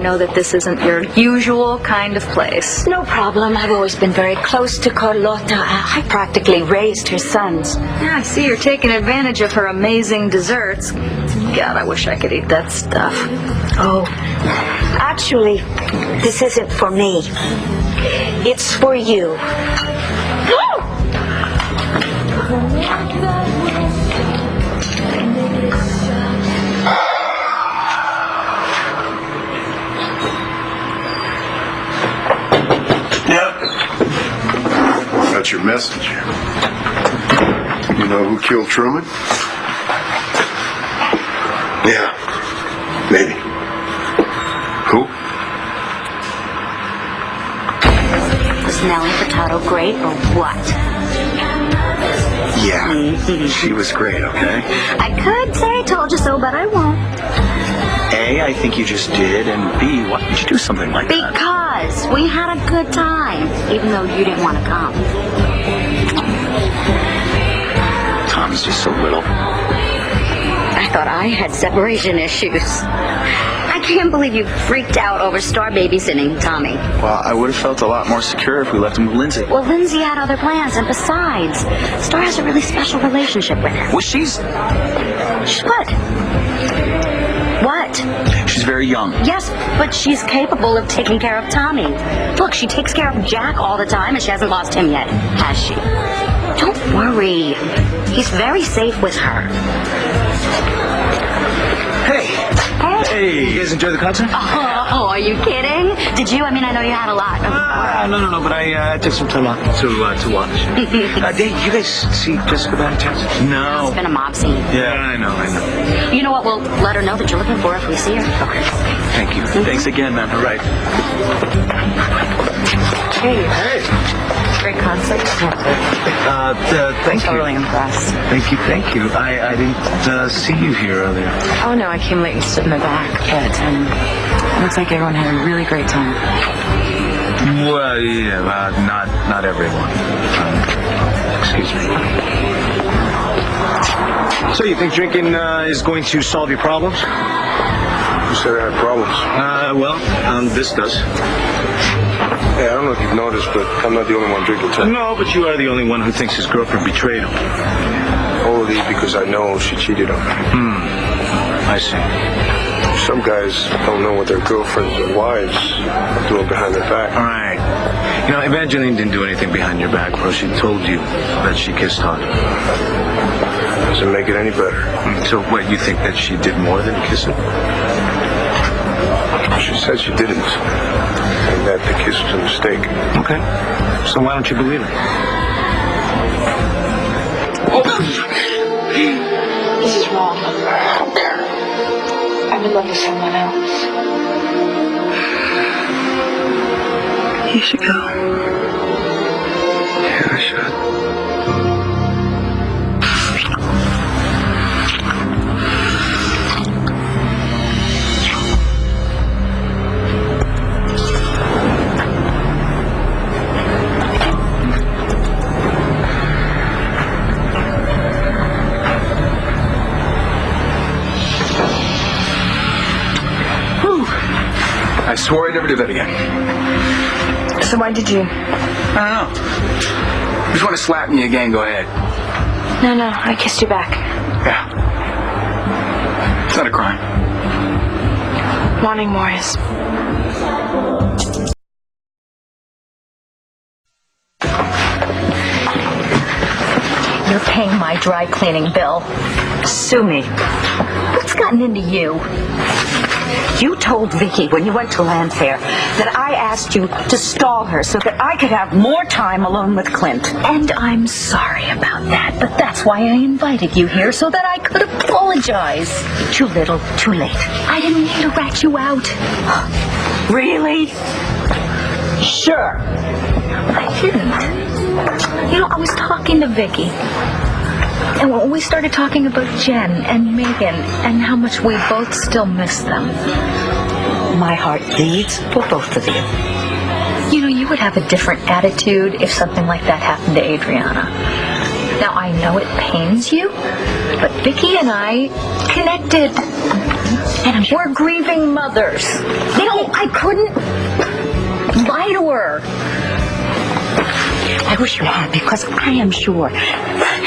know that this isn't your usual kind of place. No problem. I've always been very close to Carlotta. I practically raised her sons. Yeah, I see you're taking advantage of her amazing desserts. God, I wish I could eat that stuff. Oh, actually, this isn't for me. It's for you. That's your message. You know who killed Truman? Yeah, maybe. Who? Was Nellie Furtado great or what? Yeah, she was great, okay? I could say I told you so, but I won't. A, I think you just did, and B, why did you do something like that? Because we had a good time, even though you didn't want to come. Tom's just so little. I thought I had separation issues. I can't believe you freaked out over Star babysitting Tommy. Well, I would have felt a lot more secure if we left him with Lindsay. Well, Lindsay had other plans, and besides, Star has a really special relationship with him. Well, she's What? What? She's very young. Yes, but she's capable of taking care of Tommy. Look, she takes care of Jack all the time, and she hasn't lost him yet, has she? Don't worry. He's very safe with her. Hey, you guys enjoy the concert? Oh, are you kidding? Did you? I mean, I know you had a lot. No, but I took some time off to watch. Dave, you guys see Jessica by any chance? No. It's been a mob scene. Yeah, I know. You know what? We'll let her know that you're looking for her if we see her. Okay. Thank you. Thanks again, man. All right. Hey. Great concert. Thank you. Totally impressed. Thank you. I didn't see you here earlier. Oh no, I came late and stood in the back, but it looks like everyone had a really great time. Well, yeah, not everyone. Excuse me. So you think drinking is going to solve your problems? Who said I had problems? This does. Hey, I don't know if you've noticed, but I'm not the only one drinking tonight. No, but you are the only one who thinks his girlfriend betrayed him. Only because I know she cheated on me. I see. Some guys don't know what their girlfriends or wives are doing behind their back. All right. You know, Evangeline didn't do anything behind your back, bro. She told you that she kissed Todd. Doesn't make it any better. So what, you think that she did more than kiss him? She said she didn't, and that the kiss was a mistake. Okay. So why don't you believe it? This is wrong. I'm in love with someone else. You should go. Yeah, I should. I swore I'd never do that again. So why did you? I don't know. You just want to slap me again, go ahead. No, I kissed you back. Yeah. It's not a crime. Wanting more is. You're paying my dry cleaning bill. Sue me. What's gotten into you? You told Vicky when you went to Landfair that I asked you to stall her so that I could have more time alone with Clint. And I'm sorry about that, but that's why I invited you here, so that I could apologize. Too little, too late. I didn't mean to rat you out. Really? Sure. I didn't. You know, I was talking to Vicky. And when we started talking about Jen and Megan and how much we both still miss them, my heart bleeds for both of you. You know, you would have a different attitude if something like that happened to Adriana. Now, I know it pains you, but Vicky and I connected. And We're grieving mothers. I couldn't lie to her. I wish you had, because I am sure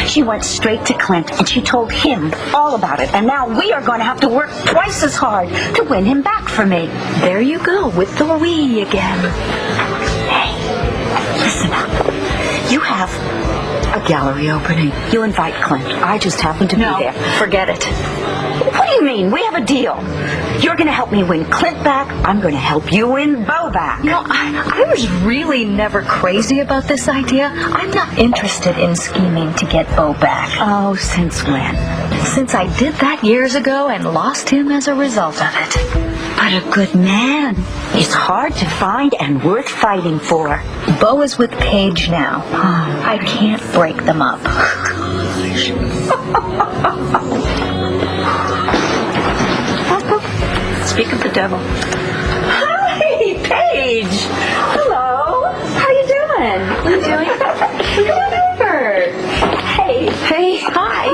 she went straight to Clint and she told him all about it. And now we are going to have to work twice as hard to win him back for me. There you go with the we again. Hey, listen up. You have a gallery opening. You invite Clint. I just happen to be there. Forget it. What do you mean? We have a deal. You're going to help me win Clint back. I'm going to help you win Bo back. You know, I was really never crazy about this idea. I'm not interested in scheming to get Bo back. Oh, since when? Since I did that years ago and lost him as a result of it. But a good man is hard to find and worth fighting for. Bo is with Paige now. I can't break them up. Speak of the devil. Hi, Paige. Hello. How you doing? I'm doing. Come on over. Hey, hi.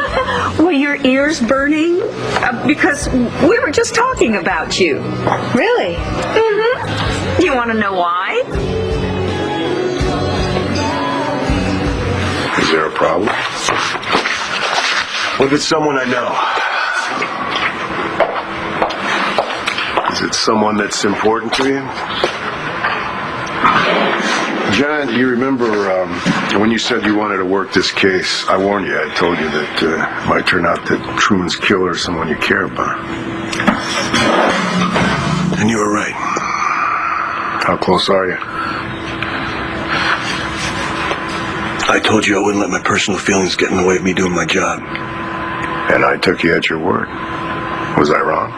Were your ears burning? Because we were just talking about you. Really? Mm-hmm. You want to know why? Is there a problem? What if it's someone I know? Is it someone that's important to you? John, you remember when you said you wanted to work this case, I warned you. I told you that it might turn out that Truman's killer is someone you care about. And you were right. How close are you? I told you I wouldn't let my personal feelings get in the way of me doing my job. And I took you at your word. Was I wrong?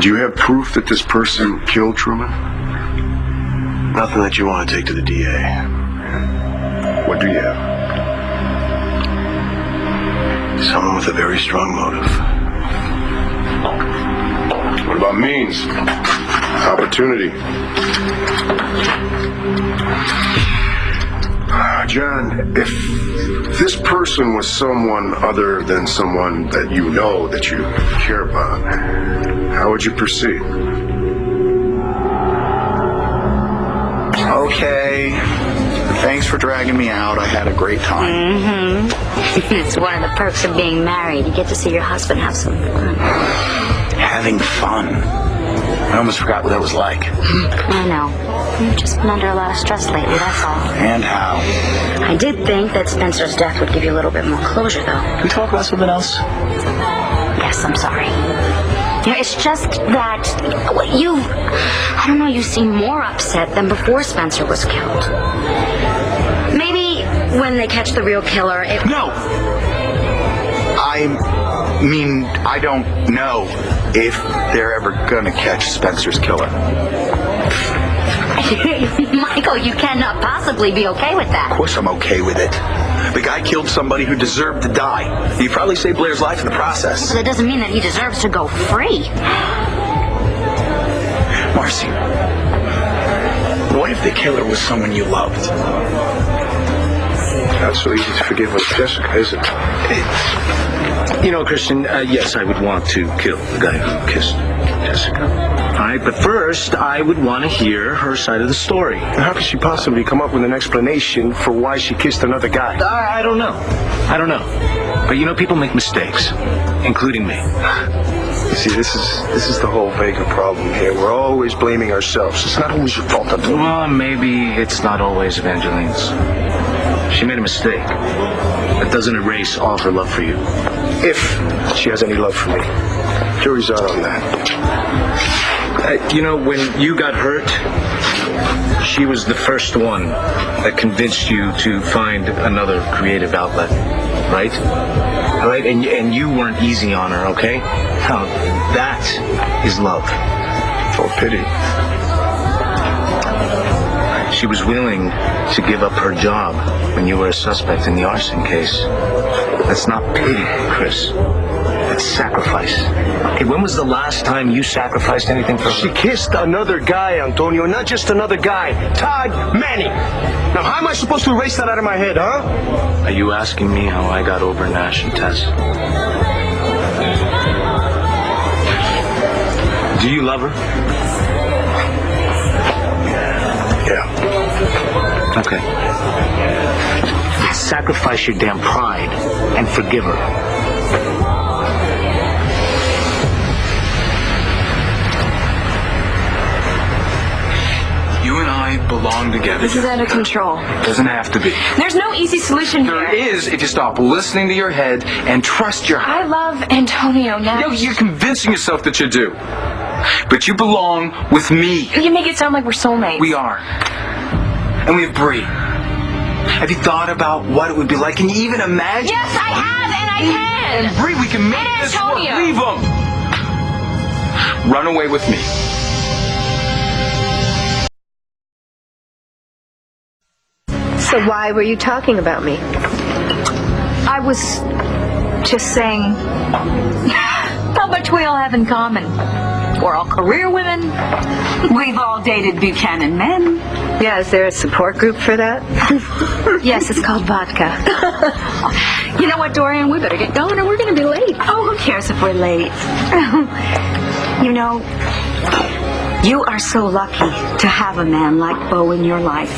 Do you have proof that this person killed Truman? Nothing that you want to take to the DA. What do you have? Someone with a very strong motive. What about means? Opportunity? John, if this person was someone other than someone that you know that you care about, how would you proceed? Okay. Thanks for dragging me out. I had a great time. Mm-hmm. It's one of the perks of being married. You get to see your husband have some fun. Having fun. I almost forgot what that was like. I know. You've just been under a lot of stress lately, that's all. And how? I did think that Spencer's death would give you a little bit more closure, though. Can we talk about something else? Yes, I'm sorry. You know, it's just that I don't know, you seem more upset than before Spencer was killed. Maybe when they catch the real killer, No! I mean, I don't know if they're ever gonna catch Spencer's killer. Michael, you cannot possibly be okay with that. Of course I'm okay with it. The guy killed somebody who deserved to die. He probably saved Blair's life in the process. But that doesn't mean that he deserves to go free. Marcy, what if the killer was someone you loved? Not so easy to forgive with Jessica, is it? You know, Christian, yes, I would want to kill the guy who kissed Jessica. All right, but first, I would want to hear her side of the story. How could she possibly come up with an explanation for why she kissed another guy? I don't know. But you know, people make mistakes, including me. You see, this is the whole Vega problem here. We're always blaming ourselves. It's not always your fault. Well, maybe it's not always Evangeline's. She made a mistake. That doesn't erase all her love for you. If she has any love for me. Jury's out on that. You know, when you got hurt, she was the first one that convinced you to find another creative outlet, right? All right, and you weren't easy on her, okay? Now, that is love. For pity. She was willing to give up her job when you were a suspect in the arson case. That's not pity, Chris. That's sacrifice. Hey, when was the last time you sacrificed anything for her? She kissed another guy, Antonio, not just another guy. Todd Manning. Now, how am I supposed to erase that out of my head, huh? Are you asking me how I got over Nash and Tess? Do you love her? Yeah. Okay. Sacrifice your damn pride and forgive her. You and I belong together. This is out of control. Doesn't have to be. There's no easy solution There here. is if you stop listening to your head and trust your heart. I love Antonio now. No, you're convincing yourself that you do. But you belong with me. You make it sound like we're soulmates. We are. And we have Bree. Have you thought about what it would be like? Can you even imagine? Yes, I have, and I can. And Bree, we can make And this work. Antonio. Leave them. Run away with me. So why were you talking about me? I was just saying how much we all have in common. We're all career women. We've all dated Buchanan men. Yeah, is there a support group for that? Yes, it's called vodka. You know what, Dorian? We better get going or we're going to be late. Oh, who cares if we're late? You know, you are so lucky to have a man like Bo in your life.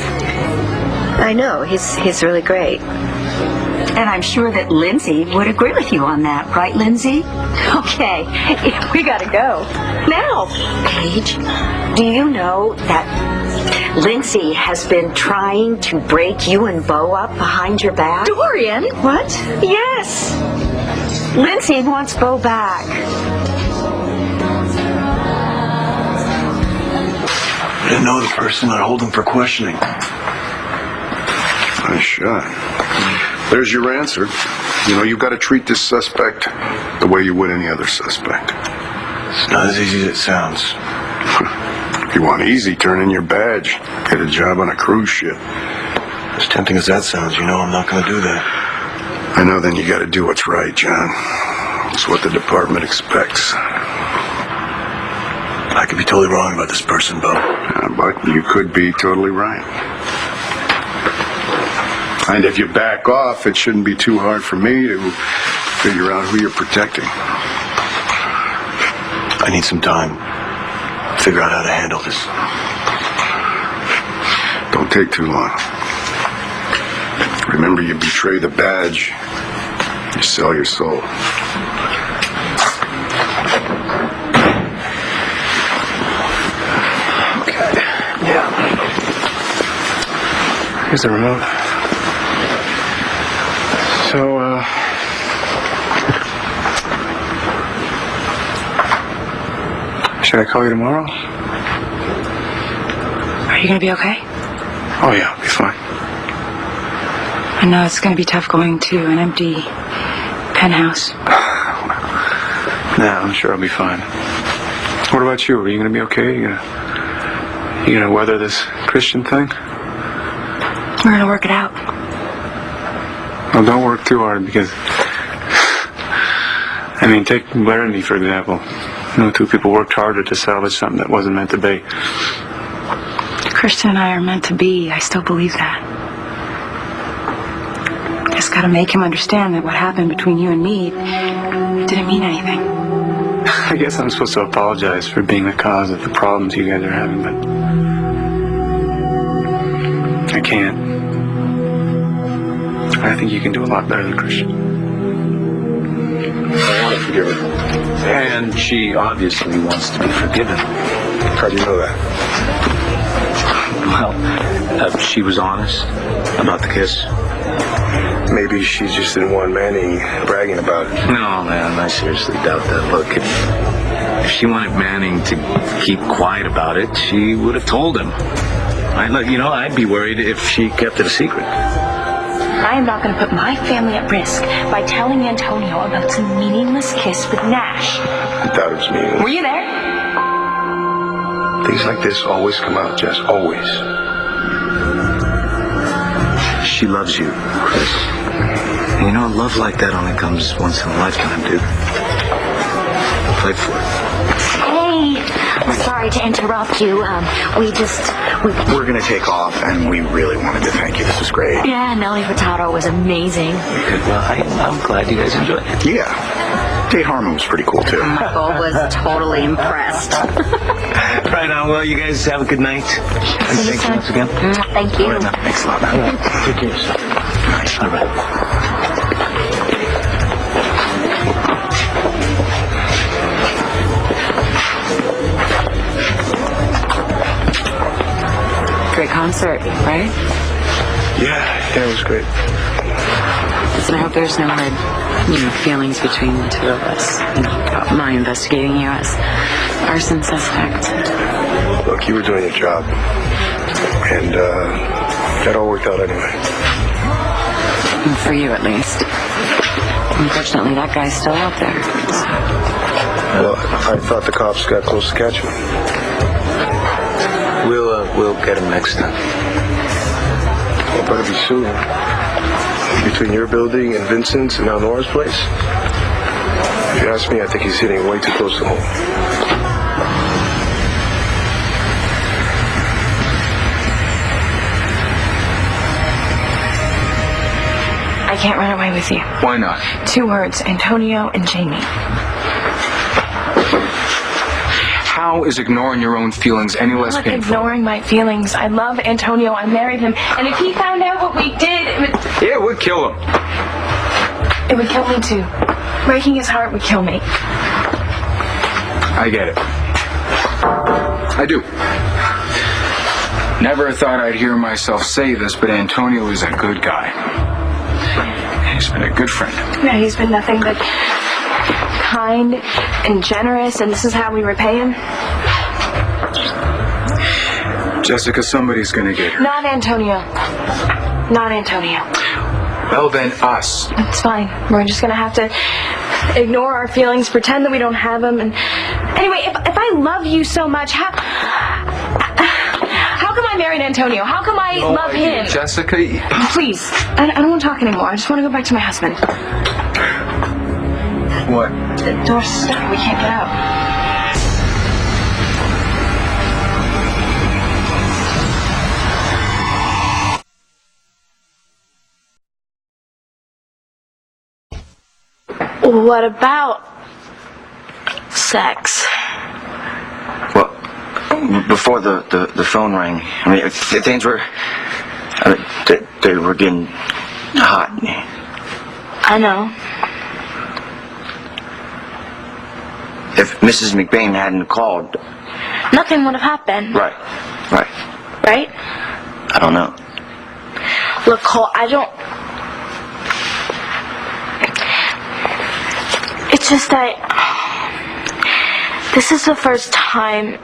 I know, he's really great. And I'm sure that Lindsay would agree with you on that, right, Lindsay? Okay, we gotta go. Now. Paige, do you know that Lindsay has been trying to break you and Bo up behind your back? Dorian? What? Yes. Lindsay wants Bo back. I didn't know the person. I'd hold him for questioning. Nice shot. There's your answer. You know, you've got to treat this suspect the way you would any other suspect. It's not as easy as it sounds. If you want easy, turn in your badge. Get a job on a cruise ship. As tempting as that sounds, you know I'm not going to do that. I know, then you got to do what's right, John. It's what the department expects. I could be totally wrong about this person, Bo. But you could be totally right. And if you back off, it shouldn't be too hard for me to figure out who you're protecting. I need some time to figure out how to handle this. Don't take too long. Remember, you betray the badge, you sell your soul. Okay. Yeah. Here's the remote. So, should I call you tomorrow? Are you going to be okay? Oh, yeah, I'll be fine. I know it's going to be tough going to an empty penthouse. Nah, I'm sure I'll be fine. What about you? Are you going to be okay? You gonna weather this Christian thing? We're going to work it out. Well, don't work too hard because... I mean, take Blair and me, for example. You know, two people worked harder to salvage something that wasn't meant to be. Christian and I are meant to be. I still believe that. Just got to make him understand that what happened between you and me didn't mean anything. I guess I'm supposed to apologize for being the cause of the problems you guys are having, but... I can't. I think you can do a lot better than Christian. I want to forgive her. And she obviously wants to be forgiven. How do you know that? Well, she was honest about the kiss. Maybe she just didn't want Manning bragging about it. No, man, I seriously doubt that. Look, if she wanted Manning to keep quiet about it, she would have told him. I'd be worried if she kept it a secret. I am not going to put my family at risk by telling Antonio about some meaningless kiss with Nash. I thought it was meaningless. Were you there? Things like this always come out, Jess. Always. She loves you, Chris. And you know, love like that only comes once in a lifetime, dude. Fight for it. Hey, I'm sorry to interrupt you. We're gonna take off, and we really wanted to thank you. This was great. Yeah, Nelly Furtado was amazing. Good. Well, I'm glad you guys enjoyed it. Yeah. Dave Harmon was pretty cool, too. Michael was totally impressed. Right on. Well, you guys have a good night. And thanks once again. Thank you. All right, now. Thanks a lot, man. Take care of yourself. Nice. All right. Great concert, right? Yeah, it was great. Listen, I hope there's no hard, feelings between the two of us. About my investigating you as arson suspect. Look, you were doing your job. And, that all worked out anyway. For you, at least. Unfortunately, that guy's still out there. Well, I thought the cops got close to catching him. We'll get him next time. Well, better be soon. Between your building and Vincent's and now Nora's place, if you ask me, I think he's hitting way too close to home. I can't run away with you. Why not? 2 words, Antonio and Jamie. How is ignoring your own feelings any less I'm not painful? ignoring my feelings. I love Antonio. I married him. And if he found out what we did, Yeah, it would kill him. it would kill me too. Breaking his heart would kill me. I get it. I do. Never thought I'd hear myself say this, but Antonio is a good guy. He's been a good friend. Yeah, he's been nothing but kind and generous, and this is how we repay him. Jessica, somebody's gonna get her. Not Antonio. Not Antonio. Well, then us. It's fine. We're just gonna have to ignore our feelings, pretend that we don't have them, and anyway, if I love you so much, how come I married Antonio? How come I love him? Jessica. Please, I don't want to talk anymore. I just want to go back to my husband. What? The door's stuck. We can't get out. What about sex? Well, before the phone rang, I mean, things were, they were getting hot. I know. If Mrs. McBain hadn't called... Nothing would have happened. Right. Right? I don't know. Look, Cole, I don't... It's just that... This is the first time...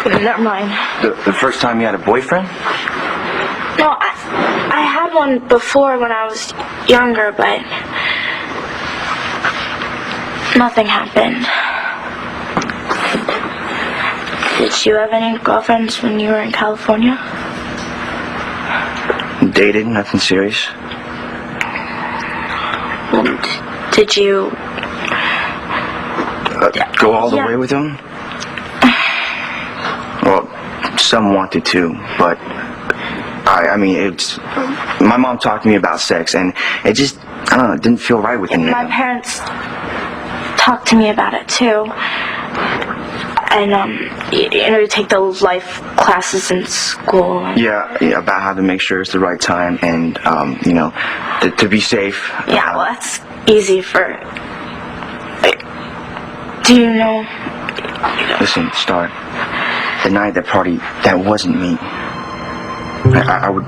Never mind. The first time you had a boyfriend? No, I had one before when I was younger, but... Nothing happened. Did you have any girlfriends when you were in California? Dated, nothing serious. Did you... Go all the way with him? Well, some wanted to, but... I mean, it's... My mom talked to me about sex, and it just... I don't know, it didn't feel right with me. My parents talked to me about it, too. And, you take the life classes in school. Yeah, about how to make sure it's the right time and, to be safe. Yeah, well, that's easy for... Do you know... Listen, Star, the night at that party, that wasn't me. I would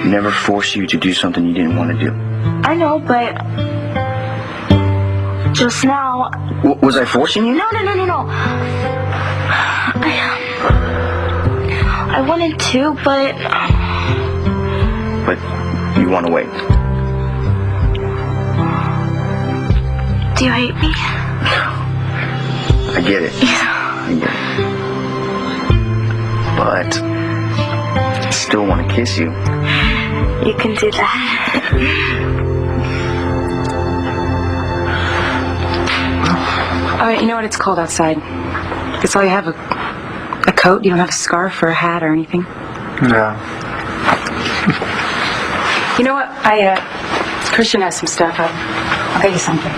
never force you to do something you didn't want to do. I know, but... Just now... Was I forcing you? No. I wanted to, but... But you want to wait. Do you hate me? I get it. Yeah. I get it. But still want to kiss you. You can do that. Oh, you know what? It's cold outside. That's all you have, a coat? You don't have a scarf or a hat or anything? No. You know what? Christian has some stuff. I'll get you something.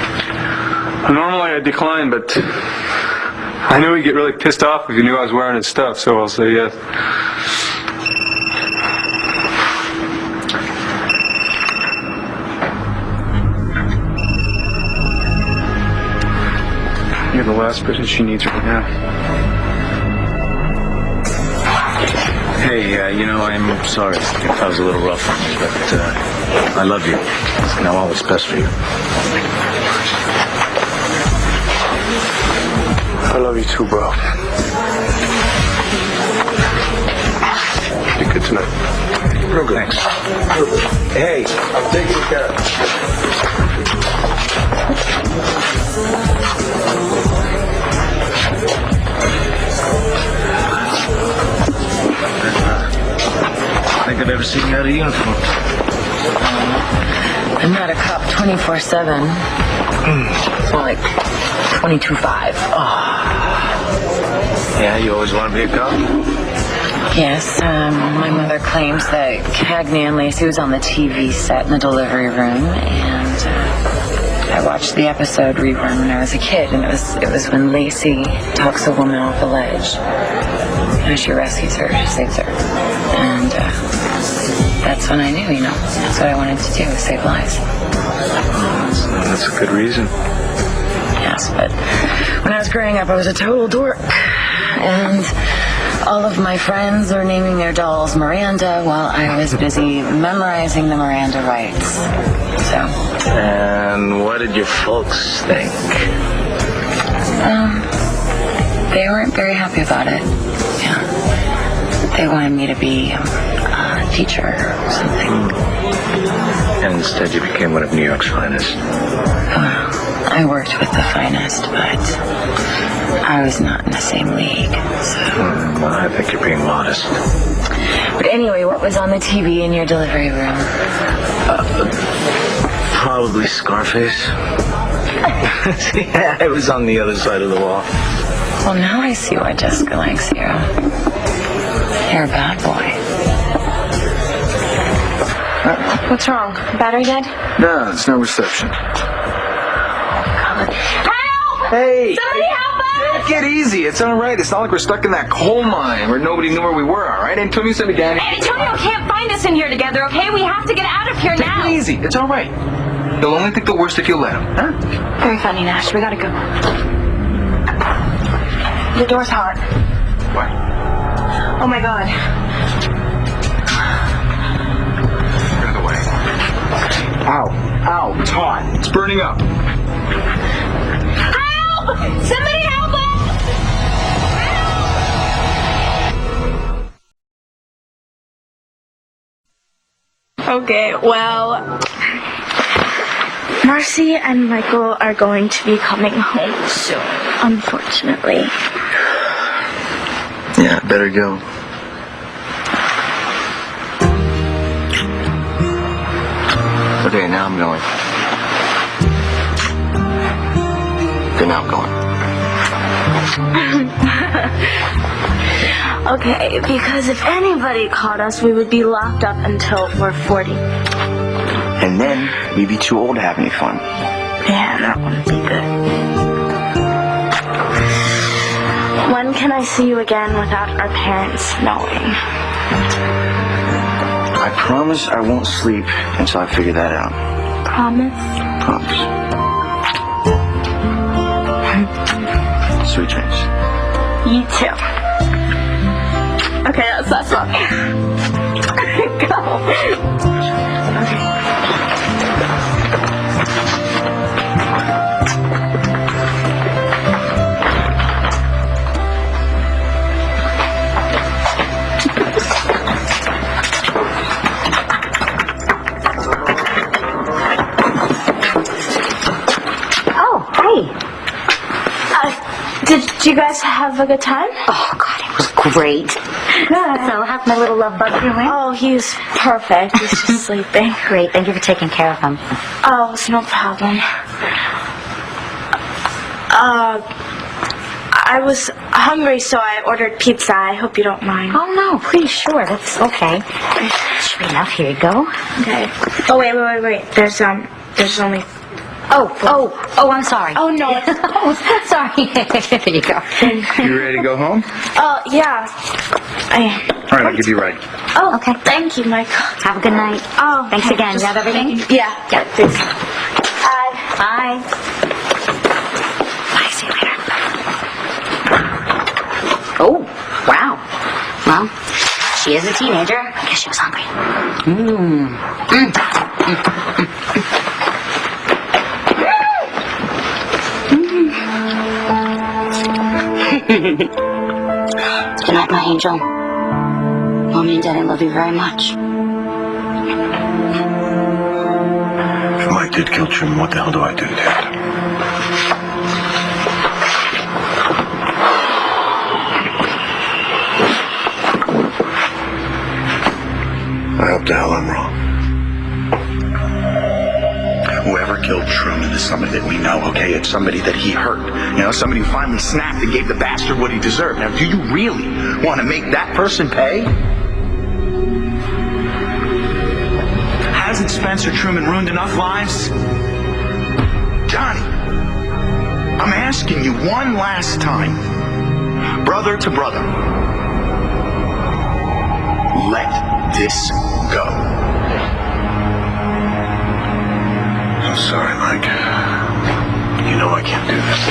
Normally I decline, but I knew he'd get really pissed off if he knew I was wearing his stuff, so I'll say yes. You're the last person she needs right now. Hey, I'm sorry if I was a little rough on you, but I love you. And I want what's best for you. I love you too, bro. Be good tonight. Real good. Thanks. Hey, I'm taking care of it. I think I've ever seen you out of uniform. I'm not a cop 24/7. It's more like 22/5. Yeah, you always want to be a cop? Yes, my mother claims that Cagney and Lacey was on the TV set in the delivery room, and I watched the episode rerun when I was a kid, and it was when Lacey talks a woman off a ledge. And she rescues her, saves her. And that's when I knew, that's what I wanted to do, save lives. That's a good reason. Yes, but when I was growing up, I was a total dork. And all of my friends were naming their dolls Miranda while I was busy memorizing the Miranda rights. So. And what did your folks think? They weren't very happy about it. Yeah. They wanted me to be a teacher or something. And instead you became one of New York's finest. I worked with the finest, but I was not in the same league. So. Well, I think you're being modest. But anyway, what was on the TV in your delivery room? Probably Scarface. Yeah, it was on the other side of the wall. Well, now I see why Jessica likes you. You're a bad boy. What's wrong? Battery dead? No, it's no reception. Help! Hey! Somebody help us! Get easy. It's all right. It's not like we're stuck in that coal mine where nobody knew where we were, all right? Antonio said again. Antonio can't find us in here together, okay? We have to get out of here now. Take it easy. It's all right. He'll only think the worst if you let him, huh? Very funny, Nash. We gotta go. The door's hot. What? Oh my god. Get out of the way. Ow. Ow. It's hot. It's burning up. Help! Somebody help us! Okay, well, Marcy and Michael are going to be coming home soon, unfortunately. Yeah, better go. Okay, now I'm going. Okay, now I'm going. Okay, because if anybody caught us, we would be locked up until we're 40. And then we'd be too old to have any fun. Yeah, that wouldn't be good. When can I see you again without our parents knowing? I promise I won't sleep until I figure that out. Promise? Promise. Sweet dreams. You too. Okay, that's one. Go. Okay. Did you guys have a good time? Oh, God, it was great. So, how's my little love bug doing? Oh, he's perfect. He's just sleeping. Great. Thank you for taking care of him. Oh, it's no problem. I was hungry, so I ordered pizza. I hope you don't mind. Oh, no. Please, sure. That's okay. Should be enough. Here you go. Okay. Oh, wait. There's only... Oh, I'm sorry. Oh, no. Oh, sorry. There you go. You ready to go home? Oh, yeah. All right, I'll give you a ride. Oh, okay. Thank you, Michael. Have a good night. Oh, thanks again. You have everything? Yeah. Thanks. Bye. Bye. See you later. Oh, wow. Well, she is a teenager. I guess she was hungry. Good night, my angel. Mommy and Daddy love you very much. If Mike did kill Truman, what the hell do I do, Dad? I hope the hell I'm wrong. Whoever killed Truman is somebody that we know, okay? It's somebody that he hurt. You know, somebody who finally snapped and gave the bastard what he deserved. Now, do you really want to make that person pay? Hasn't Spencer Truman ruined enough lives? Johnny, I'm asking you one last time. Brother to brother. Let this go. I'm sorry, Mike. You know I can't do this.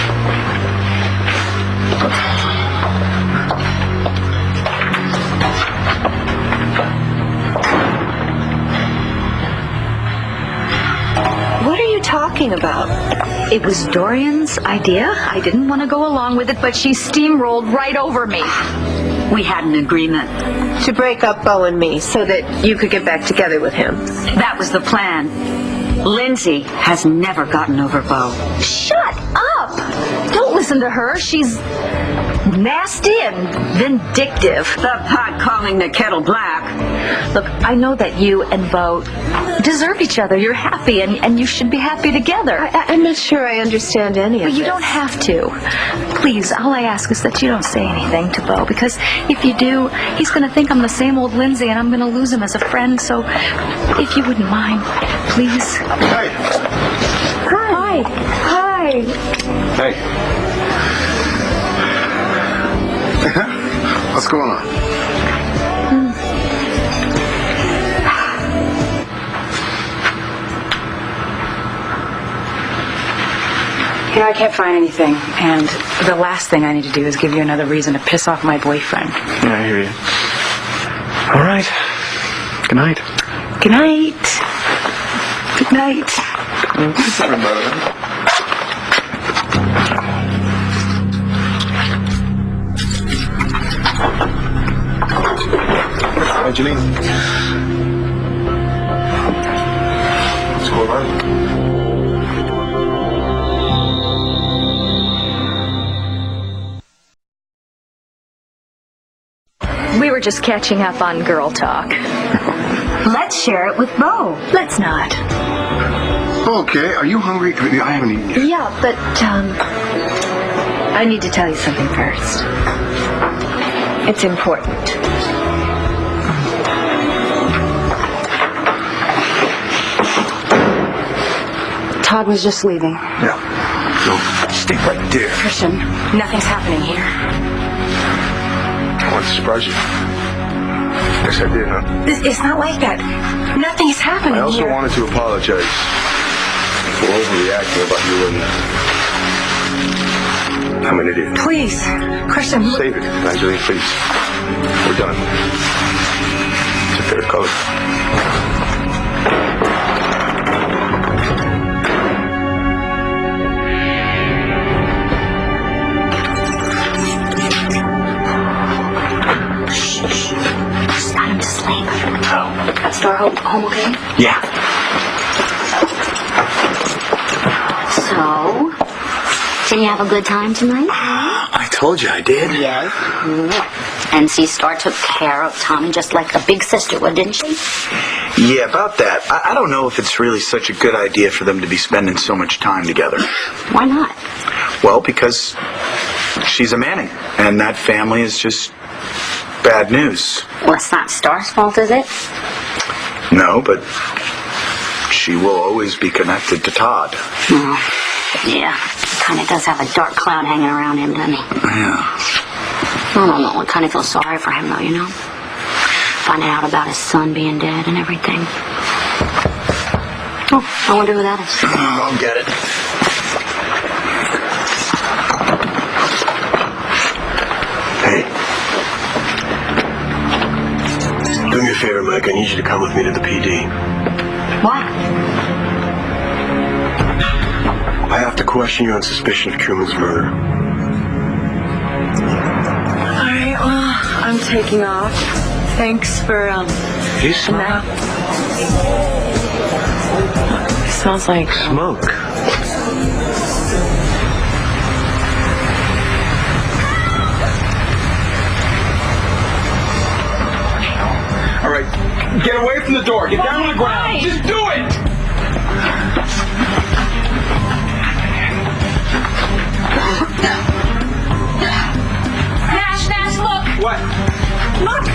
What are you talking about? It was Dorian's idea. I didn't want to go along with it, but she steamrolled right over me. We had an agreement. To break up Bo and me so that you could get back together with him. That was the plan. Lindsay has never gotten over Bo. Shut up! Don't listen to her. She's nasty and vindictive. The pot calling the kettle black. Look, I know that you and Bo deserve each other. You're happy, and you should be happy together. I'm not sure I understand any of But you this. don't have to. Please, all I ask is that you don't say anything to Bo, because if you do, he's going to think I'm the same old Lindsay, and I'm going to lose him as a friend. So, if you wouldn't mind, please. Hey! Hi. Hey. What's going on? You know, I can't find anything, and the last thing I need to do is give you another reason to piss off my boyfriend. Yeah, I hear you. All right. Good night. Good night. Good night. Sorry about it. Hi, Janine. What's going on? We were just catching up on girl talk. Let's share it with Bo. Let's not. Okay, are you hungry? I haven't eaten yet. Yeah, but, I need to tell you something first. It's important. Todd was just leaving. Yeah. So, stay right there. Christian, nothing's happening here. I want to surprise you. Yes, I did, huh? It's not like that. Nothing's happening I also here. wanted to apologize for overreacting about you and I'm an idiot. Please, Christian, look. Save it, Angeline, please. We're done. It's a fair color. Just got him to sleep. That store home okay? Yeah. So, did you have a good time tonight? I told you I did. Yes. And C-Star took care of Tommy just like a big sister would, didn't she? Yeah, about that. I don't know if it's really such a good idea for them to be spending so much time together. Why not? Well, because she's a Manning, and that family is just bad news. Well, it's not Star's fault, is it? No, but she will always be connected to Todd. Well, yeah. Kind of does have a dark cloud hanging around him, doesn't he? Yeah. I don't know. I kind of feel sorry for him, though, you know? Finding out about his son being dead and everything. Oh, I wonder who that is. I'll get it. Hey. Do me a favor, Mike. I need you to come with me to the PD. Why? I have to question you on suspicion of Truman's murder. Alright, well, I'm taking off. Thanks for, You smell? It smells like Smoke. All right, get away from the door. Get down on the ground. Just do it. Nash, look! What? Look!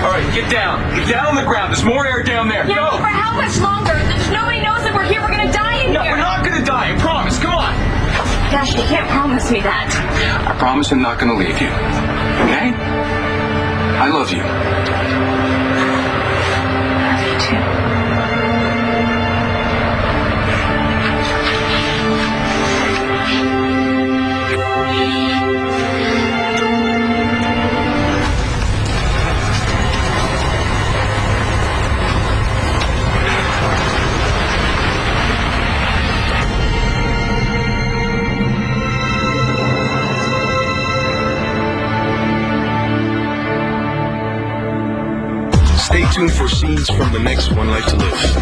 All right, get down. Get down on the ground. There's more air down there. Yeah, Go. but for how much longer? Nobody knows that we're here. We're gonna die in No, here. we're not gonna die. I promise. Come on. Nash, you can't promise me that. I promise I'm not gonna leave you. Okay? I love you. You too. Stay tuned for scenes from the next One Life to Live.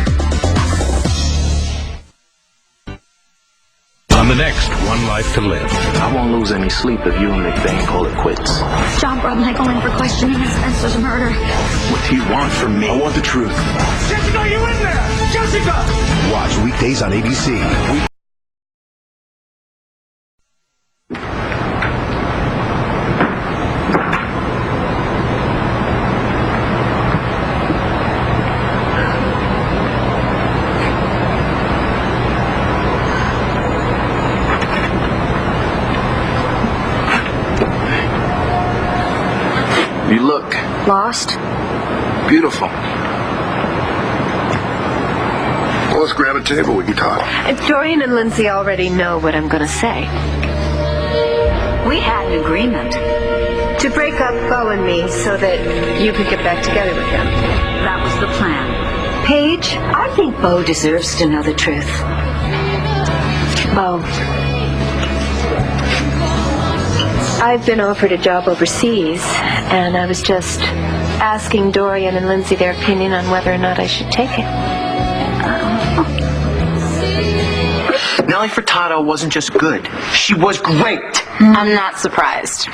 On the next One Life to Live. I won't lose any sleep if you and McBain call it quits. John brought Michael in for questioning in Spencer's murder. What do you want from me? I want the truth. Jessica, you in there? Jessica! Watch weekdays on ABC. You look Lost? beautiful. Well, let's grab a table. We can talk. Dorian and Lindsay already know what I'm going to say. We had an agreement. To break up Bo and me so that you could get back together with him. That was the plan. Paige, I think Bo deserves to know the truth. Bo. I've been offered a job overseas, and I was just asking Dorian and Lindsay their opinion on whether or not I should take it. Nellie Furtado wasn't just good. She was great. I'm not surprised.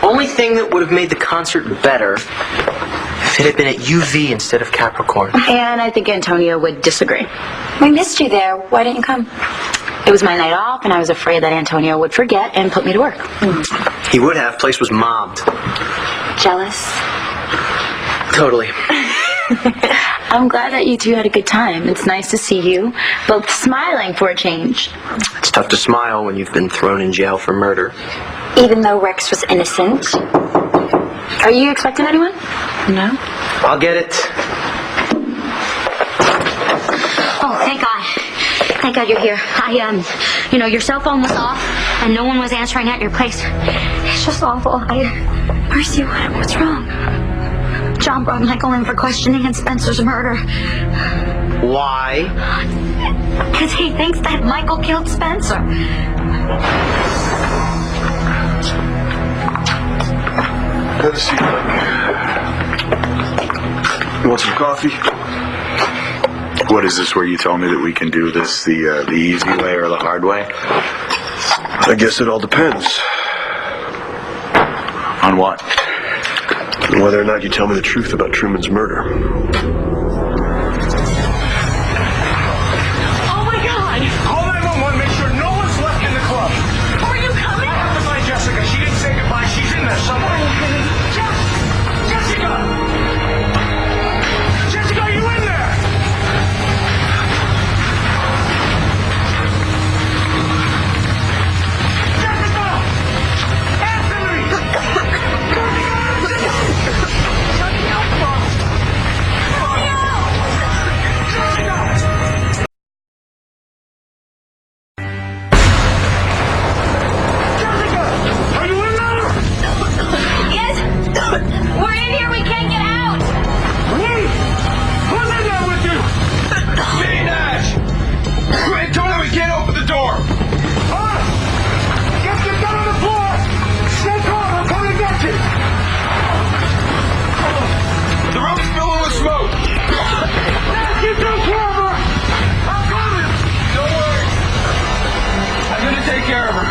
Only thing that would have made the concert better if it had been at UV instead of Capricorn. And I think Antonio would disagree. We missed you there. Why didn't you come? It was my night off, and I was afraid that Antonio would forget and put me to work. He would have. Place was mobbed. Jealous? Totally. I'm glad that you two had a good time. It's nice to see you both smiling for a change. It's tough to smile when you've been thrown in jail for murder. Even though Rex was innocent. Are you expecting anyone? No? I'll get it. Oh, thank God. Thank God you're here. Your cell phone was off, and no one was answering at your place. It's just awful. Mercy, what's wrong? John brought Michael in for questioning in Spencer's murder. Why? Because he thinks that Michael killed Spencer. Good to see you. You want some coffee? What is this where you tell me that we can do this the easy way or the hard way? I guess it all depends. On what? Whether or not you tell me the truth about Truman's murder. Oh my God! Call 911, make sure no one's left in the club. Are you coming? I have to find Jessica. She didn't say goodbye. She's in there somewhere. Jessica! Jessica, are you in there? Jessica! Anthony! Are you in there? Yes! We're in here. We can't get out. Leave! Who's in there with you? Me, Nash! Wait, tell me we can't open the door! Huh? Get down on the floor! Stay calm, I'm coming to get you! The room's filling with smoke! Nash, you too, Clover! I'm coming! Don't worry. I'm gonna take care of her.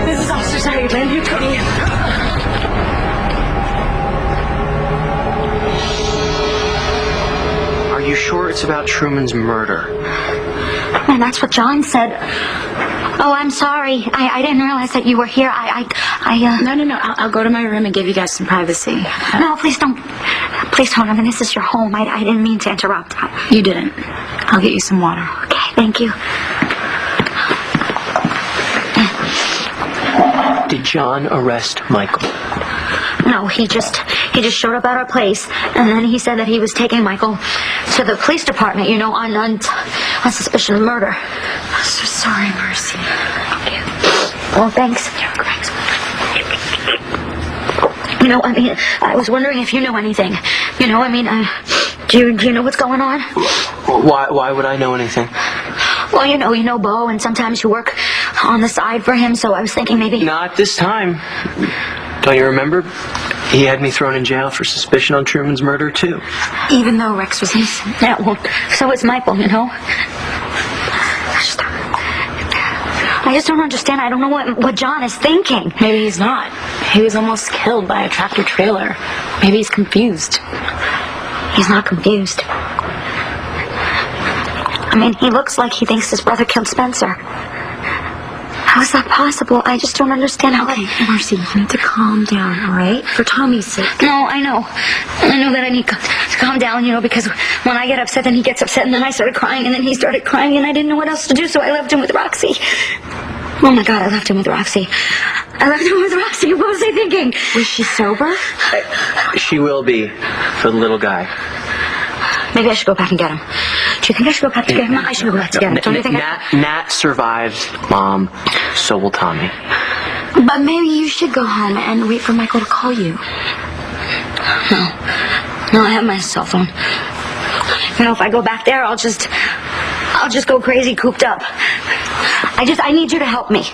This is Officer Sutherland. You come here. Are you sure it's about Truman's murder? Man, that's what John said. Oh, I'm sorry. I didn't realize that you were here. No. I'll go to my room and give you guys some privacy. No, please don't. Please don't. I mean, this is your home. I didn't mean to interrupt. You didn't. I'll get you some water. Okay, thank you. Did John arrest Michael? No, he just showed up at our place, and then he said that he was taking Michael to the police department, on suspicion of murder. I'm so sorry, Mercy. Well, thanks. I was wondering if you know anything. Do you know what's going on? Why would I know anything? Well, you know Bo, and sometimes you work on the side for him, so I was thinking maybe... Not this time. Don't you remember? He had me thrown in jail for suspicion on Truman's murder, too. Even though Rex was innocent. Yeah, well, so is Michael, I just don't understand. I don't know what John is thinking. Maybe he's not. He was almost killed by a tractor trailer. Maybe he's confused. He's not confused. I mean, he looks like he thinks his brother killed Spencer. How is that possible? I just don't understand how... Okay, Marcy, you need to calm down, all right? For Tommy's sake. No, I know. I know that I need to calm down, because when I get upset, then he gets upset, and then I started crying, and then he started crying, and I didn't know what else to do, so I left him with Roxy. Oh, my God, I left him with Roxy. What was I thinking? Was she sober? She will be, for the little guy. Maybe I should go back and get him. Do you think I should go back to get him? I should go back to get him. Don't you think Nat survived, Mom. So will Tommy. But maybe you should go home and wait for Michael to call you. No, I have my cell phone. If I go back there, I'll just go crazy cooped up. I need you to help me.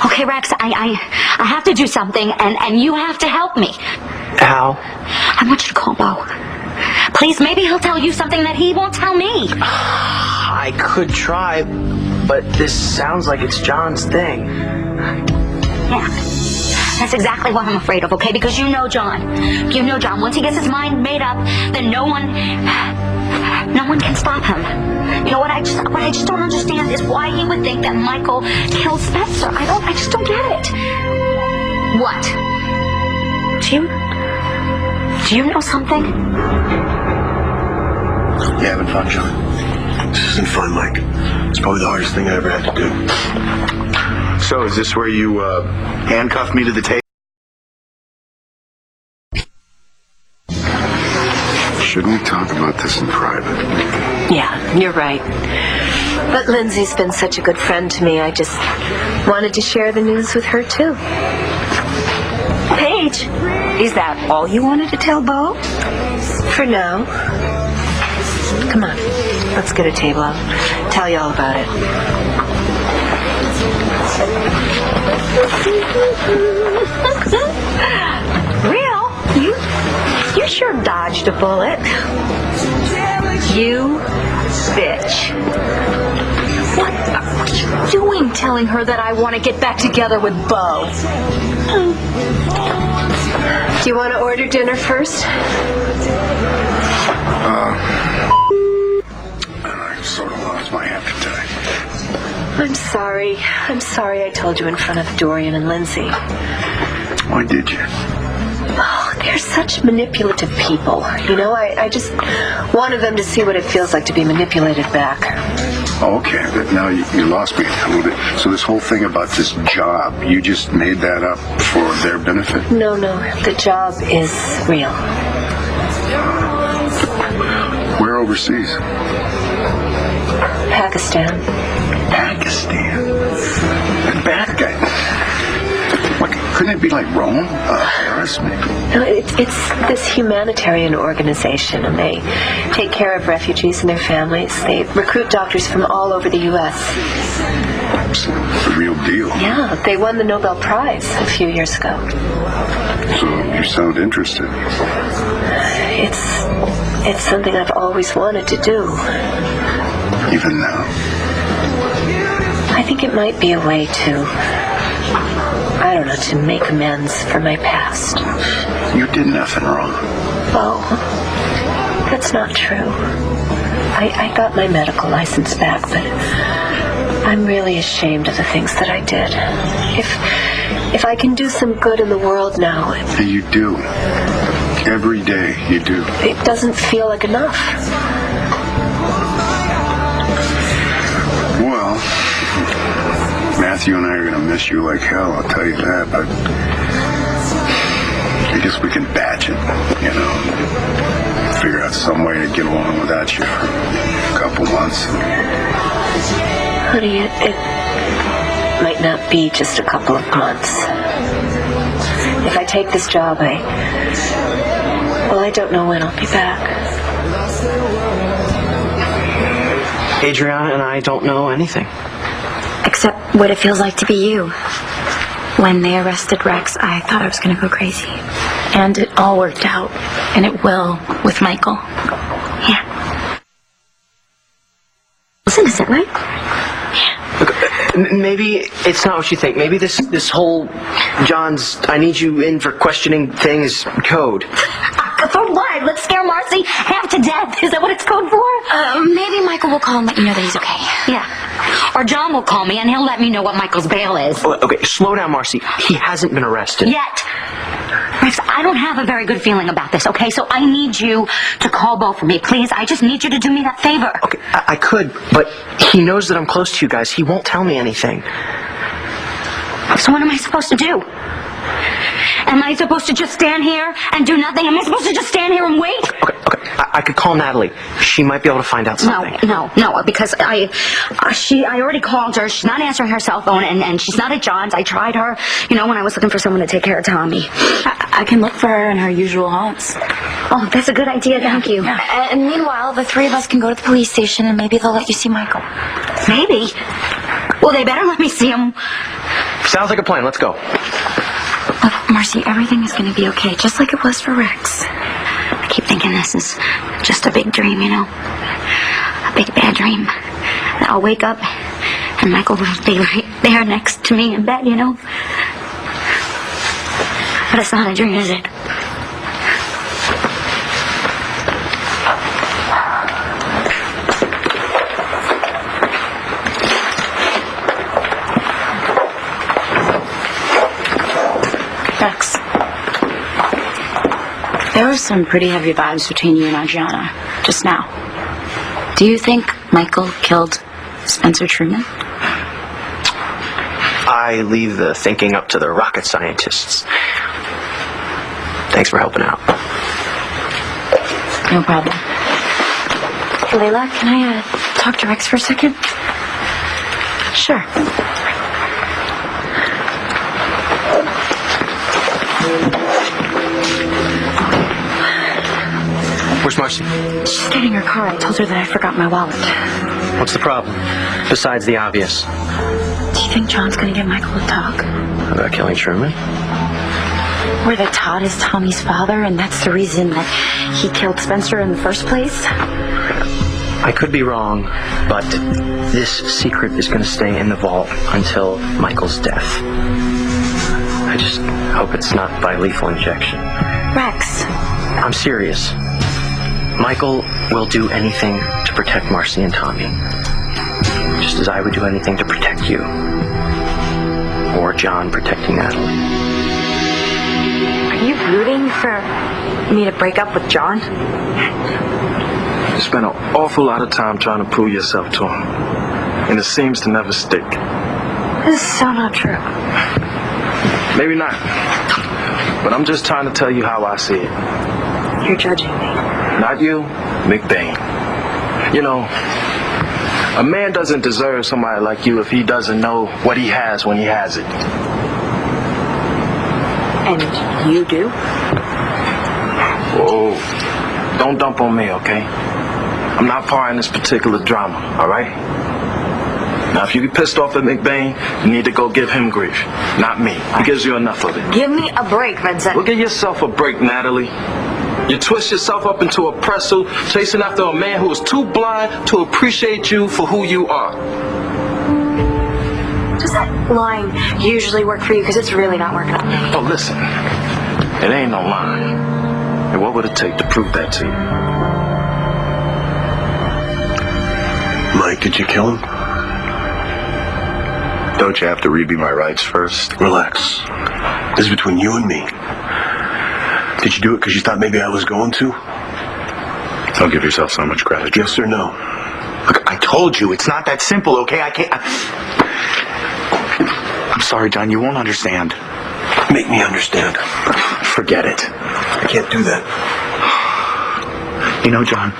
Okay, Rex, I have to do something, and you have to help me. How? I want you to call Bo. Please, maybe he'll tell you something that he won't tell me. I could try, but this sounds like it's John's thing. Yeah. That's exactly what I'm afraid of, okay? Because you know John. Once he gets his mind made up, then no one can stop him. What I just don't understand is why he would think that Michael killed Spencer. I just don't get it. What? Do you know something? You having fun, John? This isn't fun, Mike. It's probably the hardest thing I ever had to do. So is this where you handcuffed me to the table? Shouldn't we talk about this in private? Yeah, you're right. But Lindsay's been such a good friend to me, I just wanted to share the news with her, too. Paige, is that all you wanted to tell Bo? For now. Come on, let's get a table out. tell you all about it. Real? You sure dodged a bullet. You bitch. What are you doing telling her that I want to get back together with Bo? Do you want to order dinner first? I sort of lost my appetite. I'm sorry. I'm sorry I told you in front of Dorian and Lindsay. Why did you? Oh, they're such manipulative people. You know, I just wanted them to see what it feels like to be manipulated back. Oh, okay, but now you lost me a little bit. So this whole thing about this job, you just made that up for their benefit? No, the job is real. Where overseas? Pakistan. Pakistan? That bad guy. Like, couldn't it be like Rome? Paris, maybe? No, it's this humanitarian organization, and they take care of refugees and their families. They recruit doctors from all over the U.S. It's the real deal. Yeah, they won the Nobel Prize a few years ago. So you sound interested. It's something I've always wanted to do. Even now? I think it might be a way to, I don't know, to make amends for my past. You did nothing wrong. Oh, that's not true. I got my medical license back, but I'm really ashamed of the things that I did. If I can do some good in the world now... You do. Every day you do. It doesn't feel like enough. Well, Matthew and I are going to miss you like hell, I'll tell you that, but I guess we can batch it, you know, figure out some way to get along without you for a couple months. Honey, it might not be just a couple of months. If I take this job, I don't know when I'll be back. Adriana and I don't know anything. Except what it feels like to be you. When they arrested Rex, I thought I was going to go crazy. And it all worked out. And it will with Michael. Yeah. It's innocent, right? Maybe it's not what you think. Maybe this whole John's I need you in for questioning thing is code. For what? Let's scare Marcy half to death. Is that what it's code for? Maybe Michael will call and let you know that he's okay. Yeah. Or John will call me and he'll let me know what Michael's bail is. Okay, slow down, Marcy. He hasn't been arrested. Yet. Rex, I don't have a very good feeling about this, okay? So I need you to call Bo for me, please. I just need you to do me that favor. Okay, I could, but he knows that I'm close to you guys. He won't tell me anything. So what am I supposed to do? Am I supposed to just stand here and do nothing? Am I supposed to just stand here and wait? Okay. I could call Natalie. She might be able to find out something. No, because I already called her. She's not answering her cell phone, and she's not at John's. I tried her, when I was looking for someone to take care of Tommy. I can look for her in her usual haunts. Oh, that's a good idea. Thank you. Yeah. And meanwhile, the three of us can go to the police station and maybe they'll let you see Michael. Maybe? Well, they better let me see him. Sounds like a plan. Let's go. Look, Marcy, everything is going to be okay, just like it was for Rex. I keep thinking this is just a big dream, A big bad dream. I'll wake up and Michael will be right there next to me in bed, But it's not a dream, is it? Rex, there were some pretty heavy vibes between you and Adriana just now. Do you think Michael killed Spencer Truman? I leave the thinking up to the rocket scientists. Thanks for helping out. No problem. Hey, Layla, can I talk to Rex for a second? Sure. Where's Marcy? She's getting her car. I told her that I forgot my wallet. What's the problem? Besides the obvious. Do you think John's gonna get Michael to talk? About killing Truman? Or that Todd is Tommy's father and that's the reason that he killed Spencer in the first place? I could be wrong, but this secret is going to stay in the vault until Michael's death. I just hope it's not by lethal injection. Rex. I'm serious. Michael will do anything to protect Marcy and Tommy. Just as I would do anything to protect you. Or John protecting Natalie. Are you rooting for me to break up with John? You spent an awful lot of time trying to prove yourself to him. And it seems to never stick. This is so not true. Maybe not. But I'm just trying to tell you how I see it. You're judging me. Not you, McBain. You know, a man doesn't deserve somebody like you if he doesn't know what he has when he has it. And you do? Whoa. Don't dump on me, okay? I'm not part in this particular drama, all right? Now, if you get pissed off at McBain, you need to go give him grief, not me. He gives you enough of it. Give me a break, Vincent. Well, give yourself a break, Natalie. You twist yourself up into a pretzel, chasing after a man who is too blind to appreciate you for who you are. Does that line usually work for you? Because it's really not working on me. Oh, listen. It ain't no line. And what would it take to prove that to you? Mike, did you kill him? Don't you have to read me my rights first? Relax. This is between you and me. Did you do it because you thought maybe I was going to? Don't give yourself so much credit. Yes or no? Look, I told you, it's not that simple, okay? I'm sorry, John, you won't understand. Make me understand. Forget it. I can't do that. You know, John,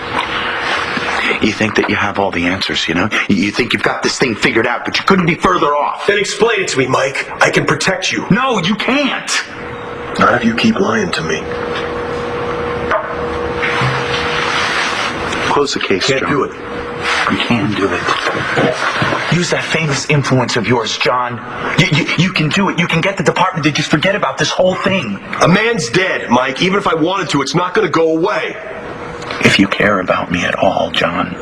you think that you have all the answers, you know? You think you've got this thing figured out, but you couldn't be further off. Then explain it to me, Mike. I can protect you. No, you can't. Not if you keep lying to me. Close the case, Can't John. do it. You can do it. Use that famous influence of yours, John. You can do it. You can get the department to just forget about this whole thing. A man's dead, Mike. Even if I wanted to, it's not going to go away. If you care about me at all, John.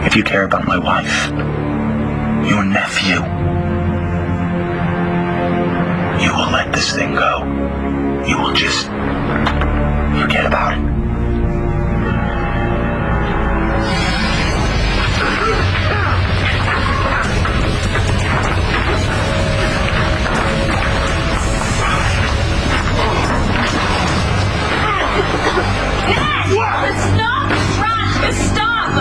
If you care about my wife, your nephew, you will let this thing go. You will just forget about it. Stop! Run! Stop!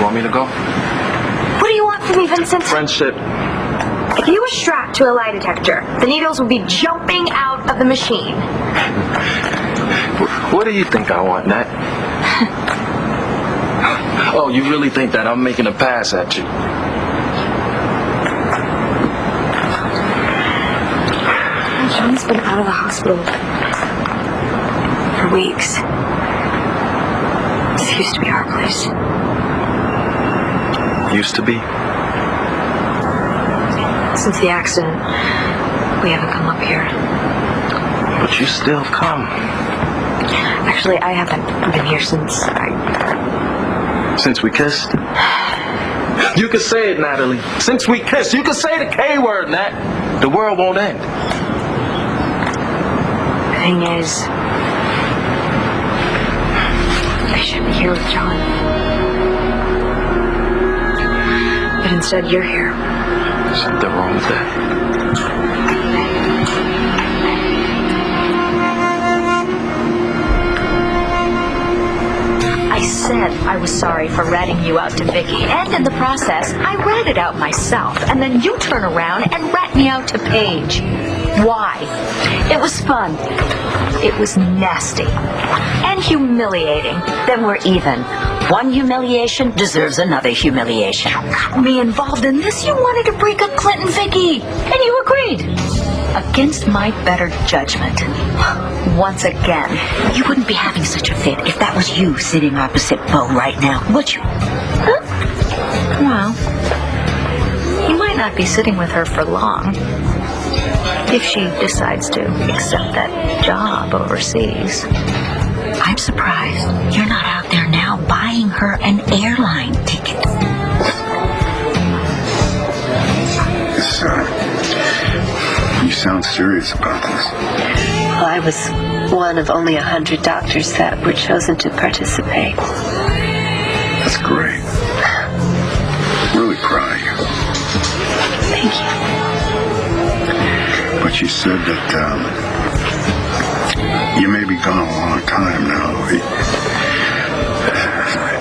Want me to go? What do you want from me, Vincent? Friendship. If you were strapped to a lie detector, the needles would be jumping out of the machine. What do you think I want, Nat? Oh, you really think that I'm making a pass at you? John's been out of the hospital for weeks. This used to be our place. Used to be? Since the accident, we haven't come up here. But you still come. Actually, I haven't been here since Since we kissed? You can say it, Natalie. Since we kissed. You can say the K word, Nat. The world won't end. The thing is, I should be here with John. But instead, you're here. Something wrong with that? I said said I was sorry for ratting you out to Vicky, and in the process, I ratted out myself, and then you turn around and rat me out to Paige. Why? It was fun. It was nasty. And humiliating. Then we're even. One humiliation deserves another humiliation. Me involved in this, you wanted to break up Clint and Vicky, and you agreed. Against my better judgment. Once again. You wouldn't be having such a fit if that was you sitting opposite Bo right now, would you? Huh? Well, you might not be sitting with her for long. If she decides to accept that job overseas. I'm surprised you're not out there now buying her an airline ticket. You sound serious about this. Well, I was one of only 100 doctors that were chosen to participate. That's great. Really proud of you. Thank you. But you said that you may be gone a long time now.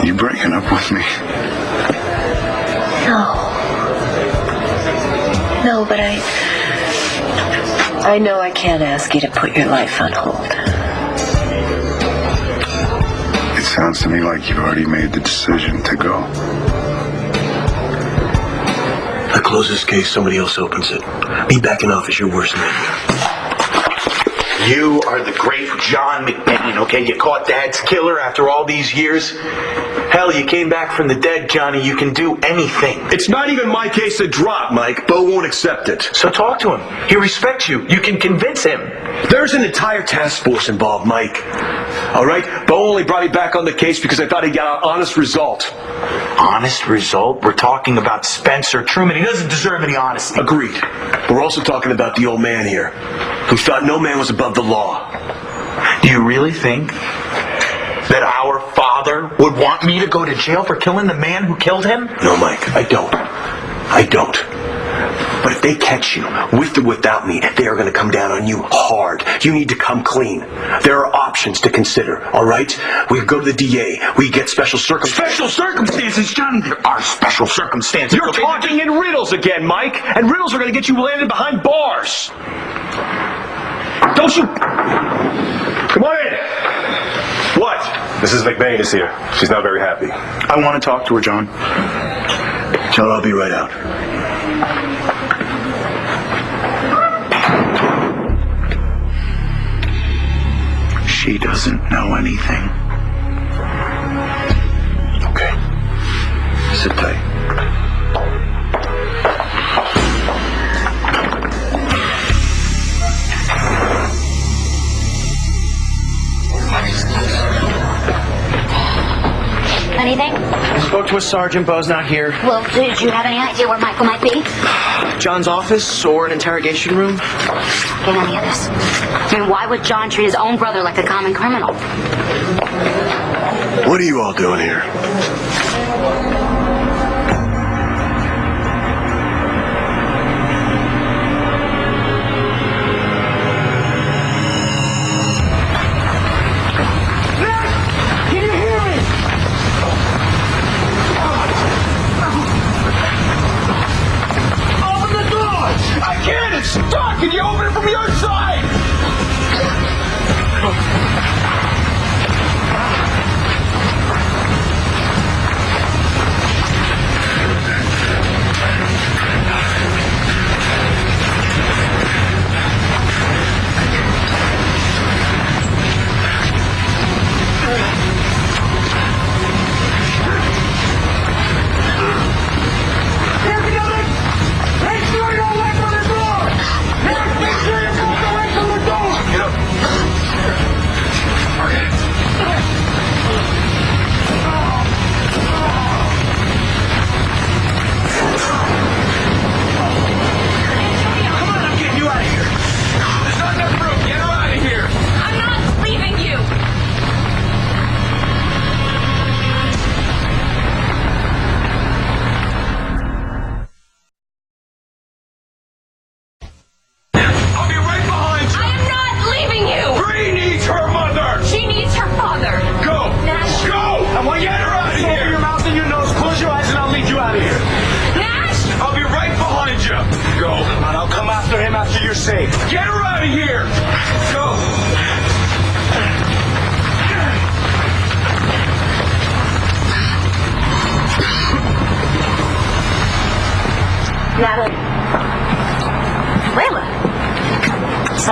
You breaking up with me? No, but I know I can't ask you to put your life on hold. It sounds to me like you've already made the decision to go. I close this case, somebody else opens it. Me backing off is your worst nightmare. You are the great John McBain, okay? You caught Dad's killer after all these years. Hell, you came back from the dead, Johnny. You can do anything. It's not even my case to drop, Mike. Bo won't accept it. So talk to him. He respects you. You can convince him. There's an entire task force involved, Mike. All right? Bo only brought me back on the case because I thought he got an honest result. Honest result? We're talking about Spencer Truman. He doesn't deserve any honesty. Agreed. We're also talking about the old man here, who thought no man was above the law. Do you really think that our father would want me to go to jail for killing the man who killed him? No, Mike, I don't. But if they catch you, with or without me, they are going to come down on you hard. You need to come clean. There are options to consider, all right? We could go to the DA. We could get special circumstances. Special circumstances, Johnny? There are special circumstances. You're talking in riddles again, Mike. And riddles are going to get you landed behind bars. Don't you... Come on in. What? Mrs. McBain is here. She's not very happy. I want to talk to her, John. Tell her I'll be right out. She doesn't know anything. Okay. Sit tight. Anything? I spoke to a sergeant. Bo's not here. Well, did you have any idea where Michael might be? John's office or an interrogation room? Get any of this. I mean, why would John treat his own brother like a common criminal? What are you all doing here? Stuck! Can you open it from your side?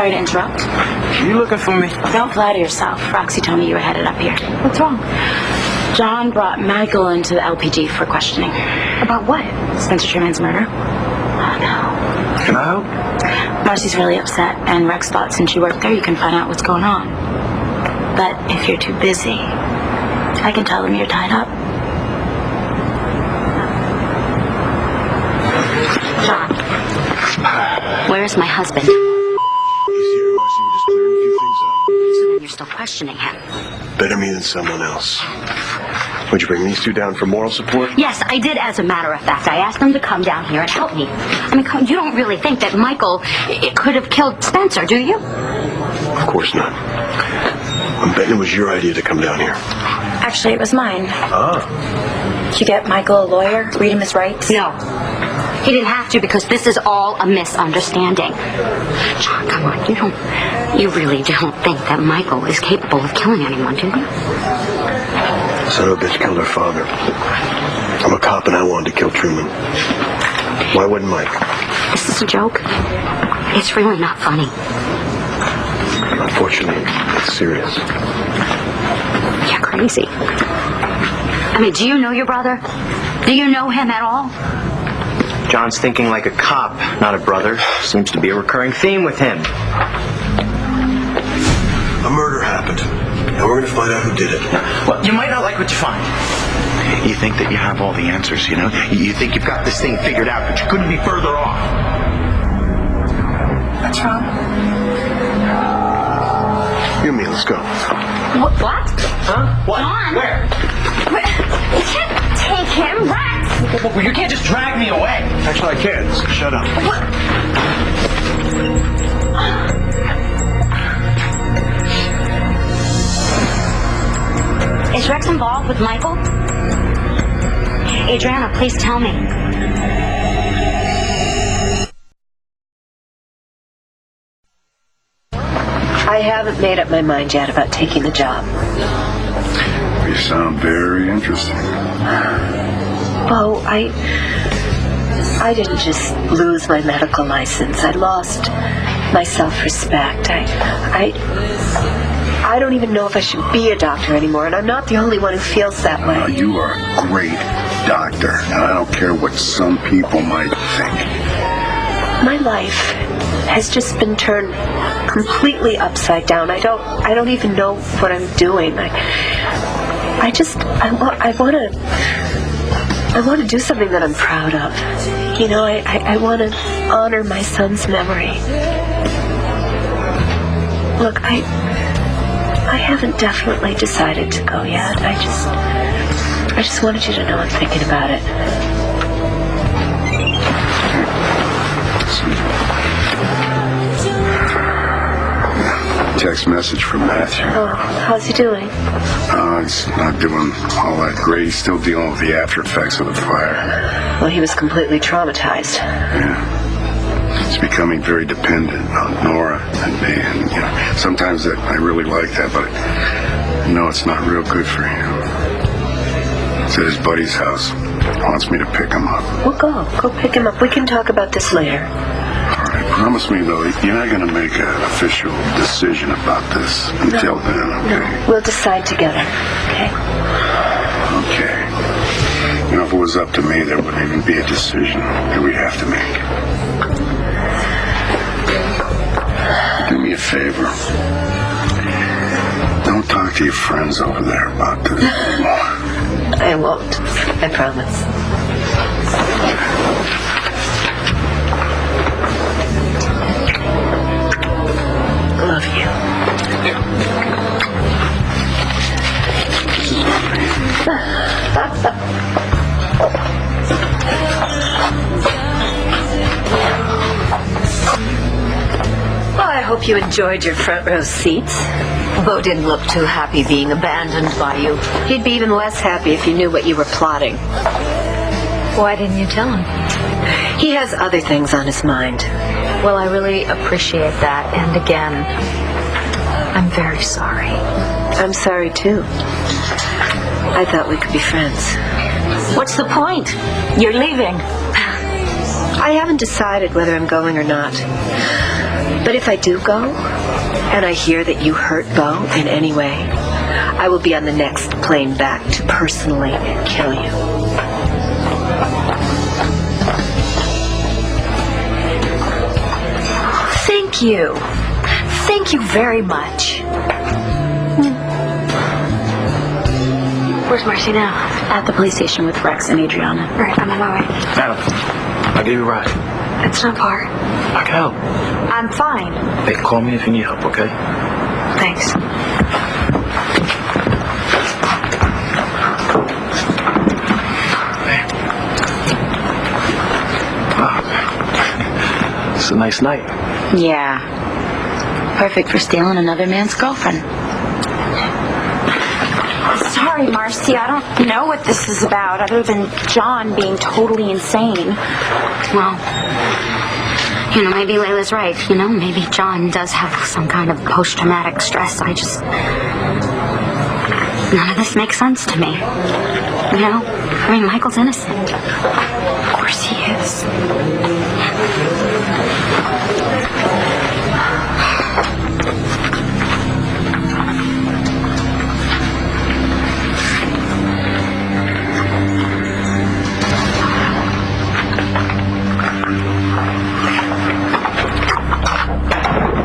Sorry to interrupt. You looking for me? Don't flatter yourself. Roxy told me you were headed up here. What's wrong? John brought Michael into the LPG for questioning. About what? Spencer Truman's murder. Oh, no. Can I help? Marcy's really upset, and Rex thought since you work there, you can find out what's going on. But if you're too busy, I can tell them you're tied up. John, where's my husband? He's here, Marcy. We just cleared a few things up. So then you're still questioning him. Better me than someone else. Would you bring these two down for moral support? Yes, I did, as a matter of fact. I asked them to come down here and help me. I mean, you don't really think that Michael could have killed Spencer, do you? Of course not. I'm betting it was your idea to come down here. Actually, it was mine. Ah. Did you get Michael a lawyer? Read him his rights? No. He didn't have to because this is all a misunderstanding. John, come on. You really don't think that Michael is capable of killing anyone, do you? Son of a bitch killed her father. I'm a cop and I wanted to kill Truman. Why wouldn't Mike? Is this a joke? It's really not funny. Unfortunately, it's serious. You're crazy. I mean, do you know your brother? Do you know him at all? John's thinking like a cop, not a brother. Seems to be a recurring theme with him. A murder happened. And we're going to find out who did it. Well, you might not like what you find. You think that you have all the answers, you know? You think you've got this thing figured out, but you couldn't be further off. What's wrong? You and me, let's go. What? Huh? What? John. Where? You can't take him, Rex. Well, you can't just drag me away. Actually, I can. So shut up. Is Rex involved with Michael? Adriana, please tell me. I haven't made up my mind yet about taking the job. You sound very interesting. Bo, I didn't just lose my medical license. I lost my self-respect. I don't even know if I should be a doctor anymore, and I'm not the only one who feels that way. You are a great doctor, and I don't care what some people might think. My life has just been turned completely upside down. I don't even know what I'm doing. I want to do something that I'm proud of. You know, I want to honor my son's memory. Look, I haven't definitely decided to go yet. I just wanted you to know I'm thinking about it. Text message from Matthew. Oh, how's he doing? He's not doing all that great. He's still dealing with the after effects of the fire. Well, he was completely traumatized. Yeah. He's becoming very dependent on Nora and me, and sometimes I really like that, but I know it's not real good for him. He's at his buddy's house. Wants me to pick him up. Well, go pick him up. We can talk about this later. Promise me, though, you're not going to make an official decision about this until then, okay? No, we'll decide together, okay? Okay. If it was up to me, there wouldn't even be a decision that we'd have to make. Do me a favor. Don't talk to your friends over there about this anymore. I won't. I promise. Love you. Well, I hope you enjoyed your front row seats. Bo didn't look too happy being abandoned by you. He'd be even less happy if he knew what you were plotting. Why didn't you tell him? He has other things on his mind. Well, I really appreciate that. And again, I'm very sorry. I'm sorry, too. I thought we could be friends. What's the point? You're leaving. I haven't decided whether I'm going or not. But if I do go, and I hear that you hurt Bo in any way, I will be on the next plane back to personally kill you. Thank you. Thank you very much. Where's Marcy now? At the police station with Rex and Adriana. All right, I'm on my way. Adam, I'll give you a ride. It's not far. I can help. I'm fine. Hey, call me if you need help, okay? Thanks. Wow. It's a nice night. Yeah. Perfect for stealing another man's girlfriend. Sorry, Marcy, I don't know what this is about other than John being totally insane. Well, maybe Layla's right. Maybe John does have some kind of post-traumatic stress. None of this makes sense to me. Michael's innocent. Of course he is.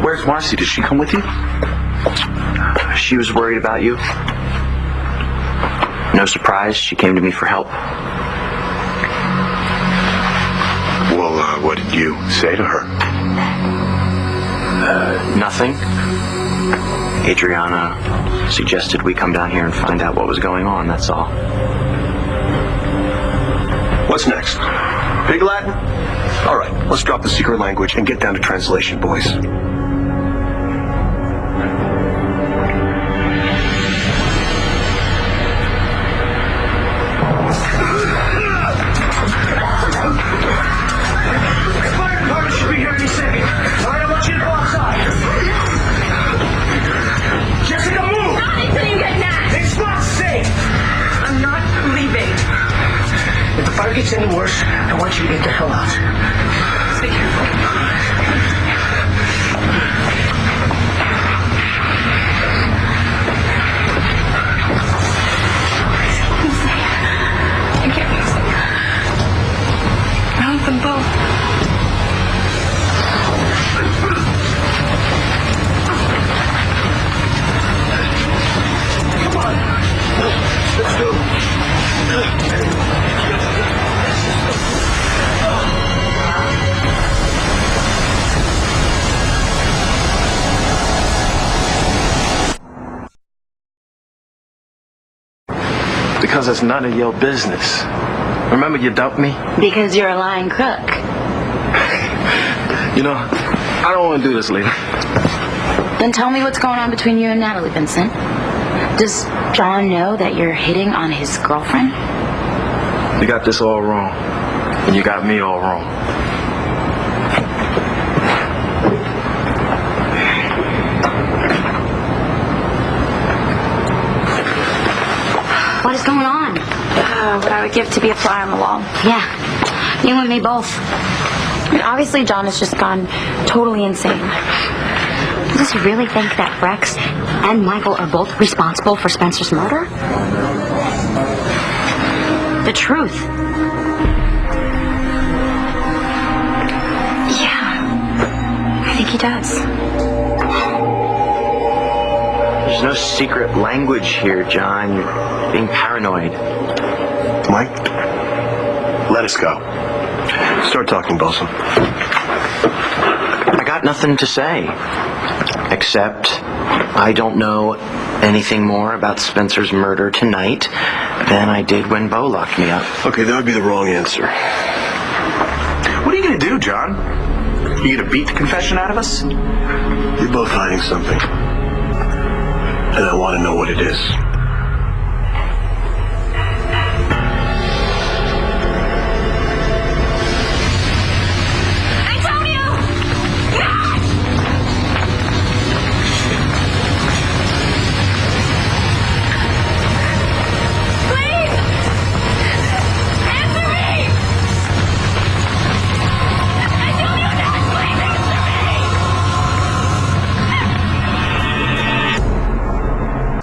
Where's Marcy? Did she come with you? She was worried about you. No surprise, she came to me for help. Well, what did you say to her? Nothing. Adriana suggested we come down here and find out what was going on, that's all. What's next? Pig Latin? All right, let's drop the secret language and get down to translation, boys. If the fire gets any worse, I want you to get the hell out. Stay careful. I can't music. I want them both. Come on. Let's go. Because it's none of your business. Remember you dumped me? Because you're a lying crook. I don't want to do this, Lena. Then tell me what's going on between you and Natalie, Vincent. Does John know that you're hitting on his girlfriend? You got this all wrong. And you got me all wrong. What is going on? What I would give to be a fly on the wall. Yeah, you and me both. Obviously, John has just gone totally insane. Does he really think that Rex and Michael are both responsible for Spencer's murder? The truth. Yeah, I think he does. There's no secret language here, John. You're being paranoid. Mike, let us go. Start talking, Bosun. I got nothing to say. Except I don't know anything more about Spencer's murder tonight than I did when Bo locked me up. Okay, that would be the wrong answer. What are you going to do, John? You going to beat the confession out of us? You're both hiding something. And I want to know what it is.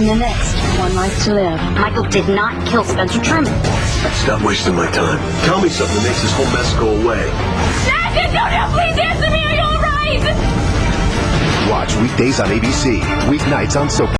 The next, One Life to Live. Michael did not kill Spencer Truman. Stop wasting my time. Tell me something that makes this whole mess go away. Please answer me, are you alright? Watch weekdays on ABC, weeknights on Soap.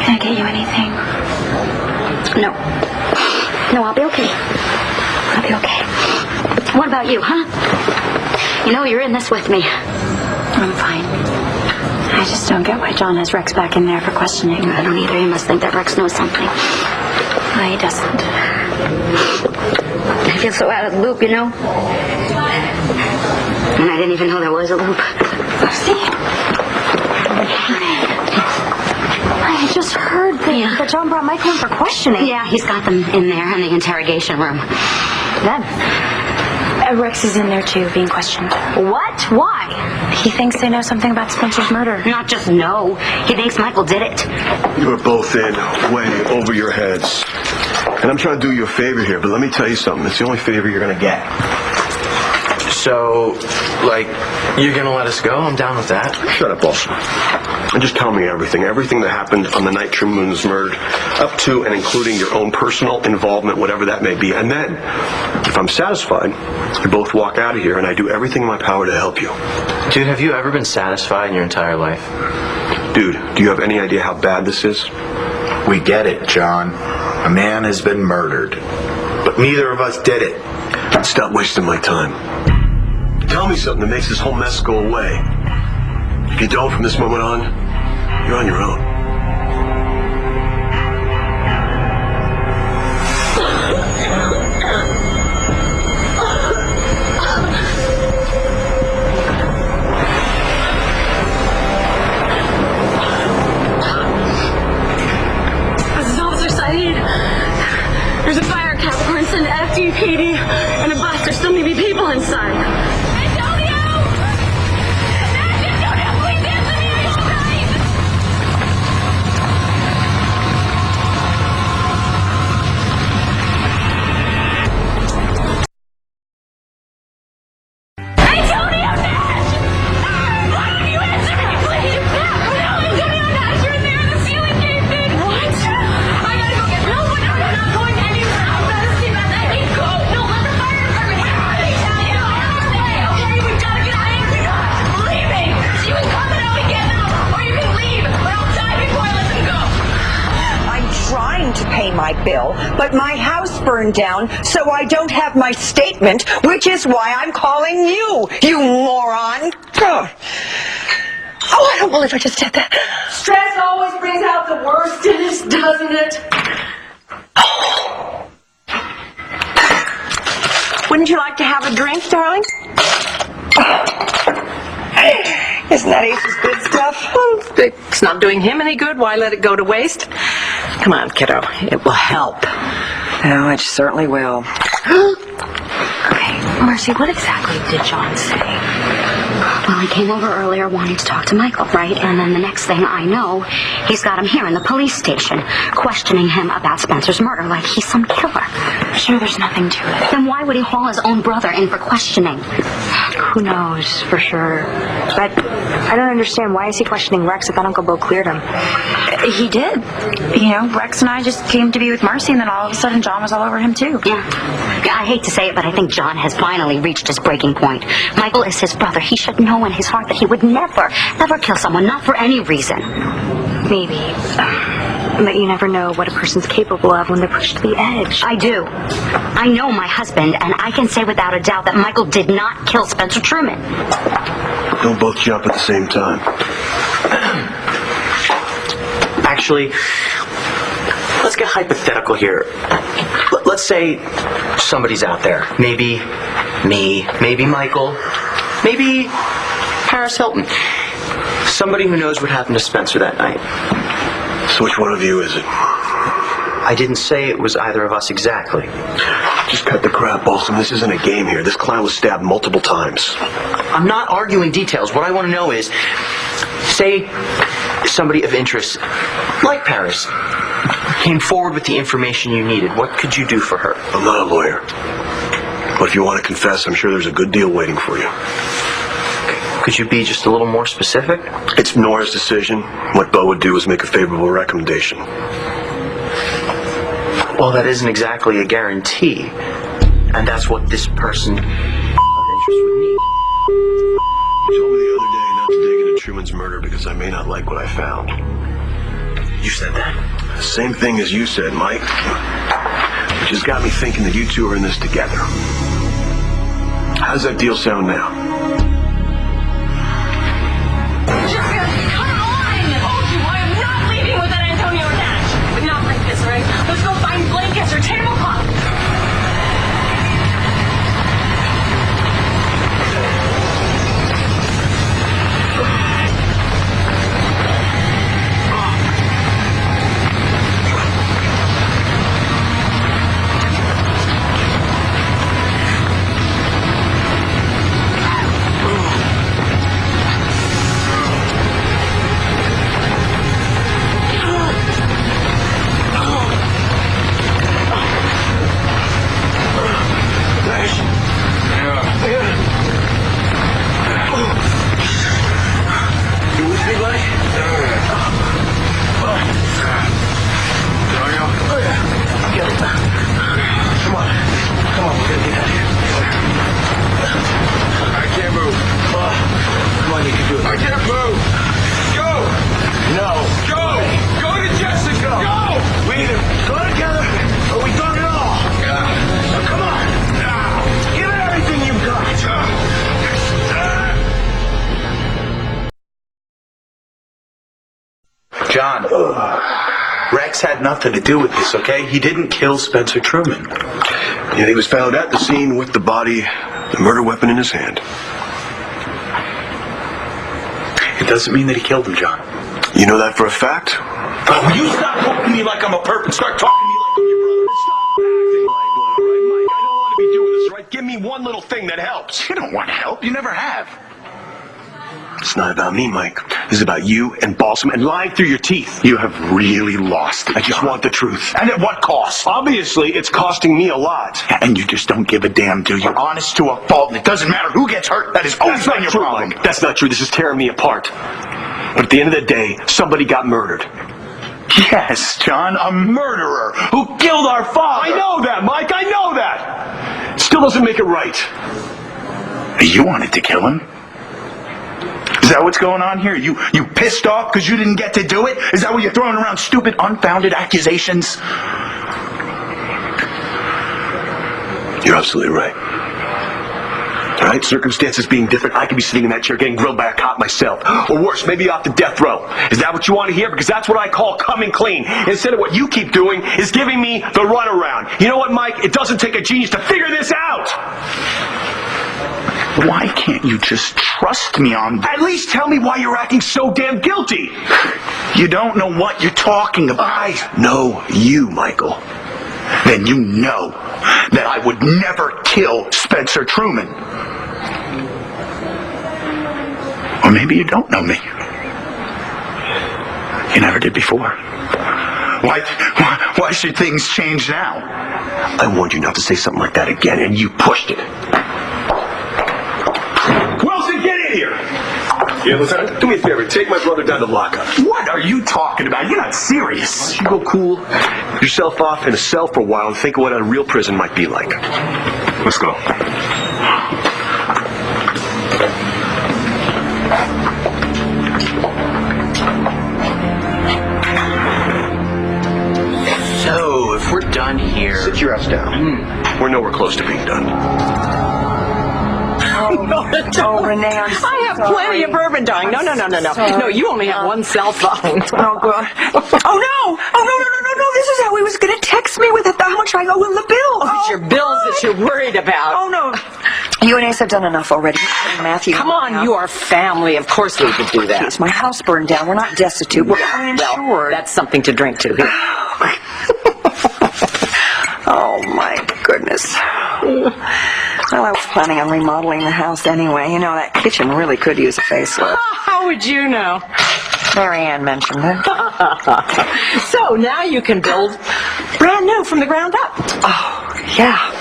Can I get you anything? No. No, I'll be okay. I'll be okay. What about you, huh? You know you're in this with me. I'm fine. I just don't get why John has Rex back in there for questioning. I don't either. He must think that Rex knows something. No, he doesn't. I feel so out of the loop, you know? And I didn't even know there was a loop. See? I just heard that John brought Michael in for questioning. Yeah, he's got them in there in the interrogation room. Then? Rex is in there too, being questioned. What? Why? He thinks they know something about Spencer's murder. Not just know. He thinks Michael did it. You are both in way over your heads. And I'm trying to do you a favor here, but let me tell you something. It's the only favor you're going to get. So, like, you're gonna let us go? I'm down with that. Shut up, Oltl. And just tell me everything that happened on the night Truman was murdered, up to and including your own personal involvement, whatever that may be. And then, if I'm satisfied, we both walk out of here and I do everything in my power to help you. Dude, have you ever been satisfied in your entire life? Dude, do you have any idea how bad this is? We get it, John. A man has been murdered. But neither of us did it. Stop wasting my time. Tell me something that makes this whole mess go away. If you don't from this moment on, you're on your own. This is Officer Saeed. There's a fire at Capricorn, send FDPD and a bus. There still may be people inside. To pay my bill, but my house burned down, so I don't have my statement, which is why I'm calling you, you moron. Oh, I don't believe I just did that. Stress always brings out the worst in us, doesn't it? Wouldn't you like to have a drink, darling? Isn't that Ace's good stuff? Well, if it's not doing him any good, why let it go to waste? Come on, kiddo. It will help. Oh, it certainly will. Okay, Mercy, what exactly did John say? Well, he came over earlier wanting to talk to Michael, right? And then the next thing I know, he's got him here in the police station, questioning him about Spencer's murder like he's some killer. I'm sure there's nothing to it. Then why would he haul his own brother in for questioning? Who knows for sure. But I don't understand. Why is he questioning Rex if Uncle Bill cleared him? He did. You know, Rex and I just came to be with Marcy, and then all of a sudden John was all over him too. Yeah, I hate to say it, but I think John has finally reached his breaking point. Michael is his brother. He should know in his heart that he would never kill someone, not for any reason. Maybe. But you never know what a person's capable of when they're pushed to the edge. I do. I know my husband, and I can say without a doubt that Michael did not kill Spencer Truman. Don't both jump at the same time. Actually, let's get hypothetical here. Let's say somebody's out there. Maybe me, maybe Michael, maybe Paris Hilton. Somebody who knows what happened to Spencer that night. So which one of you is it? I didn't say it was either of us exactly. Just cut the crap, Bolson. This isn't a game here. This clown was stabbed multiple times. I'm not arguing details. What I want to know is, say somebody of interest, like Paris, came forward with the information you needed. What could you do for her? I'm not a lawyer. But if you want to confess, I'm sure there's a good deal waiting for you. Could you be just a little more specific? It's Nora's decision. What Bo would do is make a favorable recommendation. Well, that isn't exactly a guarantee. And that's what this person of interest would need. You told me the other day not to dig into Truman's murder because I may not like what I found. You said that? Same thing as you said, Mike. Which has got me thinking that you two are in this together. How does that deal sound now? Blankets or tablecloth. John, Rex had nothing to do with this, okay? He didn't kill Spencer Truman. Yeah, he was found at the scene with the body, the murder weapon in his hand. It doesn't mean that he killed him, John. You know that for a fact? Oh, will you stop talking to me like I'm a perp and start talking to me like I'm your brother? Stop acting like one, all right, Mike? I don't want to be doing this, right? Give me one little thing that helps. You don't want help. You never have. It's not about me, Mike. This is about you and Balsam and lying through your teeth. You have really lost it, I just want the truth. And at what cost? Obviously, it's costing me a lot. And you just don't give a damn, do you? You're honest to a fault, and it doesn't matter who gets hurt. That is always been your problem. Mike. That's not true. This is tearing me apart. But at the end of the day, somebody got murdered. Yes, John, a murderer who killed our father. I know that, Mike. I know that. Still doesn't make it right. You wanted to kill him? Is that what's going on here? You pissed off because you didn't get to do it? Is that why you're throwing around stupid, unfounded accusations? You're absolutely right. All right, circumstances being different, I could be sitting in that chair getting grilled by a cop myself. Or worse, maybe off the death row. Is that what you want to hear? Because that's what I call coming clean. Instead of what you keep doing is giving me the runaround. You know what, Mike? It doesn't take a genius to figure this out. Why can't you just trust me on that? At least tell me why you're acting so damn guilty. You don't know what you're talking about. I know you, Michael. Then you know that I would never kill Spencer Truman. Or maybe you don't know me. You never did before. Why should things change now? I warned you not to say something like that again, and you pushed it. Wilson, get in here! Yeah, Lieutenant, do me a favor. Take my brother down to lockup. What are you talking about? You're not serious. You go cool yourself off in a cell for a while and think of what a real prison might be like. Let's go. So, if we're done here... Sit your ass down. We're nowhere close to being done. Oh, Renee, I'm so I have plenty of bourbon, darling. No. No, you only have one cell phone. Oh, God. Oh, no. No. This is how he was going to text me with how much I owe him the bill. Oh, it's your bills that you're worried about. Oh, no. You and Ace have done enough already. Matthew. Come on, you are family. Of course we could do that. Yes, my house burned down. We're not destitute. We're uninsured. Well, that's something to drink to. Here. Oh, my goodness. Well, I was planning on remodeling the house anyway. You know, that kitchen really could use a facelift. How would you know? Mary Ann mentioned it. So now you can build brand new from the ground up. Oh, yeah.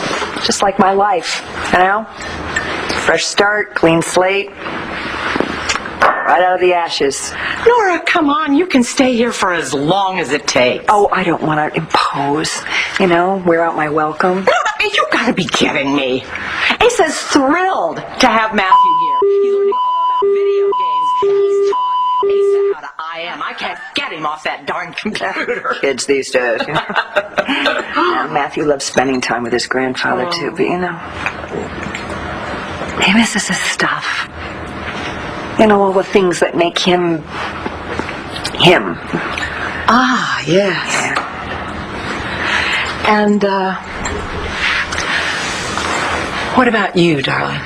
Just like my life, you know? Fresh start, clean slate. Right out of the ashes. Nora, come on. You can stay here for as long as it takes. Oh, I don't want to impose. You know, wear out my welcome. You gotta be kidding me. Ace is thrilled to have Matthew here. He's learning all about video games. He's taught Asa how to IM. I can't get him off that darn computer. Kids these days, you know. Yeah, Matthew loves spending time with his grandfather, too, but, you know, he misses his stuff. You know, all the things that make him him. Ah, yes. Yeah. And, what about you, darling?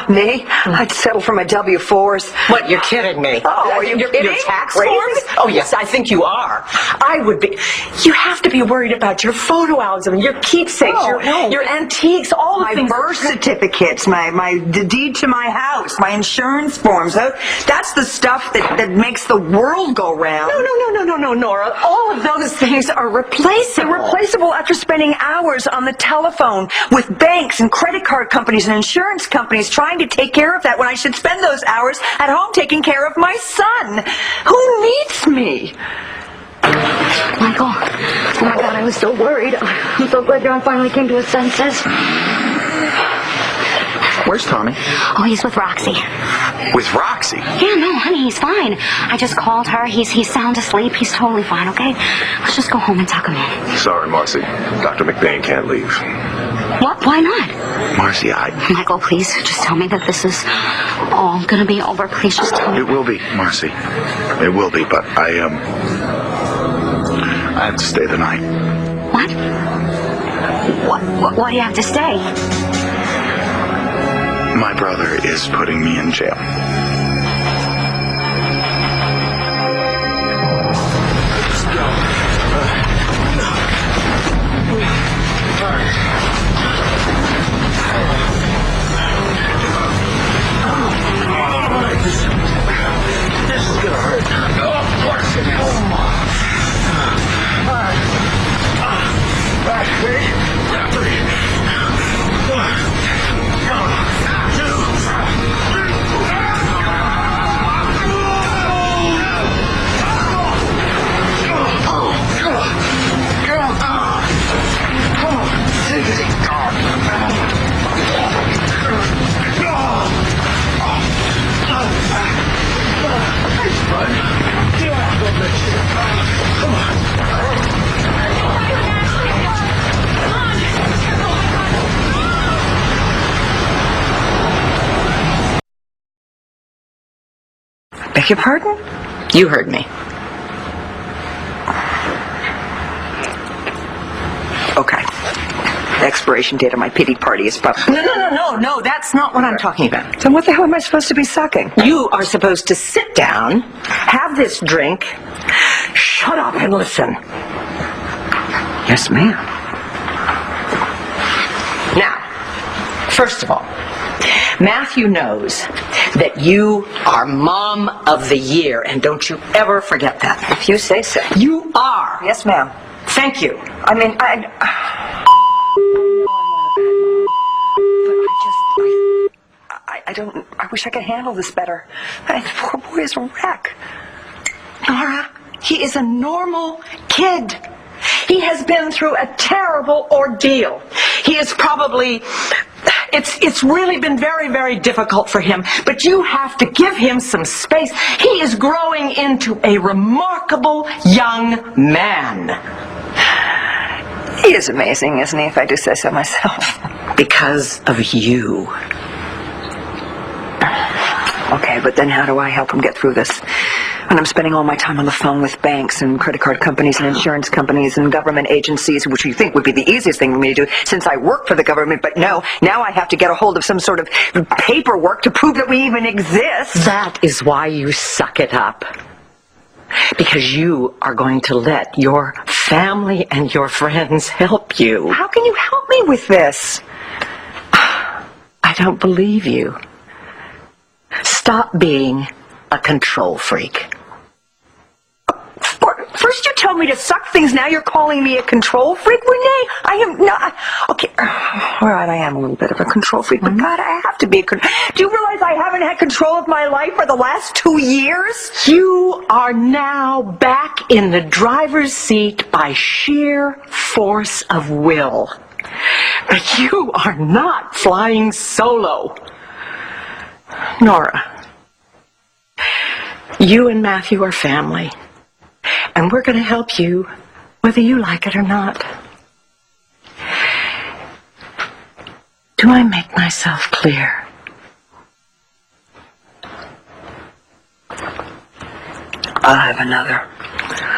Me? I'd settle for my W-4s. What, you're kidding me? Oh, are you kidding? Your tax forms? Oh, yes, I think you are. I would be. You have to be worried about your photo albums, your keepsakes, your antiques, all the things. My birth certificates, the deed to my house, my insurance forms. That's the stuff that makes the world go round. No, Nora. All of those things are replaceable. They're replaceable after spending hours on the telephone with banks and credit card companies and insurance companies trying to take care of that when I should spend those hours at home taking care of my son. Who needs me? Michael, oh my God, I was so worried. I'm so glad John finally came to his senses. Where's Tommy? Oh, he's with Roxy. With Roxy? Yeah, no, honey, he's fine. I just called her. He's sound asleep. He's totally fine, okay? Let's just go home and tuck him in. Sorry, Marcy. Dr. McBain can't leave. What? Why not? Marcy, Michael, please, just tell me that this is all gonna be over. Please just tell me. It will be, Marcy. It will be, but I have to stay the night. What? What do you have to stay? My brother is putting me in jail. This is gonna hurt. Of course it is. All right, ready? 3, 1, 2, Beg your pardon? You heard me. Okay. The expiration date of my pity party is about... No, that's not what I'm talking about. Then what the hell am I supposed to be sucking? You are supposed to sit down, have this drink, shut up and listen. Yes, ma'am. Now, first of all, Matthew knows that you are Mom of the Year, and don't you ever forget that. If you say so. You are. Yes, ma'am. Thank you. I mean, I wish I could handle this better. The poor boy is a wreck. Nora, he is a normal kid. He has been through a terrible ordeal. He is probably... It's really been very, very difficult for him, but you have to give him some space. He is growing into a remarkable young man. He is amazing, isn't he, if I do say so myself? Because of you. Okay, but then how do I help him get through this? When I'm spending all my time on the phone with banks and credit card companies and insurance companies and government agencies, which you think would be the easiest thing for me to do since I work for the government, but no, now I have to get a hold of some sort of paperwork to prove that we even exist. That is why you suck it up. Because you are going to let your family and your friends help you. How can you help me with this? I don't believe you. Stop being a control freak. First you tell me to suck things, now you're calling me a control freak, Renee? I am not. Okay, all right, I am a little bit of a control freak, but God, I have to be a control. Do you realize I haven't had control of my life for the last 2 years? You are now back in the driver's seat by sheer force of will. But you are not flying solo. Nora, you and Matthew are family. And we're going to help you whether you like it or not. Do I make myself clear? I'll have another.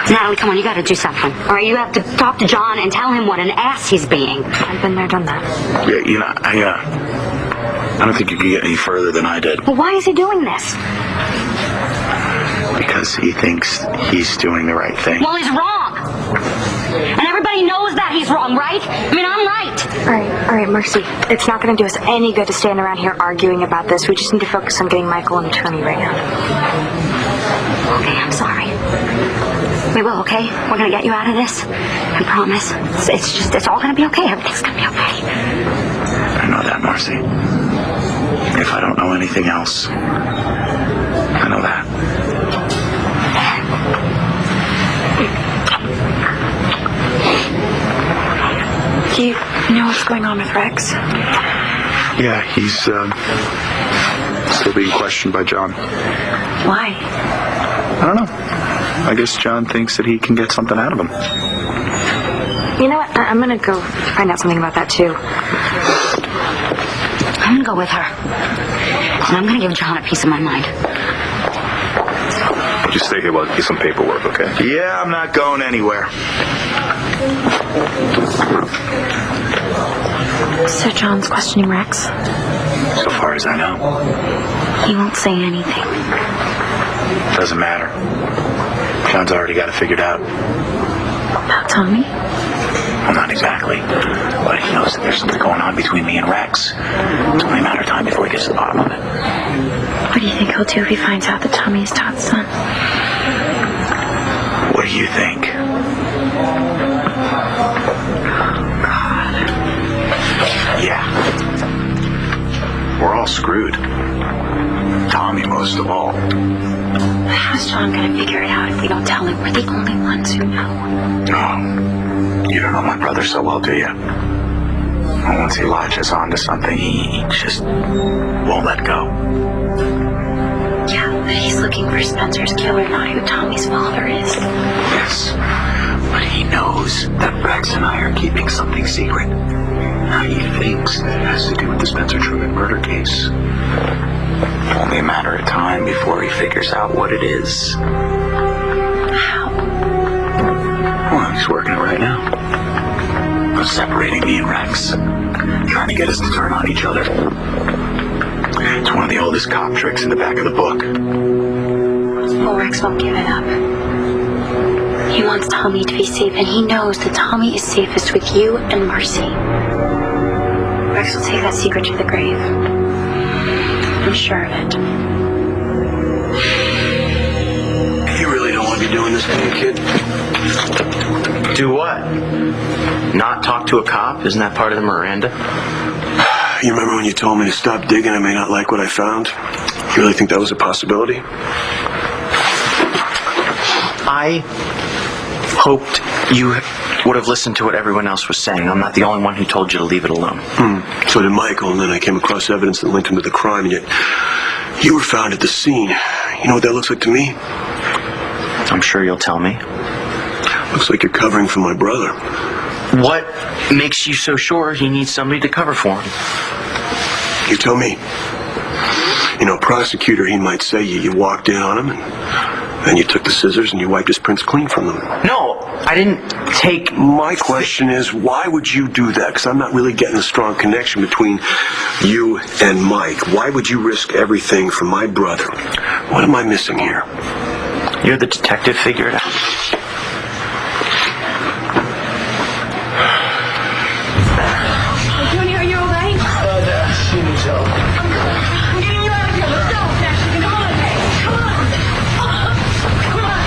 Natalie, come on, you gotta do something. All right, you have to talk to John and tell him what an ass he's being. I've been there, done that. Yeah, you know, I don't think you can get any further than I did. Well, why is he doing this? Because he thinks he's doing the right thing. Well, he's wrong. And everybody knows that he's wrong, right? I mean, I'm right. All right, Mercy. It's not going to do us any good to stand around here arguing about this. We just need to focus on getting Michael an attorney right now. Okay, I'm sorry. We will, okay? We're gonna get you out of this. I promise. It's all gonna be okay. Everything's gonna be okay. I know that, Marcy. If I don't know anything else, I know that. Do you know what's going on with Rex? Yeah, he's still being questioned by John. Why? I don't know. I guess John thinks that he can get something out of him. You know what? I'm going to go find out something about that, too. I'm gonna go with her. And I'm gonna give John a piece of my mind. Just stay here while I get some paperwork, okay? Yeah, I'm not going anywhere. So John's questioning Rex? So far as I know. He won't say anything. Doesn't matter. John's already got it figured out. About Tommy? Well, not exactly. But he knows that there's something going on between me and Rex. It's only a matter of time before he gets to the bottom of it. What do you think he'll do if he finds out that Tommy is Todd's son? What do you think? Yeah. We're all screwed. Tommy most of all. How's John gonna figure it out if we don't tell him? We're the only ones who know. Oh, you don't know my brother so well, do you? And once he latches onto something, he just won't let go. Yeah, but he's looking for Spencer's killer, not who Tommy's father is. Yes, but he knows that Rex and I are keeping something secret. Now he thinks that it has to do with the Spencer Truman murder case. Only a matter of time before he figures out what it is. How? Well, he's working it right now. Separating me and Rex. Trying to get us to turn on each other. It's one of the oldest cop tricks in the back of the book. Well, Rex won't give it up. He wants Tommy to be safe, and he knows that Tommy is safest with you and Marcy. Rex will take that secret to the grave. I'm sure of it. You really don't want to be doing this to me, kid? Do what? Not talk to a cop? Isn't that part of the Miranda? You remember when you told me to stop digging? I may not like what I found. You really think that was a possibility? I hoped you would have listened to what everyone else was saying. I'm not the only one who told you to leave it alone. So did Michael, and then I came across evidence that linked him to the crime, and yet you were found at the scene. You know what that looks like to me? I'm sure you'll tell me. Looks like you're covering for my brother. What makes you so sure he needs somebody to cover for him? You tell me. You know, prosecutor, he might say you walked in on him, and then you took the scissors and you wiped his prints clean from them. No, I didn't take... My question is, why would you do that? Because I'm not really getting a strong connection between you and Mike. Why would you risk everything for my brother? What am I missing here? You're the detective, figure it out. Tony, are you all right? She needs help. I'm getting you out of here. Let's go. Come on. Come on. Come on.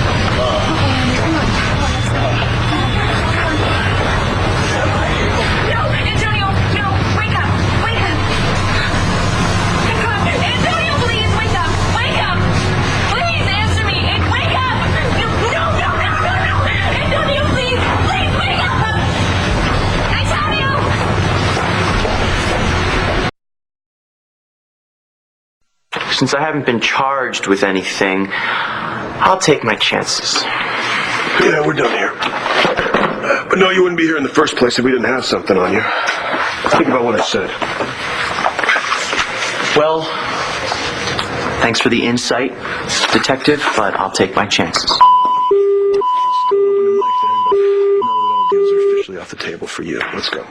No, Antonio, no. Wake up. Wake up. Come on. Antonio, please, wake up. Wake up. Please answer me. Wake up. No. Antonio, please. Please, wake up. Antonio. Since I haven't been charged with anything, I'll take my chances. Yeah, we're done here. But no, you wouldn't be here in the first place if we didn't have something on you. Think about what I said. Well, thanks for the insight, detective, but I'll take my chances. Still open to Mike then, but now that all deals are officially off the table for you. Let's go.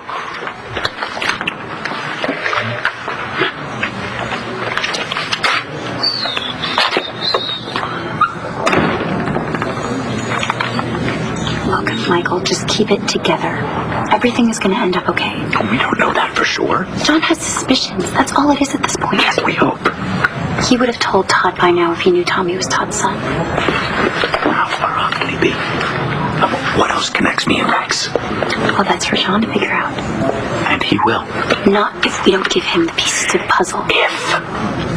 Look, Michael, just keep it together. Everything is going to end up okay. We don't know that for sure. John has suspicions. That's all it is at this point. Yes, we hope. He would have told Todd by now if he knew Tommy was Todd's son. How far off can he be? What else connects me and Rex? Well, that's for John to figure out. And he will. Not if we don't give him the pieces to the puzzle. If.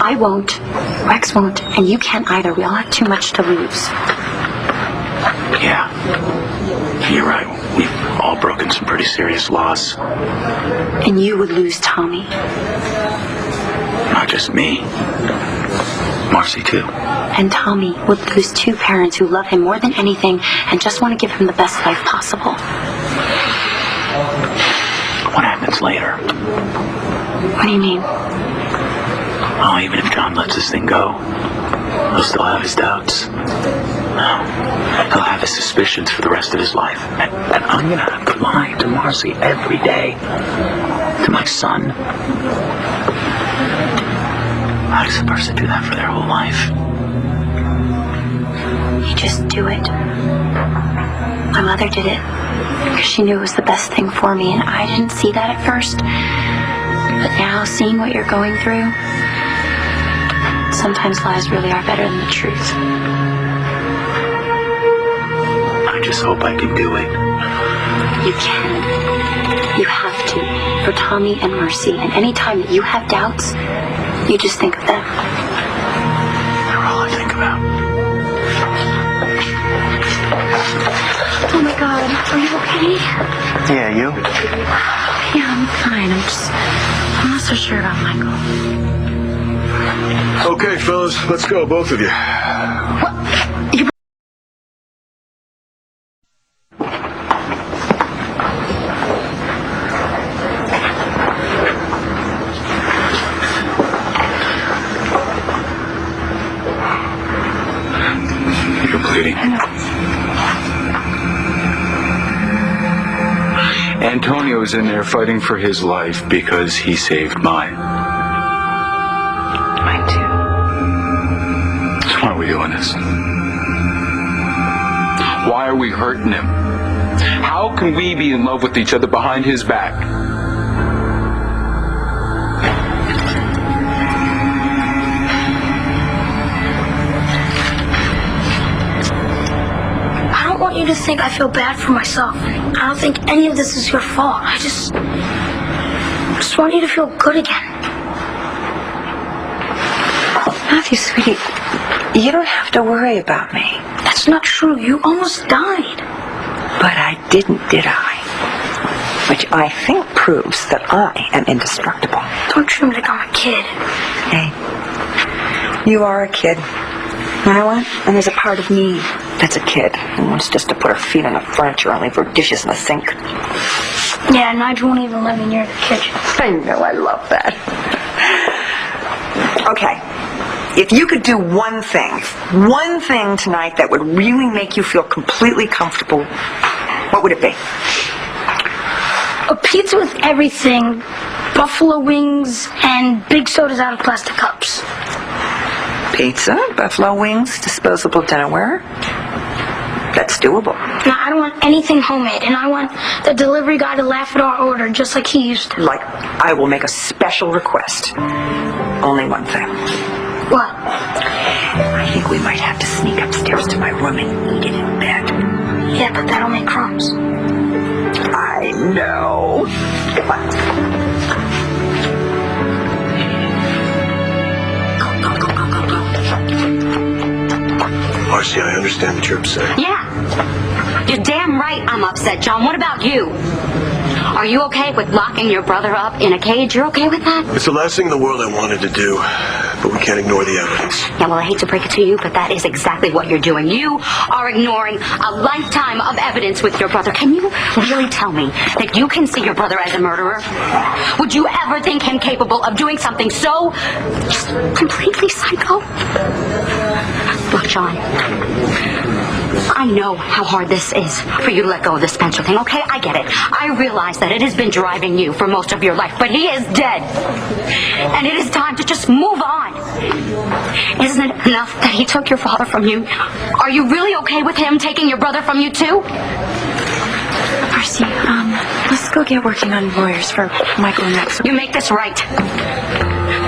I won't. Rex won't. And you can't either. We all have too much to lose. Yeah. You're right. We've all broken some pretty serious laws. And you would lose Tommy. Not just me. Marcy, too. And Tommy would lose two parents who love him more than anything and just want to give him the best life possible. What happens later? What do you mean? Oh, even if John lets this thing go, he'll still have his doubts. He'll have his suspicions for the rest of his life. And I'm going to have to lie to Marcy every day. To my son. How does a person do that for their whole life? You just do it. My mother did it because she knew it was the best thing for me, and I didn't see that at first. But now, seeing what you're going through, sometimes lies really are better than the truth. I just hope I can do it. You can. You have to. For Tommy and Mercy. And any time that you have doubts, you just think of them. They're all I think about. Oh my God, are you okay? Yeah, you? Yeah, I'm fine. I'm not so sure about Michael. Okay, fellas, let's go, both of you. You're bleeding. Antonio's in there fighting for his life because he saved mine. Mine too. So why are we doing this? Why are we hurting him? How can we be in love with each other behind his back? I don't want you to think I feel bad for myself. I don't think any of this is your fault. I just want you to feel good again. Matthew, sweetie, you don't have to worry about me. That's not true. You almost died. But I didn't, did I? Which I think proves that I am indestructible. Don't treat me like I'm a kid. Hey, you are a kid. You know what? And there's a part of me that's a kid who wants just to put her feet on the furniture and leave her dishes in the sink. Yeah, Nigel won't even let me near the kitchen. I know, I love that. Okay, if you could do one thing tonight that would really make you feel completely comfortable, what would it be? A pizza with everything, buffalo wings, and big sodas out of plastic cups. Pizza, buffalo wings, disposable dinnerware. That's doable. No, I don't want anything homemade, and I want the delivery guy to laugh at our order just like he used to. Like, I will make a special request. Only one thing. What? I think we might have to sneak upstairs to my room and eat it in bed. Yeah, but that'll make crumbs. I know. Come on. Marcy, I understand that you're upset. Yeah. You're damn right I'm upset, John. What about you? Are you okay with locking your brother up in a cage? You're okay with that? It's the last thing in the world I wanted to do, but we can't ignore the evidence. Yeah, well, I hate to break it to you, but that is exactly what you're doing. You are ignoring a lifetime of evidence with your brother. Can you really tell me that you can see your brother as a murderer? Would you ever think him capable of doing something so just completely psycho? Look, John, I know how hard this is for you to let go of the Spencer thing, okay? I get it. I realize that it has been driving you for most of your life, but he is dead. And it is time to just move on. Isn't it enough that he took your father from you? Are you really okay with him taking your brother from you too? Marcy, let's go get working on lawyers for Michael and Rex. You make this right.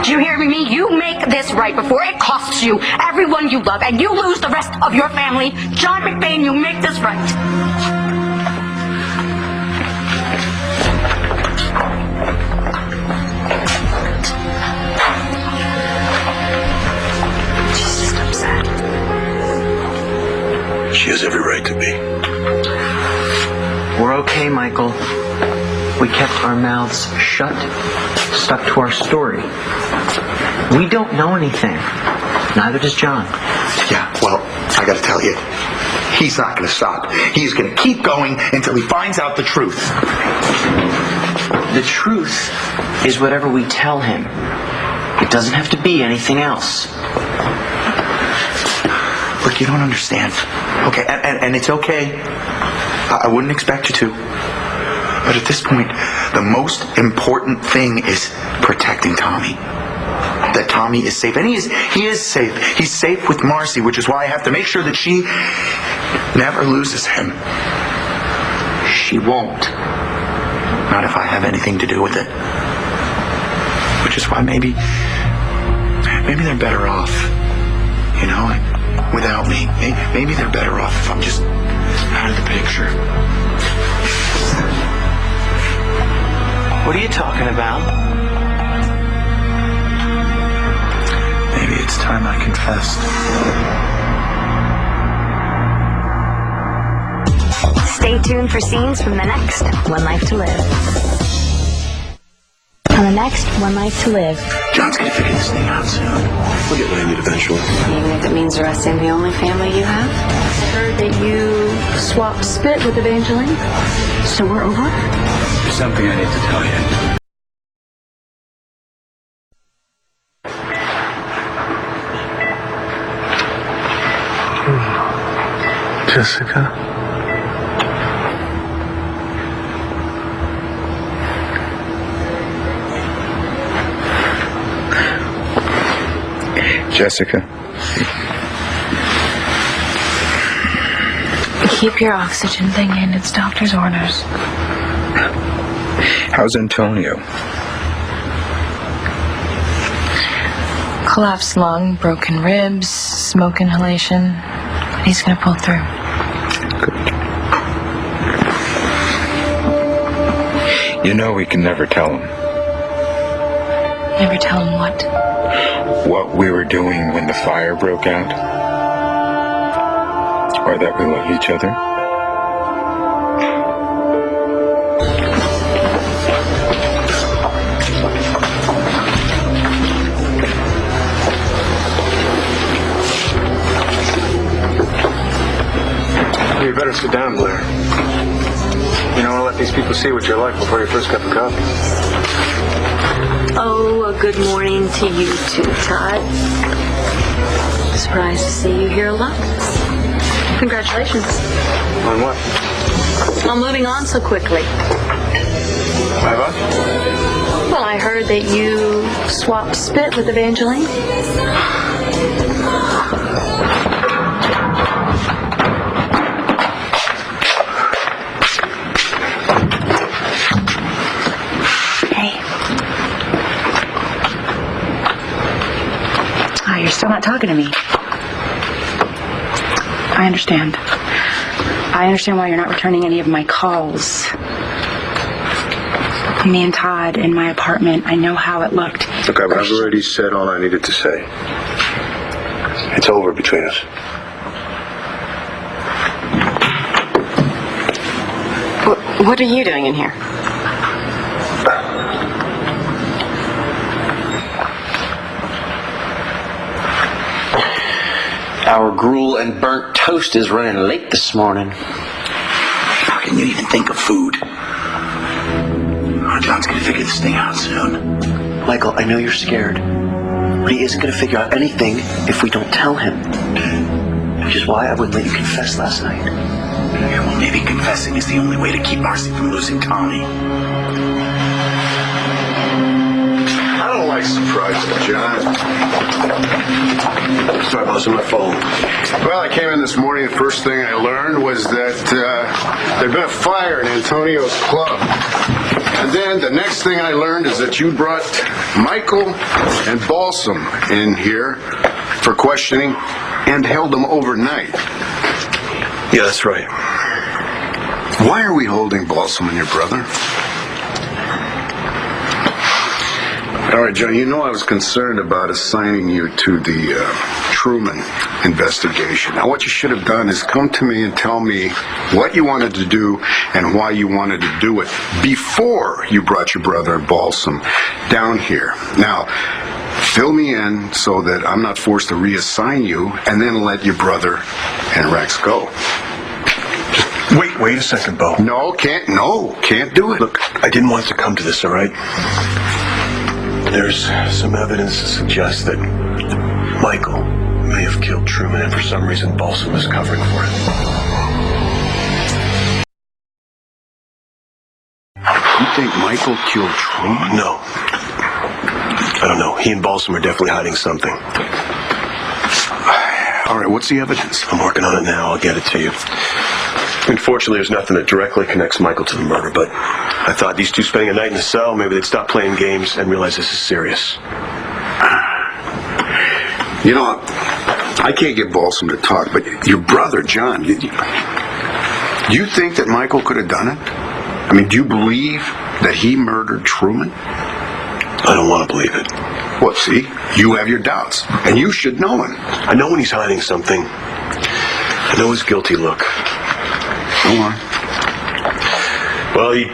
Do you hear me? You make this right before it costs you everyone you love and you lose the rest of your family. John McBain, you make this right. She's just upset. She has every right to be. We're okay, Michael. We kept our mouths shut, stuck to our story. We don't know anything. Neither does John. Yeah, well, I gotta tell you, he's not gonna stop. He's gonna keep going until he finds out the truth. The truth is whatever we tell him. It doesn't have to be anything else. Look, you don't understand. Okay, and it's okay. I wouldn't expect you to. But at this point, the most important thing is protecting Tommy. That Tommy is safe. And he is safe. He's safe with Marcy, which is why I have to make sure that she never loses him. She won't. Not if I have anything to do with it. Which is why maybe they're better off. You know, without me. Maybe they're better off if I'm just out of the picture. What are you talking about? Maybe it's time I confessed. Stay tuned for scenes from the next One Life to Live. On the next One Life to Live. John's gonna figure this thing out soon. We'll get landed eventually. Even if it means arresting the only family you have? I heard that you swapped spit with Evangeline. So we're over? There's something I need to tell you. Jessica? Jessica? Keep your oxygen thing in. It's doctor's orders. How's Antonio? Collapsed lung, broken ribs, smoke inhalation. But he's gonna pull through. You know we can never tell him Never tell him what. what we were doing when the fire broke out. Or that we love each other. You better sit down, Blair. You don't want to let these people see what you're like before your first cup of coffee. Oh, a good morning to you too, Todd. Surprised to see you here alone. Congratulations. On what? On moving on so quickly. Have I? Well, I heard that you swapped spit with Evangeline. Oh, you're still not talking to me. I understand. I understand why you're not returning any of my calls. Me and Todd in my apartment, I know how it looked. Look, I've already said all I needed to say. It's over between us. What are you doing in here? Our gruel and burnt toast is running late this morning. How can you even think of food? John's gonna figure this thing out soon. Michael, I know you're scared, but he isn't going to figure out anything if we don't tell him. Which is why I wouldn't let you confess last night. Yeah, well, maybe confessing is the only way to keep Marcy from losing Tommy. I don't like surprises, John. Sorry, boss, on my phone. Well, I came in this morning. The first thing I learned was that there'd been a fire in Antonio's club. And then the next thing I learned is that you brought Michael and Balsam in here for questioning and held them overnight. Yeah, that's right. Why are we holding Balsam and your brother? All right, John, you know I was concerned about assigning you to the Truman investigation. Now, what you should have done is come to me and tell me what you wanted to do and why you wanted to do it before you brought your brother and Balsam down here. Now, fill me in so that I'm not forced to reassign you and then let your brother and Rex go. Wait a second, Bo. No, can't do it. Look, I didn't want to come to this, all right? There's some evidence to suggest that Michael may have killed Truman, and for some reason Balsam was covering for it. You think Michael killed Truman? No. I don't know. He and Balsam are definitely hiding something. All right, what's the evidence? I'm working on it now. I'll get it to you. Unfortunately, there's nothing that directly connects Michael to the murder, but I thought these two spending a night in the cell, maybe they'd stop playing games and realize this is serious. You know, I can't get Balsam to talk, but your brother, John, you think that Michael could have done it? I mean, do you believe that he murdered Truman? I don't want to believe it. Well, see, you have your doubts, and you should know him. I know when he's hiding something. I know his guilty look. Go on. Well, he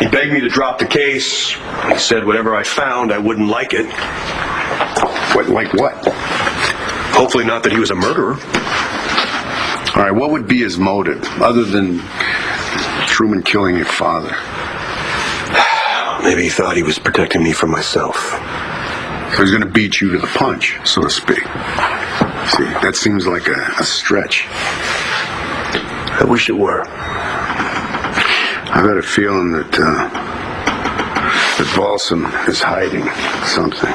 begged me to drop the case. He said whatever I found, I wouldn't like it. What, like what? Hopefully not that he was a murderer. All right, what would be his motive, other than Truman killing your father? Maybe he thought he was protecting me from myself. So he's going to beat you to the punch, so to speak. See, that seems like a stretch. I wish it were. I got a feeling that Balsam is hiding something.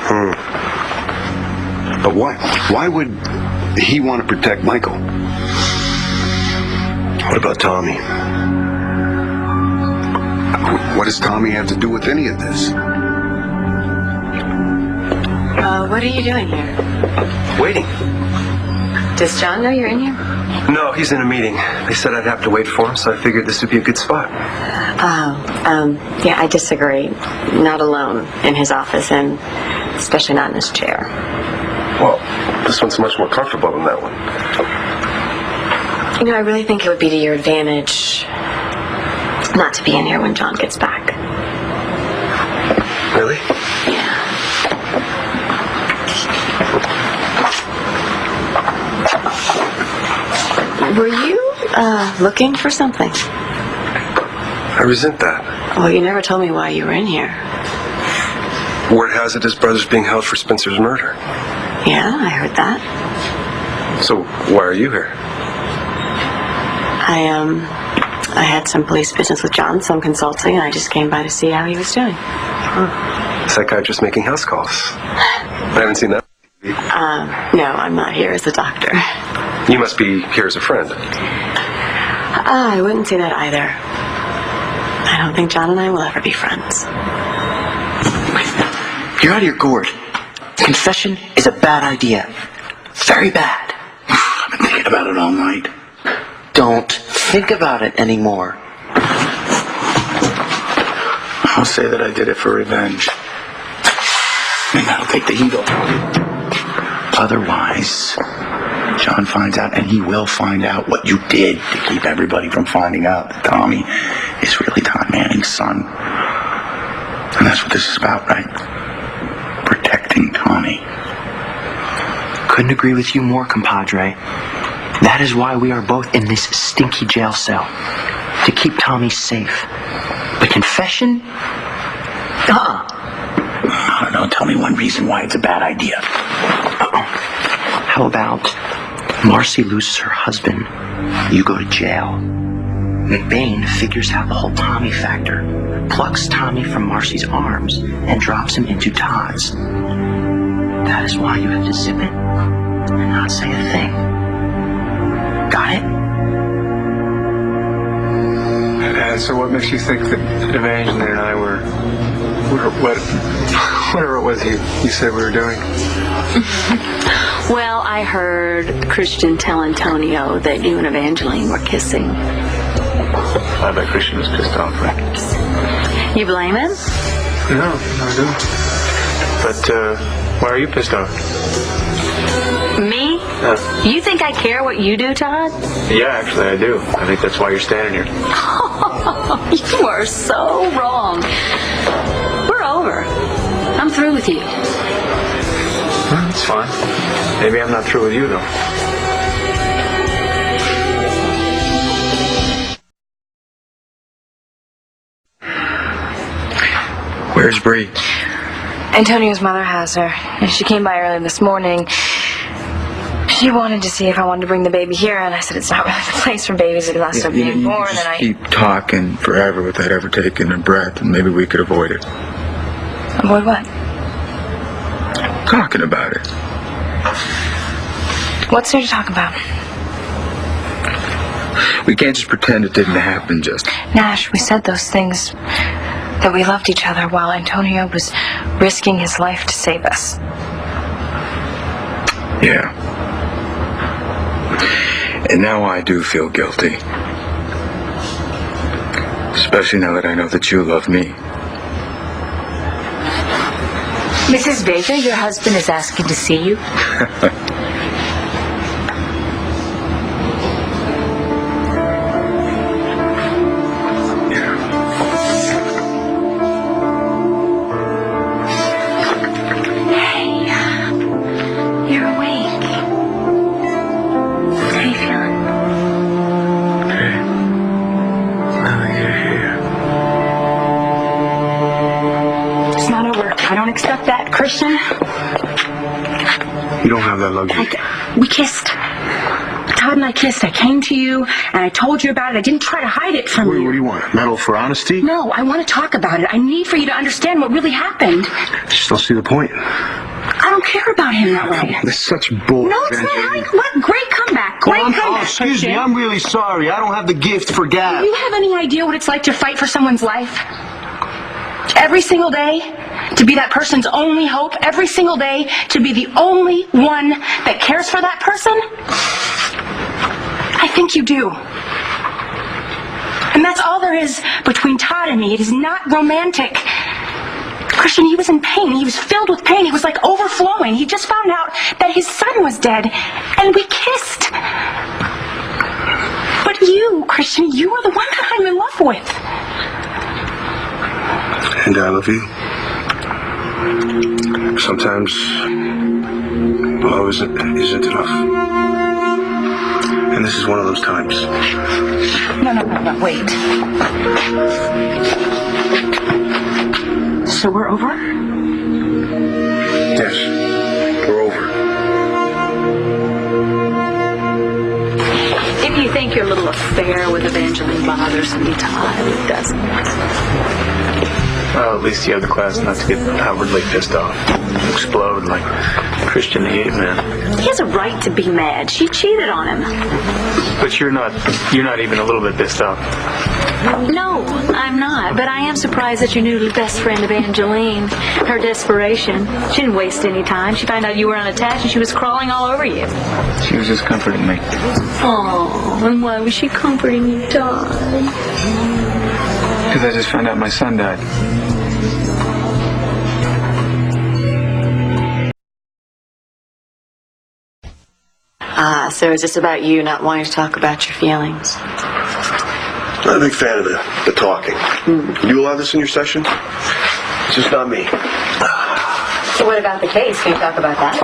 But why? Why would he want to protect Michael? What about Tommy? What does Tommy have to do with any of this? What are you doing here? Waiting. Does John know you're in here? No, he's in a meeting. They said I'd have to wait for him, so I figured this would be a good spot. Yeah, I disagree. Not alone in his office, and especially not in his chair. Well, this one's much more comfortable than that one. You know, I really think it would be to your advantage not to be in here when John gets back. Really? Yeah. Were you, looking for something? I resent that. Well, you never told me why you were in here. Word has it his brother's being held for Spencer's murder. Yeah, I heard that. So, why are you here? I had some police business with John, some consulting, and I just came by to see how he was doing. Psychiatrist making house calls. I haven't seen that. No, I'm not here as a doctor. You must be here as a friend. I wouldn't say that either. I don't think John and I will ever be friends. You're out of your gourd. Confession is a bad idea. Very bad. I've been thinking about it all night. Don't think about it anymore. I'll say that I did it for revenge. And that'll take the heat off. Otherwise, John finds out, and he will find out what you did to keep everybody from finding out that Tommy is really Todd Manning's son. And that's what this is about, right? Protecting Tommy. Couldn't agree with you more, compadre. That is why we are both in this stinky jail cell. To keep Tommy safe. But confession? I don't know. Tell me one reason why it's a bad idea. How about Marcy loses her husband, you go to jail. McBain figures out the whole Tommy factor, plucks Tommy from Marcy's arms, and drops him into Todd's. That is why you have to zip it and not say a thing. Got it? And so what makes you think that Evangeline and I were whatever it was you said we were doing? Well, I heard Christian tell Antonio that you and Evangeline were kissing. I bet Christian was pissed off, right? You blame him? No, I don't. But why are you pissed off? Me? You think I care what you do, Todd? Yeah, actually I do. I think that's why you're standing here. You are so wrong. We're over. I'm through with you. Well, it's fine. Maybe I'm not through with you, though. Where's Bree? Antonio's mother has her, and she came by early this morning. She wanted to see if I wanted to bring the baby here, and I said it's not really the place for babies until I start being born, and I... Keep talking forever without ever taking a breath, and maybe we could avoid it. Avoid what? Talking about it. What's there to talk about? We can't just pretend it didn't happen, just... Nash, we said those things, that we loved each other while Antonio was risking his life to save us. Yeah. And now I do feel guilty. Especially now that I know that you love me. Mrs. Vega, your husband is asking to see you. Accept that, Christian. You don't have that luxury. We kissed. Todd and I kissed. I came to you and I told you about it. I didn't try to hide it from you. What do you want? Medal for honesty? No, I want to talk about it. I need for you to understand what really happened. I just don't see the point. I don't care about him that way. That's such bull. No, it's not. What? Great comeback. Great comeback. Excuse me, I'm really sorry. I don't have the gift for gab. Do you have any idea what it's like to fight for someone's life? Every single day? To be that person's only hope, every single day, to be the only one that cares for that person? I think you do. And that's all there is between Todd and me. It is not romantic. Christian, he was in pain. He was filled with pain. He was like overflowing. He just found out that his son was dead, and we kissed. But you, Christian, you are the one that I'm in love with. And I love you. Sometimes love isn't enough. And this is one of those times. No, wait. So we're over? Yes, we're over. If you think your little affair with Evangeline bothers me, Todd, it doesn't. Well, at least you have the class not to get outwardly pissed off. explode like Christian the Ape Man. He has a right to be mad. She cheated on him. But you're not even a little bit pissed off. No, I'm not. But I am surprised that your new best friend Evangeline, her desperation. She didn't waste any time. She found out you were unattached and she was crawling all over you. She was just comforting me. Oh, and why was she comforting you, Todd? Because I just found out my son died. So it's just about you not wanting to talk about your feelings. Not a big fan of the talking. You allow this in your session? It's just not me. So what about the case? Can you talk about that?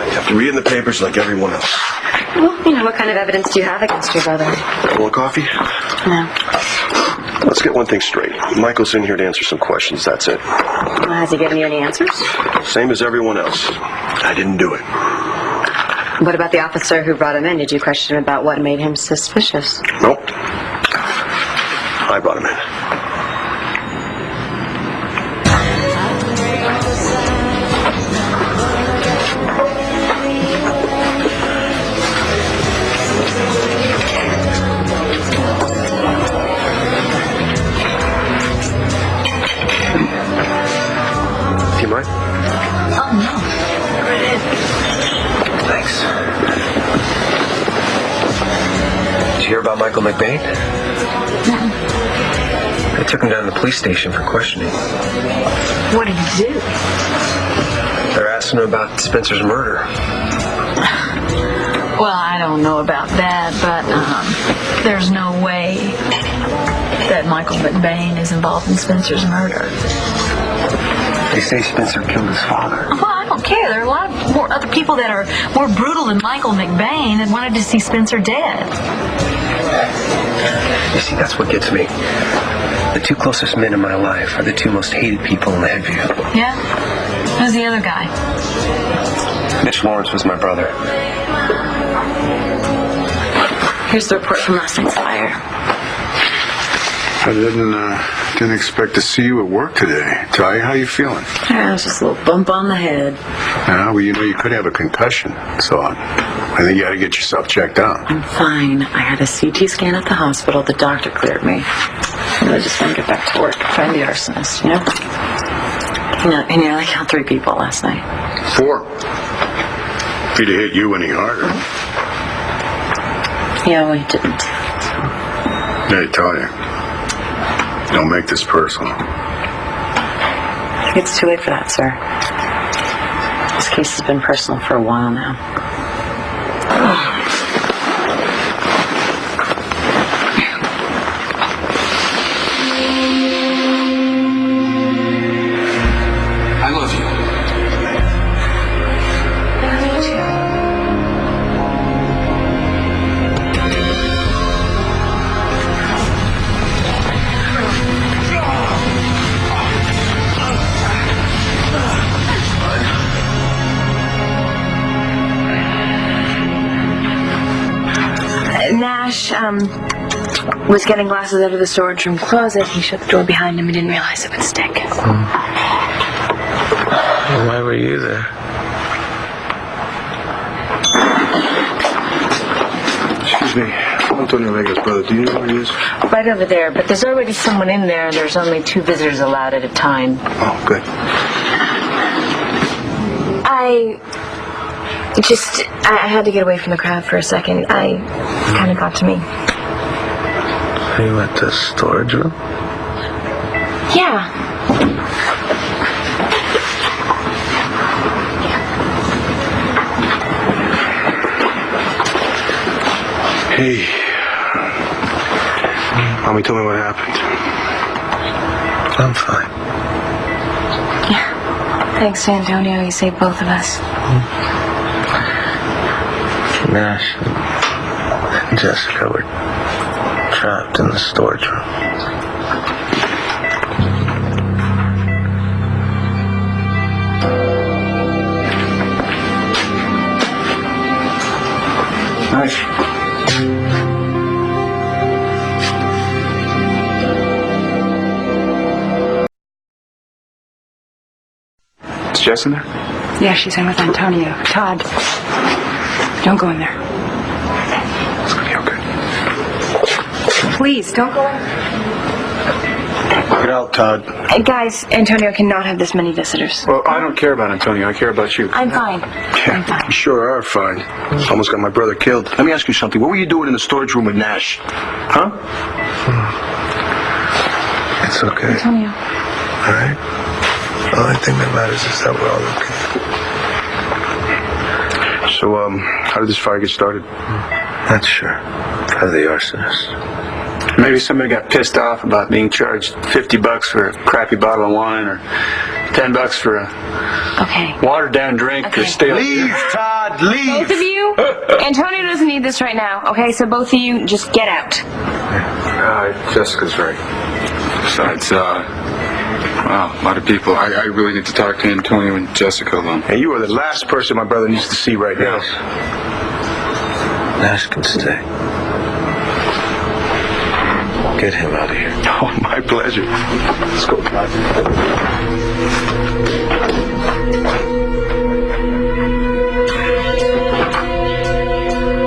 You have to read in the papers like everyone else. Well, what kind of evidence do you have against your brother? Want coffee? No. Let's get one thing straight. Michael's in here to answer some questions, that's it. Well, has he given you any answers? Same as everyone else. I didn't do it. What about the officer who brought him in? Did you question him about what made him suspicious? Nope. I brought him in. Do you mind? Oh, no. Thanks. Did you hear about Michael McBain? They took him down to the police station for questioning. What did he do? They're asking him about Spencer's murder. Well, I don't know about that, but there's no way that Michael McBain is involved in Spencer's murder. They say Spencer killed his father. Well, I don't care. There are a lot of more other people that are more brutal than Michael McBain that wanted to see Spencer dead. You see, that's what gets me. The two closest men in my life are the two most hated people in the Headview. Yeah? Who's the other guy? Mitch Lawrence was my brother. Here's the report from last night's fire. I didn't expect to see you at work today. Ty, how you feeling? Yeah, it was just a little bump on the head. Yeah, well, you could have a concussion, so I think you got to get yourself checked out. I'm fine. I had a CT scan at the hospital. The doctor cleared me. And I just want to get back to work. Find the arsonist, He nearly killed 3 people last night. 4. If he'd have hit you any harder. Yeah, we didn't. Hey, Talia, don't make this personal. I think it's too late for that, sir. This case has been personal for a while now. I love you. Nash, was getting glasses out of the storage room closet. He shut the door behind him and didn't realize it would stick. Why were you there? Excuse me. Antonio Vega's brother. Do you know where he is? Right over there, but there's already someone in there, and there's only 2 visitors allowed at a time. Oh, good. I had to get away from the crowd for a second. It kind of got to me. You went to the storage room? Yeah. Hey. Mommy told me what happened. I'm fine. Yeah. Thanks to Antonio, he saved both of us. Nash and Jessica were trapped in the storage room. Nice. Jess in there? Yeah, she's in with Antonio. Todd, don't go in there. It's gonna be okay. Please, don't go in. Get out, Todd. Guys, Antonio cannot have this many visitors. Well, I don't care about Antonio. I care about you. I'm fine. Yeah, you sure are fine. Almost got my brother killed. Let me ask you something. What were you doing in the storage room with Nash? Huh? It's okay. Antonio. All right? The only thing that matters is that we're all okay. So, how did this fire get started? Not sure. Probably the arsonist. Maybe somebody got pissed off about being charged $50 for a crappy bottle of wine or $10 for a watered-down drink or stale. Leave, Todd, leave. Both of you? Antonio doesn't need this right now, okay? So both of you, just get out. Jessica's right. Besides, wow, a lot of people. I really need to talk to Antonio and Jessica alone. And you are the last person my brother needs to see right now. Nash can stay. Get him out of here. Oh, my pleasure. Let's go, Todd.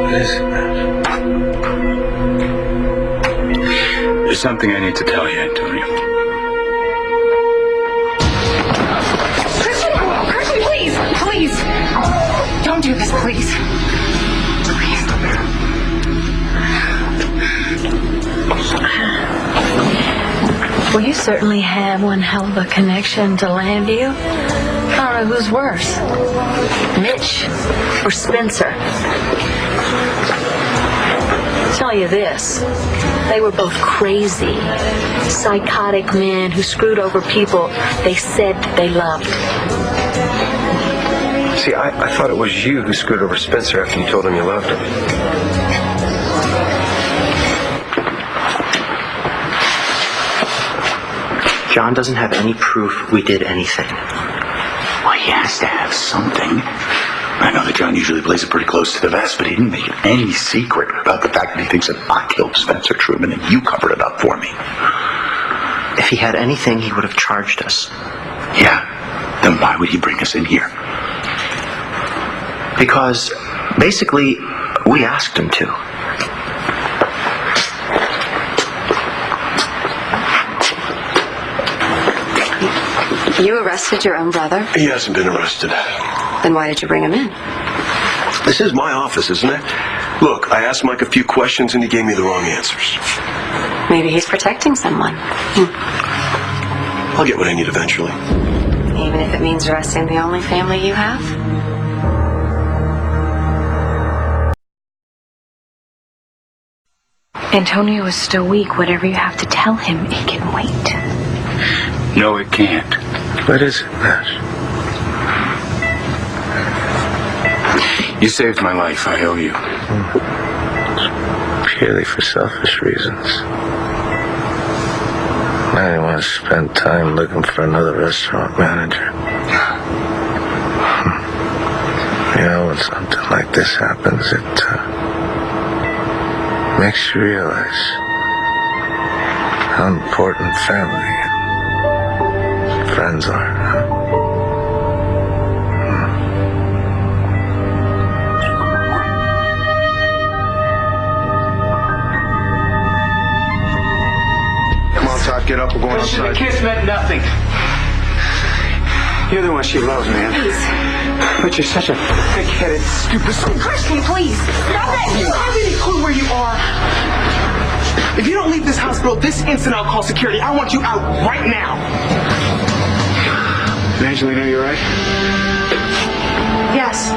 What is it, Nash? There's something I need to tell you, Antonio. Christian, please! Please! Don't do this, please. Well, you certainly have one hell of a connection to Landview. I don't know who's worse, Mitch or Spencer. I'll tell you this, they were both crazy, psychotic men who screwed over people they said they loved. See, I thought it was you who screwed over Spencer after you told him you loved him. John doesn't have any proof we did anything. Well, he has to have something. I know that John usually plays it pretty close to the vest, but he didn't make any secret about the fact that he thinks that I killed Spencer Truman and you covered it up for me. If he had anything, he would have charged us. Yeah, then why would he bring us in here? Because, basically, we asked him to. You arrested your own brother? He hasn't been arrested. Then why did you bring him in? This is my office, isn't it? Look, I asked Mike a few questions and he gave me the wrong answers. Maybe he's protecting someone. I'll get what I need eventually. Even if it means arresting the only family you have? Antonio is still weak. Whatever you have to tell him, it can wait. No, it can't. What is it, Nash? You saved my life. I owe you. Purely for selfish reasons. I didn't want to spend time looking for another restaurant manager. You know, when something like this happens, it makes you realize how important family and friends are. Come on, Todd, get up. We're going outside. The kiss meant nothing. You're the one she loves, man. Please. But you're such a thick-headed, stupid son. Christian, please. Stop it. You have any clue where you are? If you don't leave this hospital this instant, I'll call security. I want you out right now. Angelina, you all right? Yes.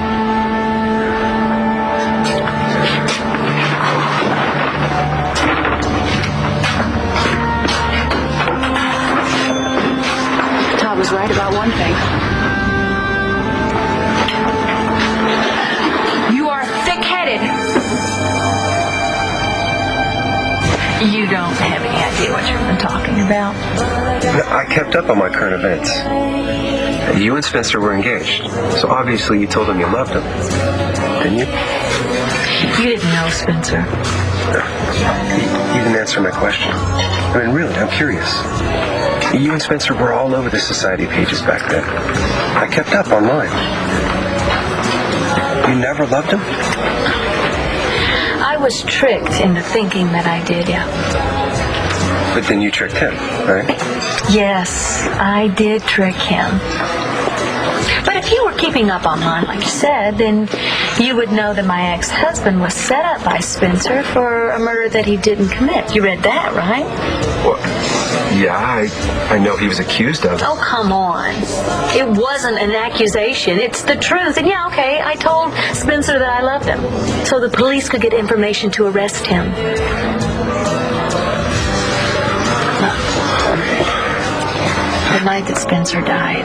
Todd was right about one thing. You are thick-headed. You don't have any idea what you've been talking about. I kept up on my current events. You and Spencer were engaged, so obviously you told him you loved him, didn't you? You didn't know Spencer. You didn't answer my question. I mean, really, I'm curious. You and Spencer were all over the society pages back then. I kept up online. You never loved him? I was tricked into thinking that I did, yeah. But then you tricked him, right? Yes, I did trick him. But if you were keeping up online, like you said, then you would know that my ex-husband was set up by Spencer for a murder that he didn't commit. You read that, right? Well, yeah, I know he was accused of it. Oh, come on. It wasn't an accusation. It's the truth. And yeah, okay, I told Spencer that I loved him so the police could get information to arrest him. The night that Spencer died,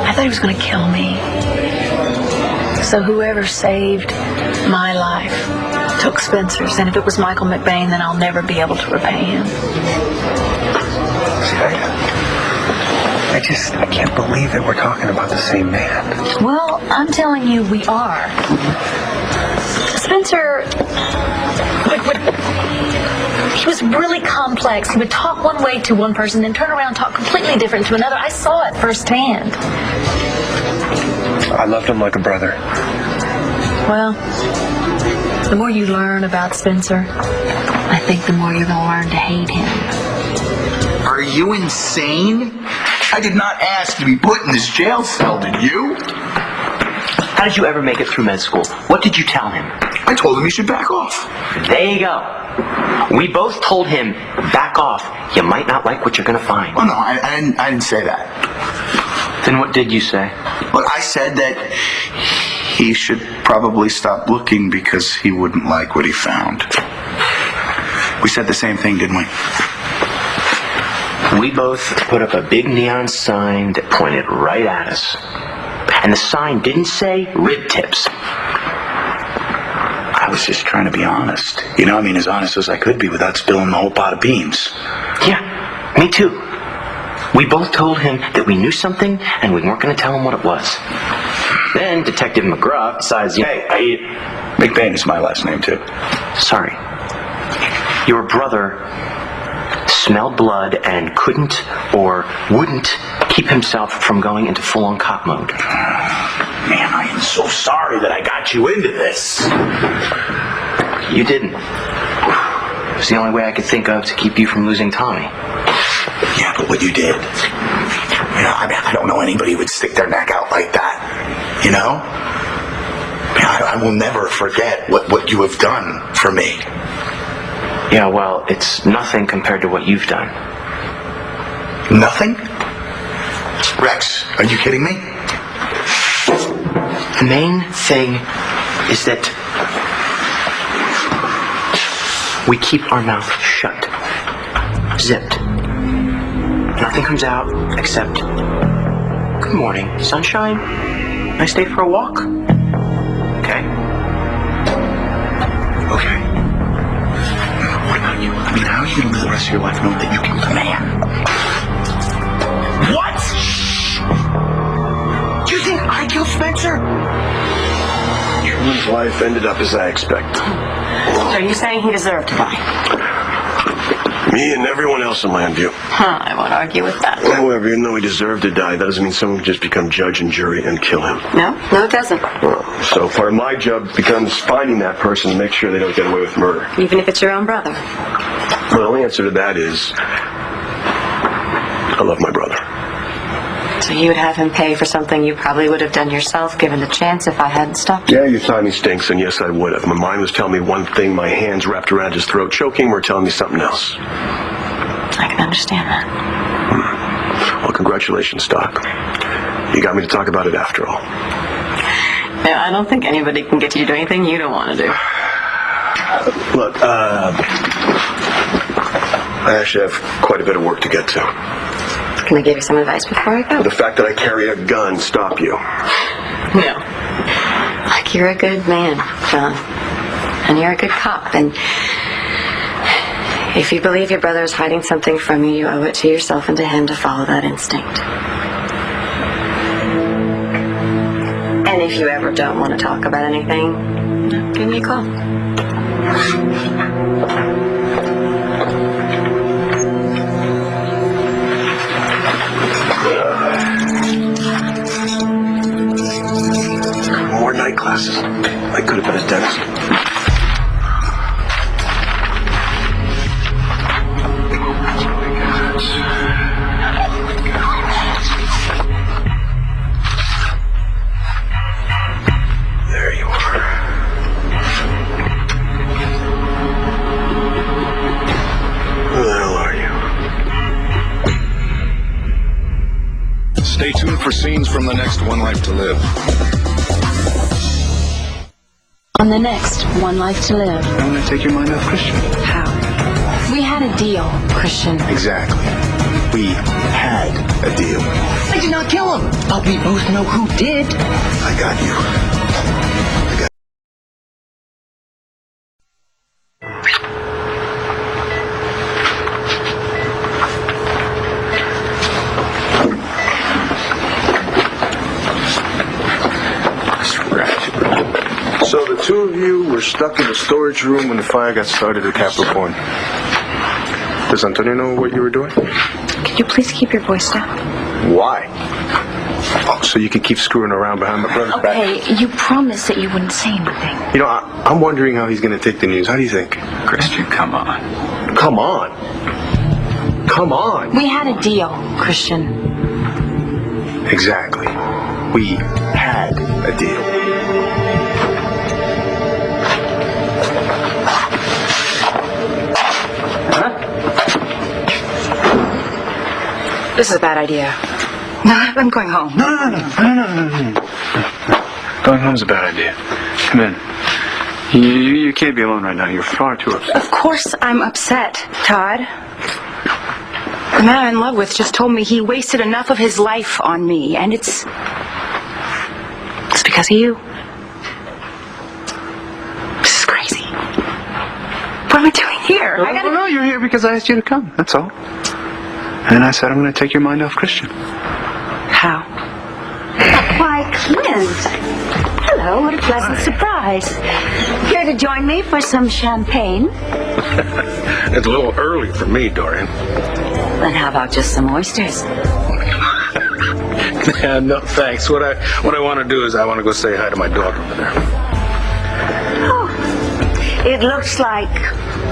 I thought he was going to kill me. So whoever saved my life took Spencer's, and if it was Michael McBain, then I'll never be able to repay him. See, I can't believe that we're talking about the same man. Well, I'm telling you, we are. Spencer he was really complex. He would talk one way to one person, then turn around and talk completely different to another. I saw it firsthand. I loved him like a brother. Well, the more you learn about Spencer, I think the more you're going to learn to hate him. Are you insane? I did not ask to be put in this jail cell, did you? How did you ever make it through med school? What did you tell him? I told him he should back off. There you go. We both told him, back off. You might not like what you're going to find. Oh, no, I didn't say that. Then what did you say? Well, I said that he should probably stop looking because he wouldn't like what he found. We said the same thing, didn't we? We both put up a big neon sign that pointed right at us. And the sign didn't say rib tips. I was just trying to be honest. You know, I mean, as honest as I could be without spilling the whole pot of beans. Yeah, me too. We both told him that we knew something and we weren't going to tell him what it was. Then Detective McGraw decides, Hey, McBain is my last name, too. Sorry. Your brother smelled blood and couldn't or wouldn't keep himself from going into full-on cop mode. Man, I am so sorry that I got you into this. You didn't. It was the only way I could think of to keep you from losing Tommy. Yeah, but what you did. You know, I mean, I don't know anybody who would stick their neck out like that. You know? I will never forget what you have done for me. Yeah, well, it's nothing compared to what you've done. Nothing? Rex, are you kidding me? The main thing is that we keep our mouth shut. Zipped. Nothing comes out except, good morning, sunshine. Nice day for a walk. Okay? Okay. What about you? I mean, how are you going to live the rest of your life knowing that you killed a man? What? Do you think I killed Spencer? Truman's life ended up as I expected. So are you saying he deserved to die? Me and everyone else in Landview. I won't argue with that. However, even though he deserved to die, that doesn't mean someone can just become judge and jury and kill him. No, it doesn't. So part of my job becomes finding that person to make sure they don't get away with murder. Even if it's your own brother. Well, the answer to that is, I love my brother. So you would have him pay for something you probably would have done yourself given the chance if I hadn't stopped you? Yeah, your timing stinks, and yes, I would have. My mind was telling me one thing, my hands wrapped around his throat, choking, were telling me something else. I can understand that. Well, congratulations, Doc. You got me to talk about it after all. No, I don't think anybody can get you to do anything you don't want to do. Look, I actually have quite a bit of work to get to. Can I give you some advice before I go? The fact that I carry a gun stop you? No. Like you're a good man, John. And you're a good cop. And if you believe your brother is hiding something from you, you owe it to yourself and to him to follow that instinct. And if you ever don't want to talk about anything, give me a call. Scenes from the next One Life to Live. On the next One Life to Live. I'm going to take your mind off Christian. How? We had a deal, Christian. Exactly. We had a deal. I did not kill him, but we both know who did. I got you. So the two of you were stuck in the storage room when the fire got started at Capricorn. Does Antonio know what you were doing? Could you please keep your voice down? Why? Oh, so you could keep screwing around behind my brother's back. Okay, you promised that you wouldn't say anything. You know, I'm wondering how he's going to take the news. How do you think? Christian, come on. Come on. Come on. We had a deal, Christian. Exactly. We had a deal. This is a bad idea. I'm going home. No. Going home's a bad idea. Come in. You can't be alone right now. You're far too upset. Of course I'm upset, Todd. The man I'm in love with just told me he wasted enough of his life on me, and it's because of you. This is crazy. What am I doing here? No, you're here because I asked you to come. That's all. And then I said I'm going to take your mind off Christian. How? Why, Clint. Hello, what a pleasant surprise. Here to join me for some champagne? It's a little early for me, Dorian. Then how about just some oysters? No, thanks. What I want to do is I want to go say hi to my dog over there. Oh, it looks like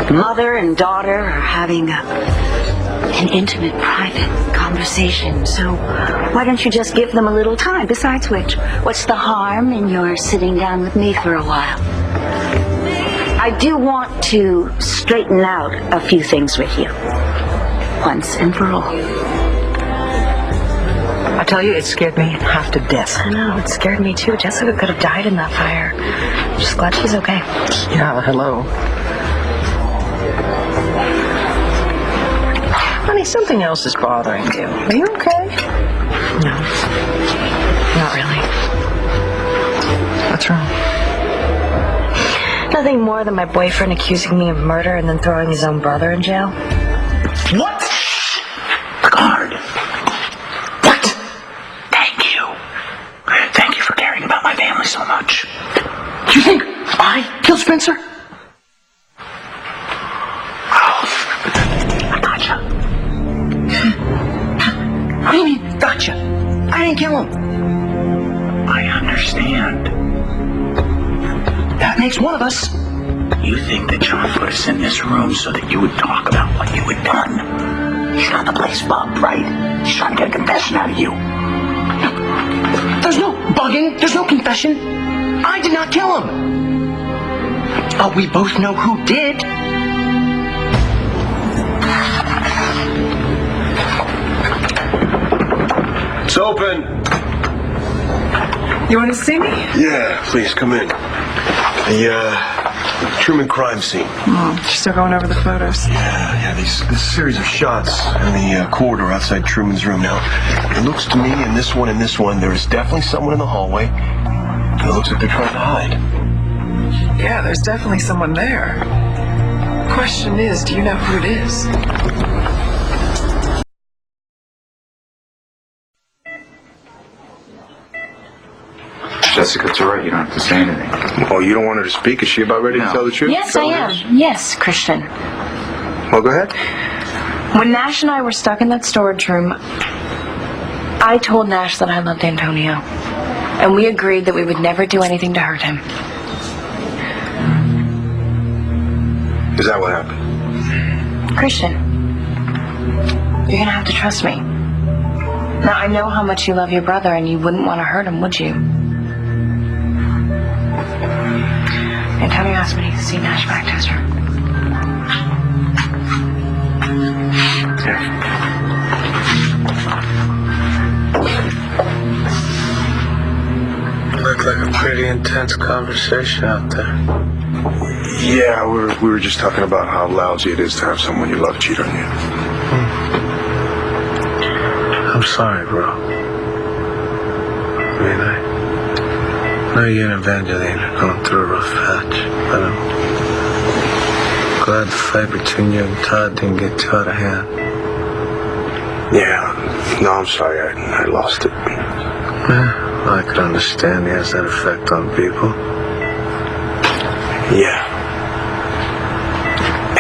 mother and daughter are having an intimate, private conversation. So why don't you just give them a little time? Besides which, what's the harm in your sitting down with me for a while? I do want to straighten out a few things with you. Once and for all. I tell you, it scared me half to death. I know, it scared me too. Jessica could have died in that fire. I'm just glad she's okay. Yeah, hello. Honey, something else is bothering you. Are you okay? No, not really. What's wrong? Nothing more than my boyfriend accusing me of murder and then throwing his own brother in jail. What? Guard. What? Thank you. Thank you for caring about my family so much. Do you think I killed Spencer? What do you mean, gotcha? I didn't kill him. I understand. That makes one of us. You think that John put us in this room so that you would talk about what you had done? He's got the place bugged, right? He's trying to get a confession out of you. There's no bugging. There's no confession. I did not kill him. But we both know who did. It's open. You want to see me? Yeah, please, come in. The, Truman crime scene. Still going over the photos. Yeah, this series of shots in the corridor outside Truman's room. Now, it looks to me in this one, there is definitely someone in the hallway. And it looks like they're trying to hide. Yeah, there's definitely someone there. Question is, do you know who it is? Jessica, it's all right. You don't have to say anything. Oh, you don't want her to speak? Is she about ready to tell the truth? Yes, I am. Yes, Christian. Well, go ahead. When Nash and I were stuck in that storage room, I told Nash that I loved Antonio. And we agreed that we would never do anything to hurt him. Is that what happened? Christian, you're gonna have to trust me. Now, I know how much you love your brother, and you wouldn't want to hurt him, would you? Antonio asked me to see Nash back to his room. pretty intense conversation out there. Yeah, we were just talking about how lousy it is to have someone you love cheat on you. I'm sorry, bro. I mean, I know you and Evangeline are going through a rough patch, but I'm glad the fight between you and Todd didn't get too out of hand. Yeah, no, I'm sorry, I lost it. Yeah, I could understand he has that effect on people. Yeah.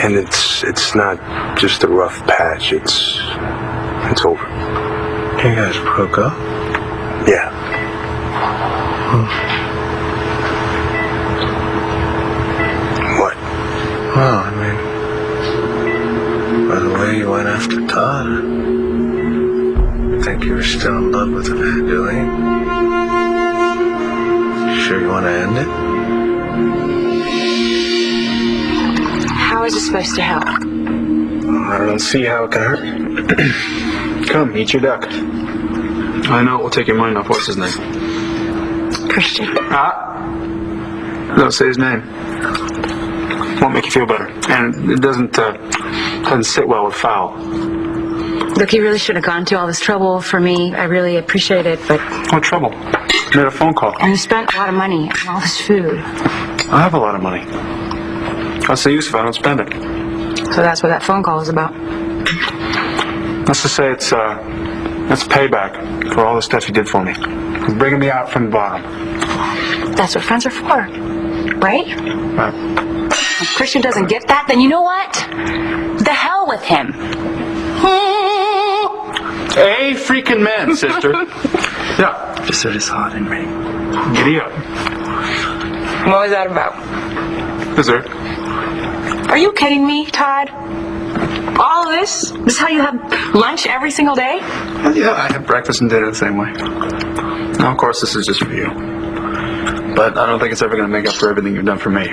And it's not just a rough patch, it's over. You guys broke up? Yeah. What? Well, I mean, by the way you went after Todd, I think you were still in love with Evangeline. Sure you want to end it? How is it supposed to help? I don't see how it can hurt. Come, eat your duck. I know it will take your mind off. What's his name? Christian. Don't say his name. Won't make you feel better. And it doesn't sit well with foul. Look, you really shouldn't have gone to all this trouble for me. I really appreciate it, but... What trouble? Made a phone call. And you spent a lot of money on all this food. I have a lot of money. What's the use if I don't spend it? So that's what that phone call is about. Let's just say it's payback for all the stuff you did for me. It's bringing me out from the bottom. That's what friends are for, right? If Christian doesn't get that, then you know what? The hell with him. A freaking man, sister. Yeah. Dessert is hot and ready. Giddy up. What was that about? Dessert. Are you kidding me, Todd? All of this? This is how you have lunch every single day? Well, yeah, I have breakfast and dinner the same way. Now, of course, this is just for you. But I don't think it's ever going to make up for everything you've done for me.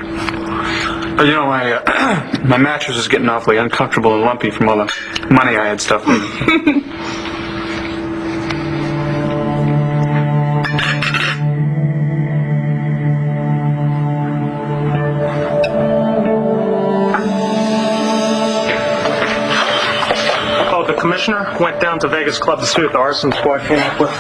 But you know, my mattress is getting awfully uncomfortable and lumpy from all the money I had stuffed in it. Commissioner went down to Vegas Club to see what the arson squad came up with.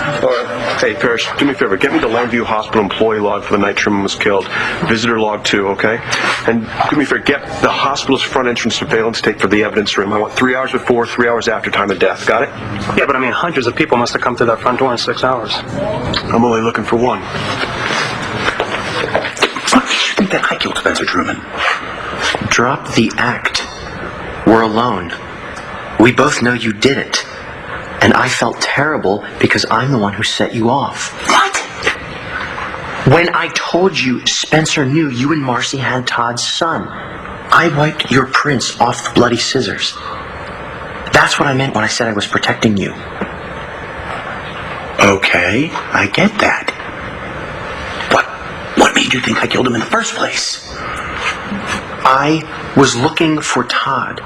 Hey, Parrish, do me a favor. Get me the Longview Hospital employee log for the night Truman was killed. Visitor log, too, okay? And do me a favor. Get the hospital's front entrance surveillance tape for the evidence room. I want 3 hours before, 3 hours after time of death. Got it? Yeah, but I mean, hundreds of people must have come through that front door in 6 hours. I'm only looking for one. What makes you think that I killed Spencer Truman? Drop the act. We're alone. We both know you did it. And I felt terrible because I'm the one who set you off. What? When I told you Spencer knew you and Marcy had Todd's son, I wiped your prints off the bloody scissors. That's what I meant when I said I was protecting you. Okay, I get that. What made you think I killed him in the first place? I was looking for Todd.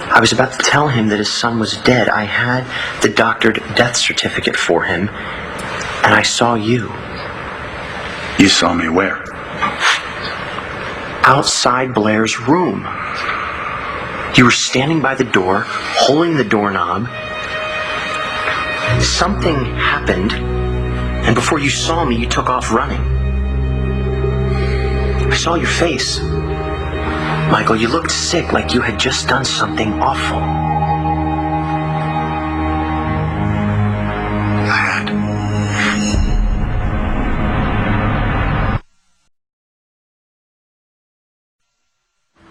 I was about to tell him that his son was dead. I had the doctored death certificate for him, and I saw you. You saw me where? Outside Blair's room. You were standing by the door, holding the doorknob. Something happened, and before you saw me, you took off running. I saw your face. Michael, you looked sick, like you had just done something awful. I had.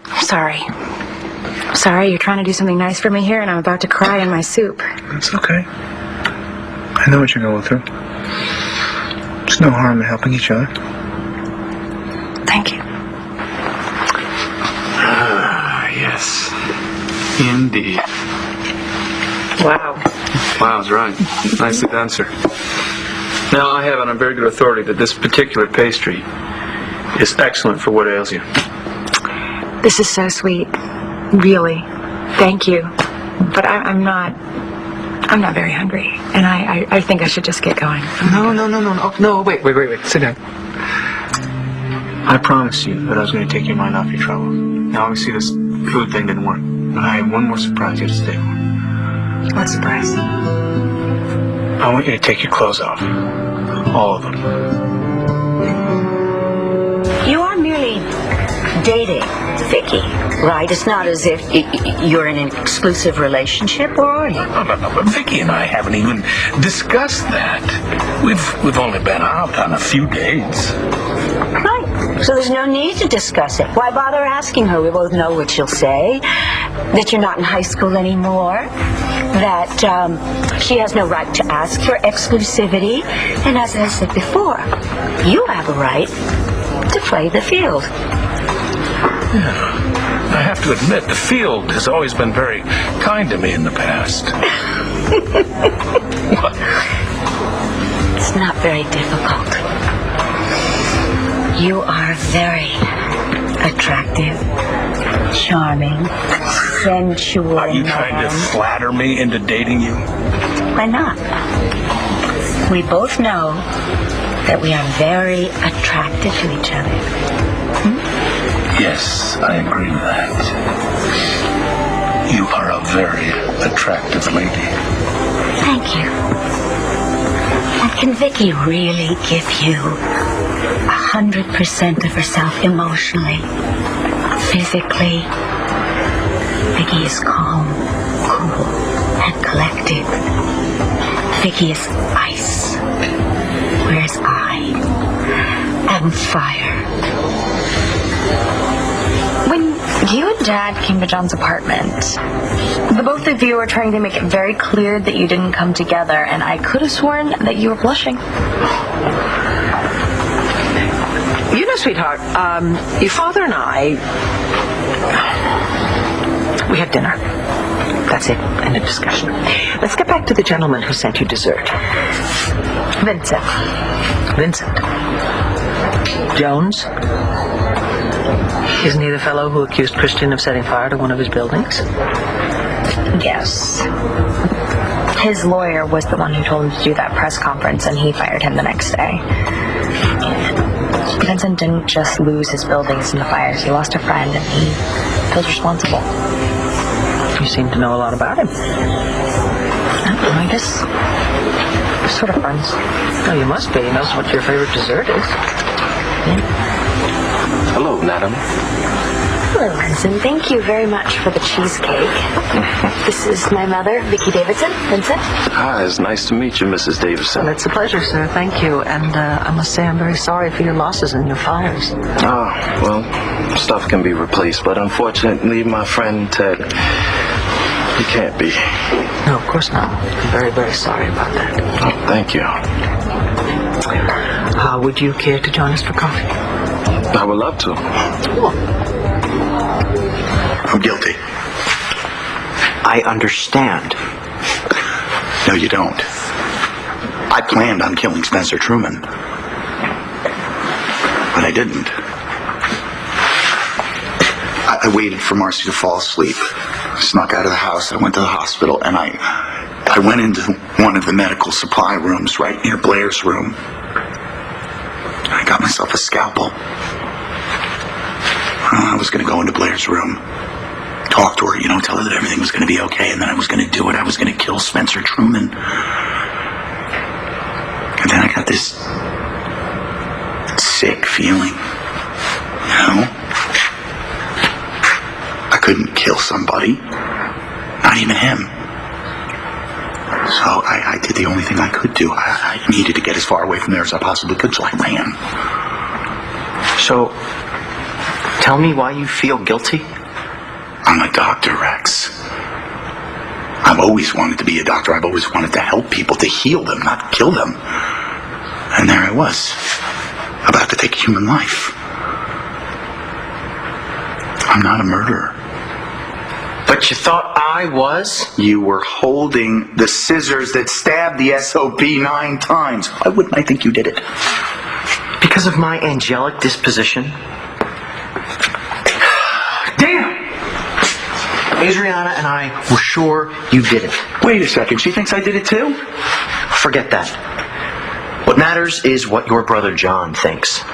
I'm sorry. I'm sorry, you're trying to do something nice for me here, and I'm about to cry in my soup. It's okay. I know what you're going through. There's no harm in helping each other. Thank you. Yes, indeed. Wow. Wow's right. Nicely done, sir. Now, I have it on very good authority that this particular pastry is excellent for what ails you. This is so sweet. Really. Thank you. But I'm not very hungry. And I think I should just get going. No, wait. Sit down. I promised you that I was going to take your mind off your trouble. Now, obviously, this food thing didn't work. But I have one more surprise you have to stay for. What surprise? I want you to take your clothes off. All of them. You are merely dating Vicky, right? It's not as if you're in an exclusive relationship, or are you? No, but Vicky and I haven't even discussed that. We've only been out on a few dates. Right. So there's no need to discuss it. Why bother asking her? We both know what she'll say. That you're not in high school anymore. That she has no right to ask for exclusivity. And as I said before, you have a right to play the field. Yeah. I have to admit, the field has always been very kind to me in the past. It's not very difficult. You are very attractive, charming, sensual. Are you trying to flatter me into dating you? Why not? We both know that we are very attracted to each other. Yes, I agree with that. You are a very attractive lady. Thank you. And can Vicky really give you 100% of herself emotionally, physically? Vicky is calm, cool, and collected. Vicky is ice, whereas I am fire. When you and Dad came to John's apartment, the both of you were trying to make it very clear that you didn't come together, and I could have sworn that you were blushing. You know, sweetheart, your father and I, we had dinner. That's it. End of discussion. Let's get back to the gentleman who sent you dessert. Vincent. Vincent. Jones? Isn't he the fellow who accused Christian of setting fire to one of his buildings? Yes. His lawyer was the one who told him to do that press conference, and he fired him the next day. Vincent didn't just lose his buildings in the fires. He lost a friend, and he feels responsible. You seem to know a lot about him. I guess we're sort of friends. Oh, you must be. He knows what your favorite dessert is. Hello, madam. Hello, Vincent. Thank you very much for the cheesecake. This is my mother, Vicki Davidson. Vincent? Hi, it's nice to meet you, Mrs. Davidson. Well, it's a pleasure, sir. Thank you. And I must say I'm very sorry for your losses in your fires. Oh, well, stuff can be replaced, but unfortunately, my friend Ted, he can't be. No, of course not. I'm very, very sorry about that. Oh, thank you. Would you care to join us for coffee? I would love to. Cool. I'm guilty. I understand. No, you don't. I planned on killing Spencer Truman. But I didn't. I waited for Marcy to fall asleep. I snuck out of the house. I went to the hospital, and I went into one of the medical supply rooms right near Blair's room. I got myself a scalpel. I was going to go into Blair's room, talk to her, tell her that everything was going to be okay, and then I was going to do it. I was going to kill Spencer Truman. And then I got this sick feeling, I couldn't kill somebody, not even him. So I did the only thing I could do. I needed to get as far away from there as I possibly could, so I ran. So, tell me why you feel guilty? I'm a doctor, Rex. I've always wanted to be a doctor. I've always wanted to help people, to heal them, not kill them. And there I was, about to take a human life. I'm not a murderer. But you thought I was? You were holding the scissors that stabbed the SOB 9 times. Why wouldn't I think you did it? Because of my angelic disposition? Damn! Adriana and I were sure you did it. Wait a second, she thinks I did it too? Forget that. What matters is what your brother John thinks.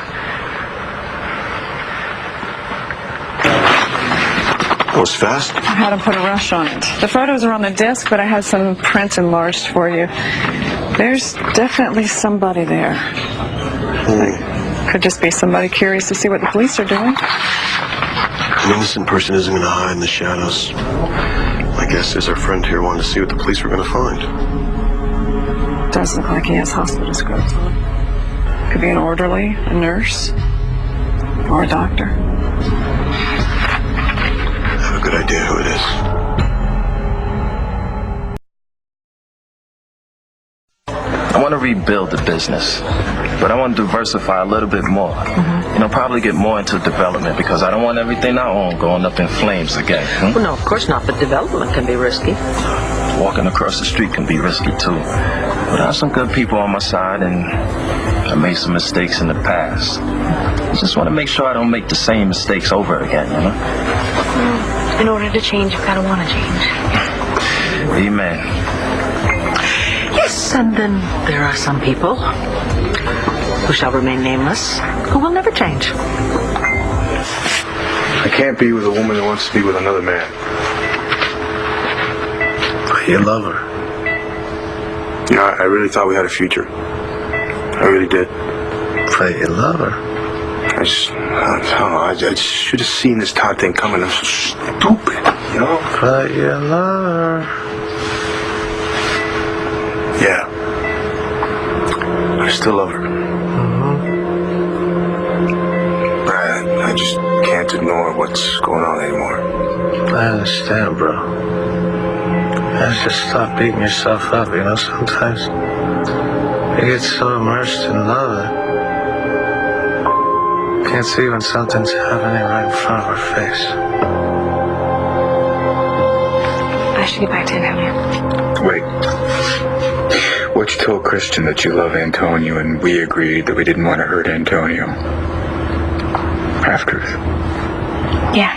That was fast. I had him put a rush on it. The photos are on the desk, but I had some prints enlarged for you. There's definitely somebody there. Could just be somebody curious to see what the police are doing. An innocent person isn't going to hide in the shadows. My guess is our friend here wanted to see what the police were going to find. Does look like he has hospital scrubs on. Could be an orderly, a nurse, or a doctor. I have a good idea who it is. I want to rebuild the business, but I want to diversify a little bit more. You know, probably get more into development because I don't want everything I own going up in flames again. Well, no, of course not, but development can be risky. Walking across the street can be risky too. But I have some good people on my side, and I made some mistakes in the past. I just want to make sure I don't make the same mistakes over again, you know? In order to change, you've got to want to change. Amen. Yes, and then there are some people who shall remain nameless, who will never change. I can't be with a woman who wants to be with another man. You love her. You know, I really thought we had a future. I really did. But you love her. I don't know, I just should have seen this Todd thing coming. I'm so stupid, you know? But you love her. Yeah. I still love her. But I just can't ignore what's going on anymore. I understand, bro. Just stop beating yourself up, you know, sometimes you get so immersed in love that you can't see when something's happening right in front of our face. I should get back to Antonio. Wait. What you told Christian that you love Antonio and we agreed that we didn't want to hurt Antonio. Half-truth. Yeah.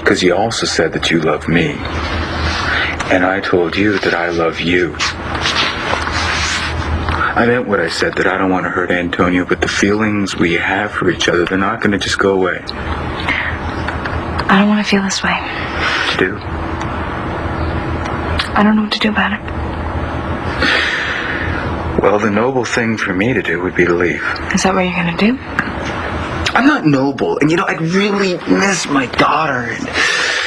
Because you also said that you love me. And I told you that I love you. I meant what I said, that I don't want to hurt Antonio, but the feelings we have for each other, they're not going to just go away. I don't want to feel this way. What you do? I don't know what to do about it. Well, the noble thing for me to do would be to leave. Is that what you're going to do? I'm not noble, and you know, I'd really miss my daughter.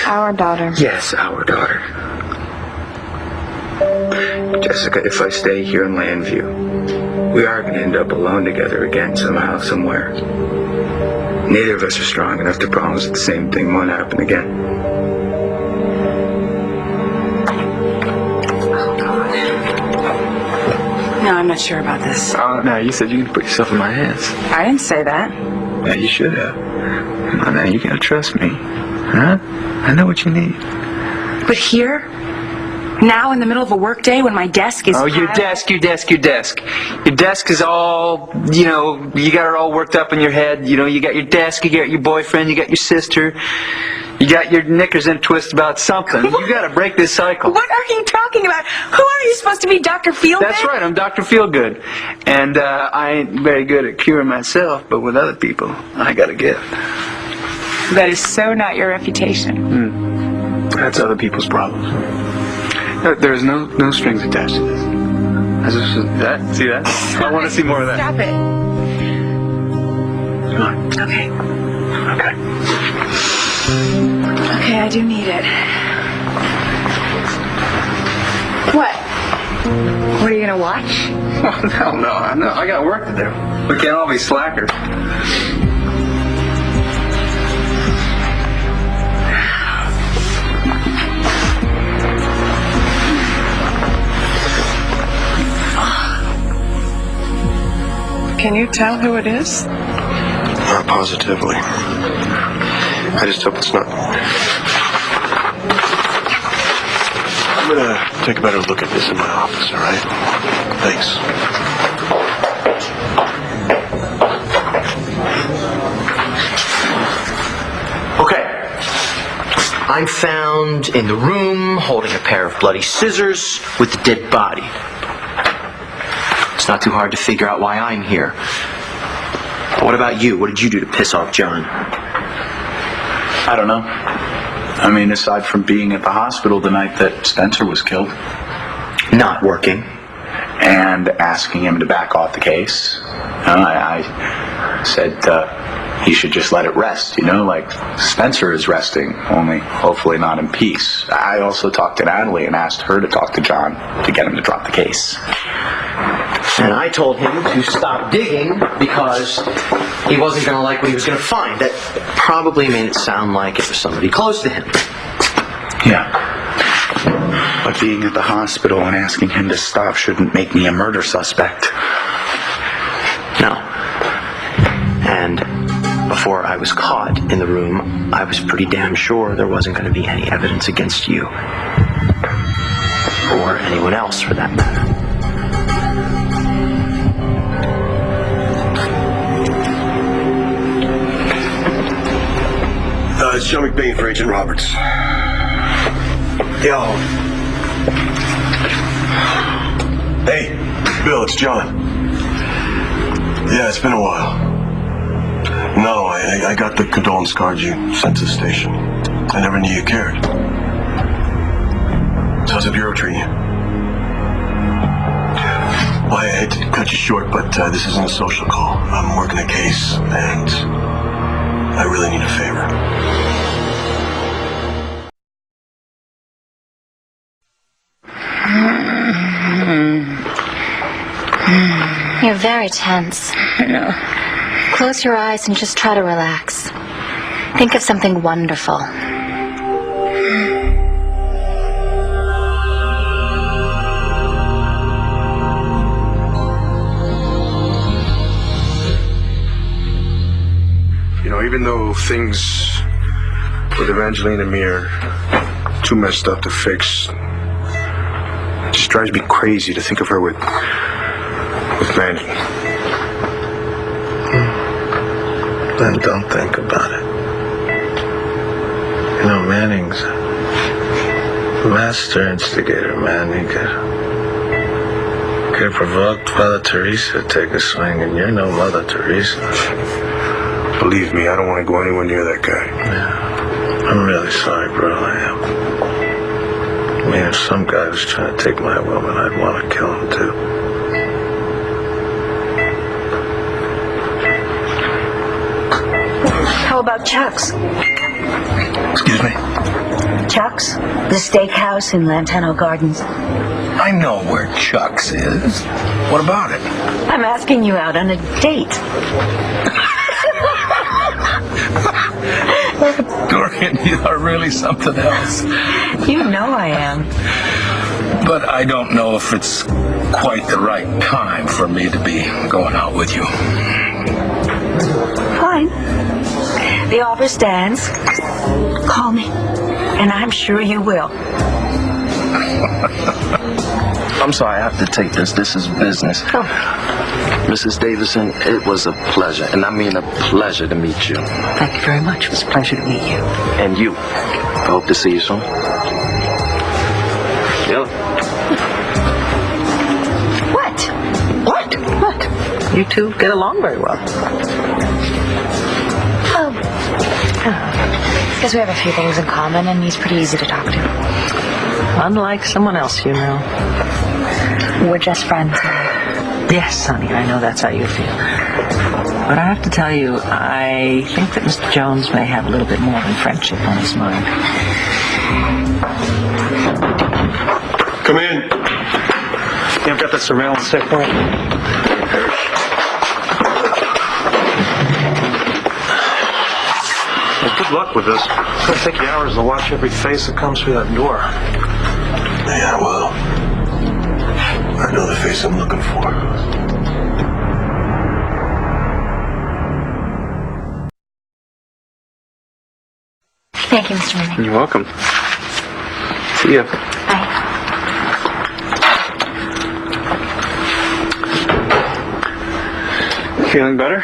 Our daughter. Yes, our daughter. Jessica, if I stay here in Landview, we are going to end up alone together again somehow, somewhere. Neither of us are strong enough to promise that the same thing won't happen again. No, I'm not sure about this. Oh, no, you said you could put yourself in my hands. I didn't say that. Yeah, you should have. Come on now, you gotta trust me. Huh? I know what you need. But here? Now in the middle of a work day when my desk is... Oh, your desk. Your desk is all, you know, you got it all worked up in your head. You know, you got your desk, you got your boyfriend, you got your sister. You got your knickers in a twist about something. You got to break this cycle. What are you talking about? Who are you supposed to be, Dr. Feelgood? That's right, I'm Dr. Feelgood. And I ain't very good at curing myself, but with other people, I got a gift. That is so not your reputation. That's other people's problems. There's no strings attached to this. See that? I want to see more of that. Stop it. Come on. Okay. Okay. Okay, I do need it. What? What are you gonna watch? Oh, hell no. I got work to do. We can't all be slackers. Can you tell who it is? Not positively. I just hope it's not. I'm gonna take a better look at this in my office, all right? Thanks. Okay. I'm found in the room holding a pair of bloody scissors with a dead body. It's not too hard to figure out why I'm here. What about you? What did you do to piss off John? I don't know. I mean, aside from being at the hospital the night that Spencer was killed. Not working. And asking him to back off the case. I said he should just let it rest, like Spencer is resting, only hopefully not in peace. I also talked to Natalie and asked her to talk to John to get him to drop the case. And I told him to stop digging because he wasn't going to like what he was going to find. That probably made it sound like it was somebody close to him. Yeah. But being at the hospital and asking him to stop shouldn't make me a murder suspect. No. And before I was caught in the room, I was pretty damn sure there wasn't going to be any evidence against you. Or anyone else, for that matter. It's Joe McBain for Agent Roberts. Yo. Hey, Bill, it's John. Yeah, it's been a while. No, I got the condolence card you sent to the station. I never knew you cared. So how's the Bureau treating you? Well, I hate to cut you short, but this isn't a social call. I'm working a case, and I really need a favor. You're very tense. I know. Close your eyes and just try to relax. Think of something wonderful. Even though things with Evangeline and me are too messed up to fix, it just drives me crazy to think of her with Manning. Then don't think about it. Manning's a master instigator, man. He could have provoked Mother Teresa to take a swing, and you're no Mother Teresa. Believe me, I don't want to go anywhere near that guy. Yeah. I'm really sorry, bro. I am. I mean, if some guy was trying to take my woman, I'd want to kill him, too. How about Chuck's? Excuse me? Chuck's? The steakhouse in Lantano Gardens. I know where Chuck's is. What about it? I'm asking you out on a date. Dorian, you are really something else. You know I am. But I don't know if it's quite the right time for me to be going out with you. Fine. The offer stands. Call me, and I'm sure you will. I'm sorry, I have to take this. This is business. Oh. Mrs. Davison, it was a pleasure, and I mean a pleasure to meet you. Thank you very much. It was a pleasure to meet you. And you. I hope to see you soon. Yeah. What? What? You two get along very well. Because we have a few things in common, and he's pretty easy to talk to. Unlike someone else you know. We're just friends. Yes, honey, I know that's how you feel. But I have to tell you, I think that Mr. Jones may have a little bit more than friendship on his mind. Come in. You've got the surveillance tape for it? Well, good luck with this. It's going to take you hours to watch every face that comes through that door. Yeah, well, I know the face I'm looking for. Thank you, Mr. Manning. You're welcome. See ya. Bye. Feeling better?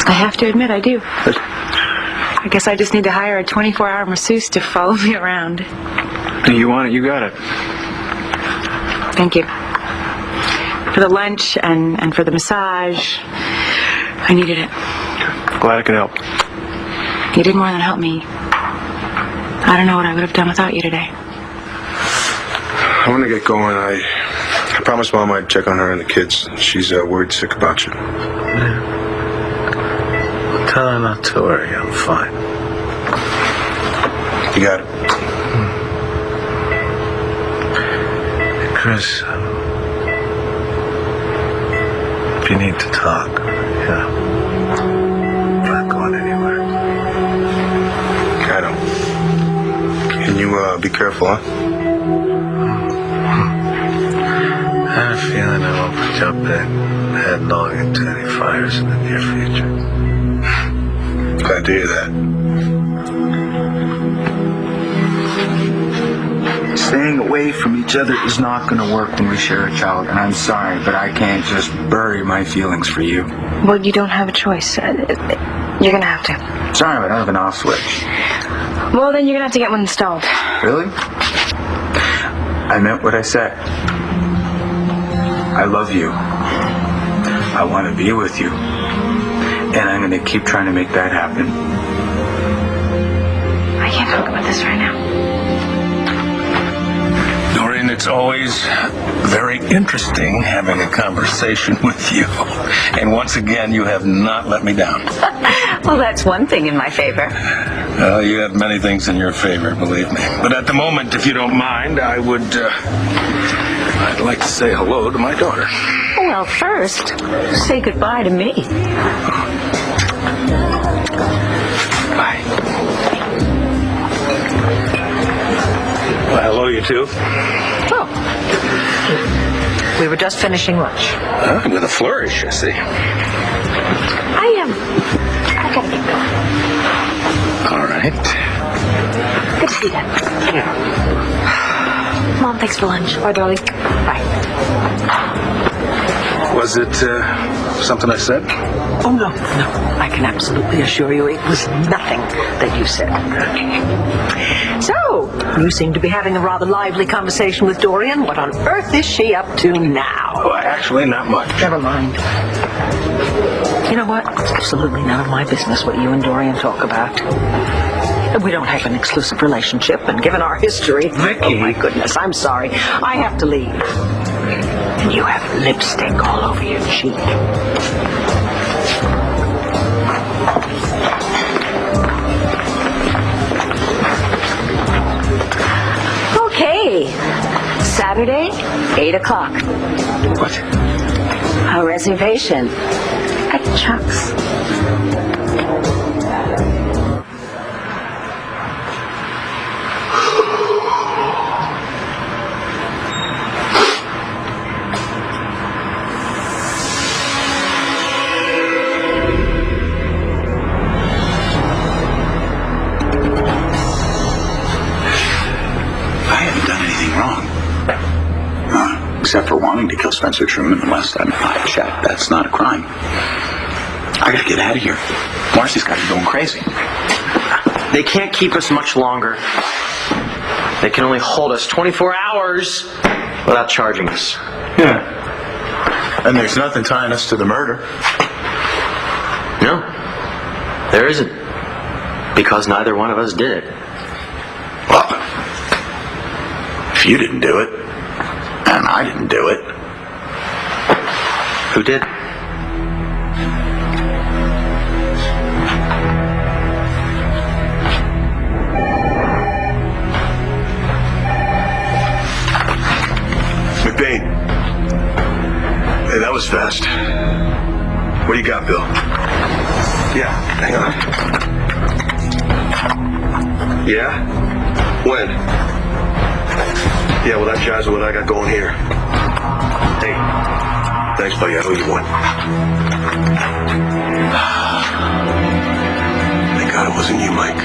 I have to admit, I do. I guess I just need to hire a 24-hour masseuse to follow me around. You want it, you got it. Thank you. For the lunch and for the massage, I needed it. Glad I could help. You did more than help me. I don't know what I would have done without you today. I want to get going. I promised Mom I'd check on her and the kids. She's worried sick about you. Well, tell her not to worry. I'm fine. You got it. Chris, if you need to talk, yeah. I'm not going anywhere. I know. Can you be careful, huh? I have a feeling I won't jump headlong into any fires in the near future. Glad to hear that. Staying away from each other is not going to work when we share a child, and I'm sorry, but I can't just bury my feelings for you. Well, you don't have a choice. You're gonna have to. Sorry, but I don't have an off switch. Well, then you're gonna have to get one installed. Really? I meant what I said. I love you. I want to be with you. And I'm going to keep trying to make that happen. I can't talk about this right now. Dorian, it's always very interesting having a conversation with you. And once again, you have not let me down. Well, that's one thing in my favor. Well, you have many things in your favor, believe me. But at the moment, if you don't mind, I'd like to say hello to my daughter. Well, first, say goodbye to me. Bye. Well, hello, you two. Oh. We were just finishing lunch. With a flourish, I see. I gotta get going. All right. Good to see you. Mom, thanks for lunch. Bye, darling. Bye. Was it something I said? Oh, no. I can absolutely assure you it was nothing that you said. So, you seem to be having a rather lively conversation with Dorian. What on earth is she up to now? Oh, actually, not much. Never mind. You know what? It's absolutely none of my business what you and Dorian talk about. We don't have an exclusive relationship, and given our history... Vicky. Oh, my goodness, I'm sorry. I have to leave. And you have lipstick all over your cheek. Okay. Saturday, 8 o'clock. What? A reservation at Chuck's. Except for wanting to kill Spencer Truman, the last time I checked, that's not a crime. I gotta get out of here. Marcy's got me going crazy. They can't keep us much longer. They can only hold us 24 hours without charging us. Yeah. And there's nothing tying us to the murder. No, there isn't. Because neither one of us did it. Well, if you didn't do it, and I didn't do it. Who did? McBain. Hey, that was fast. What do you got, Bill? Yeah, hang on. Yeah? When? Yeah, well, that jives with what I got going here. Hey, thanks, buddy. I owe you one. Thank God it wasn't you, Mike.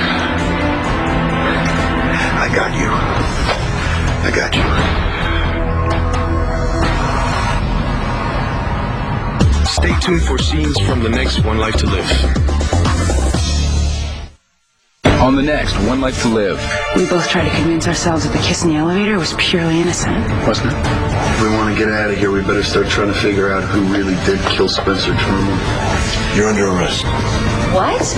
I got you. I got you. Stay tuned for scenes from the next One Life to Live. On the next One Life to Live. We both tried to convince ourselves that the kiss in the elevator was purely innocent. Wasn't it? If we want to get out of here, we better start trying to figure out who really did kill Spencer Truman. You're under arrest. What?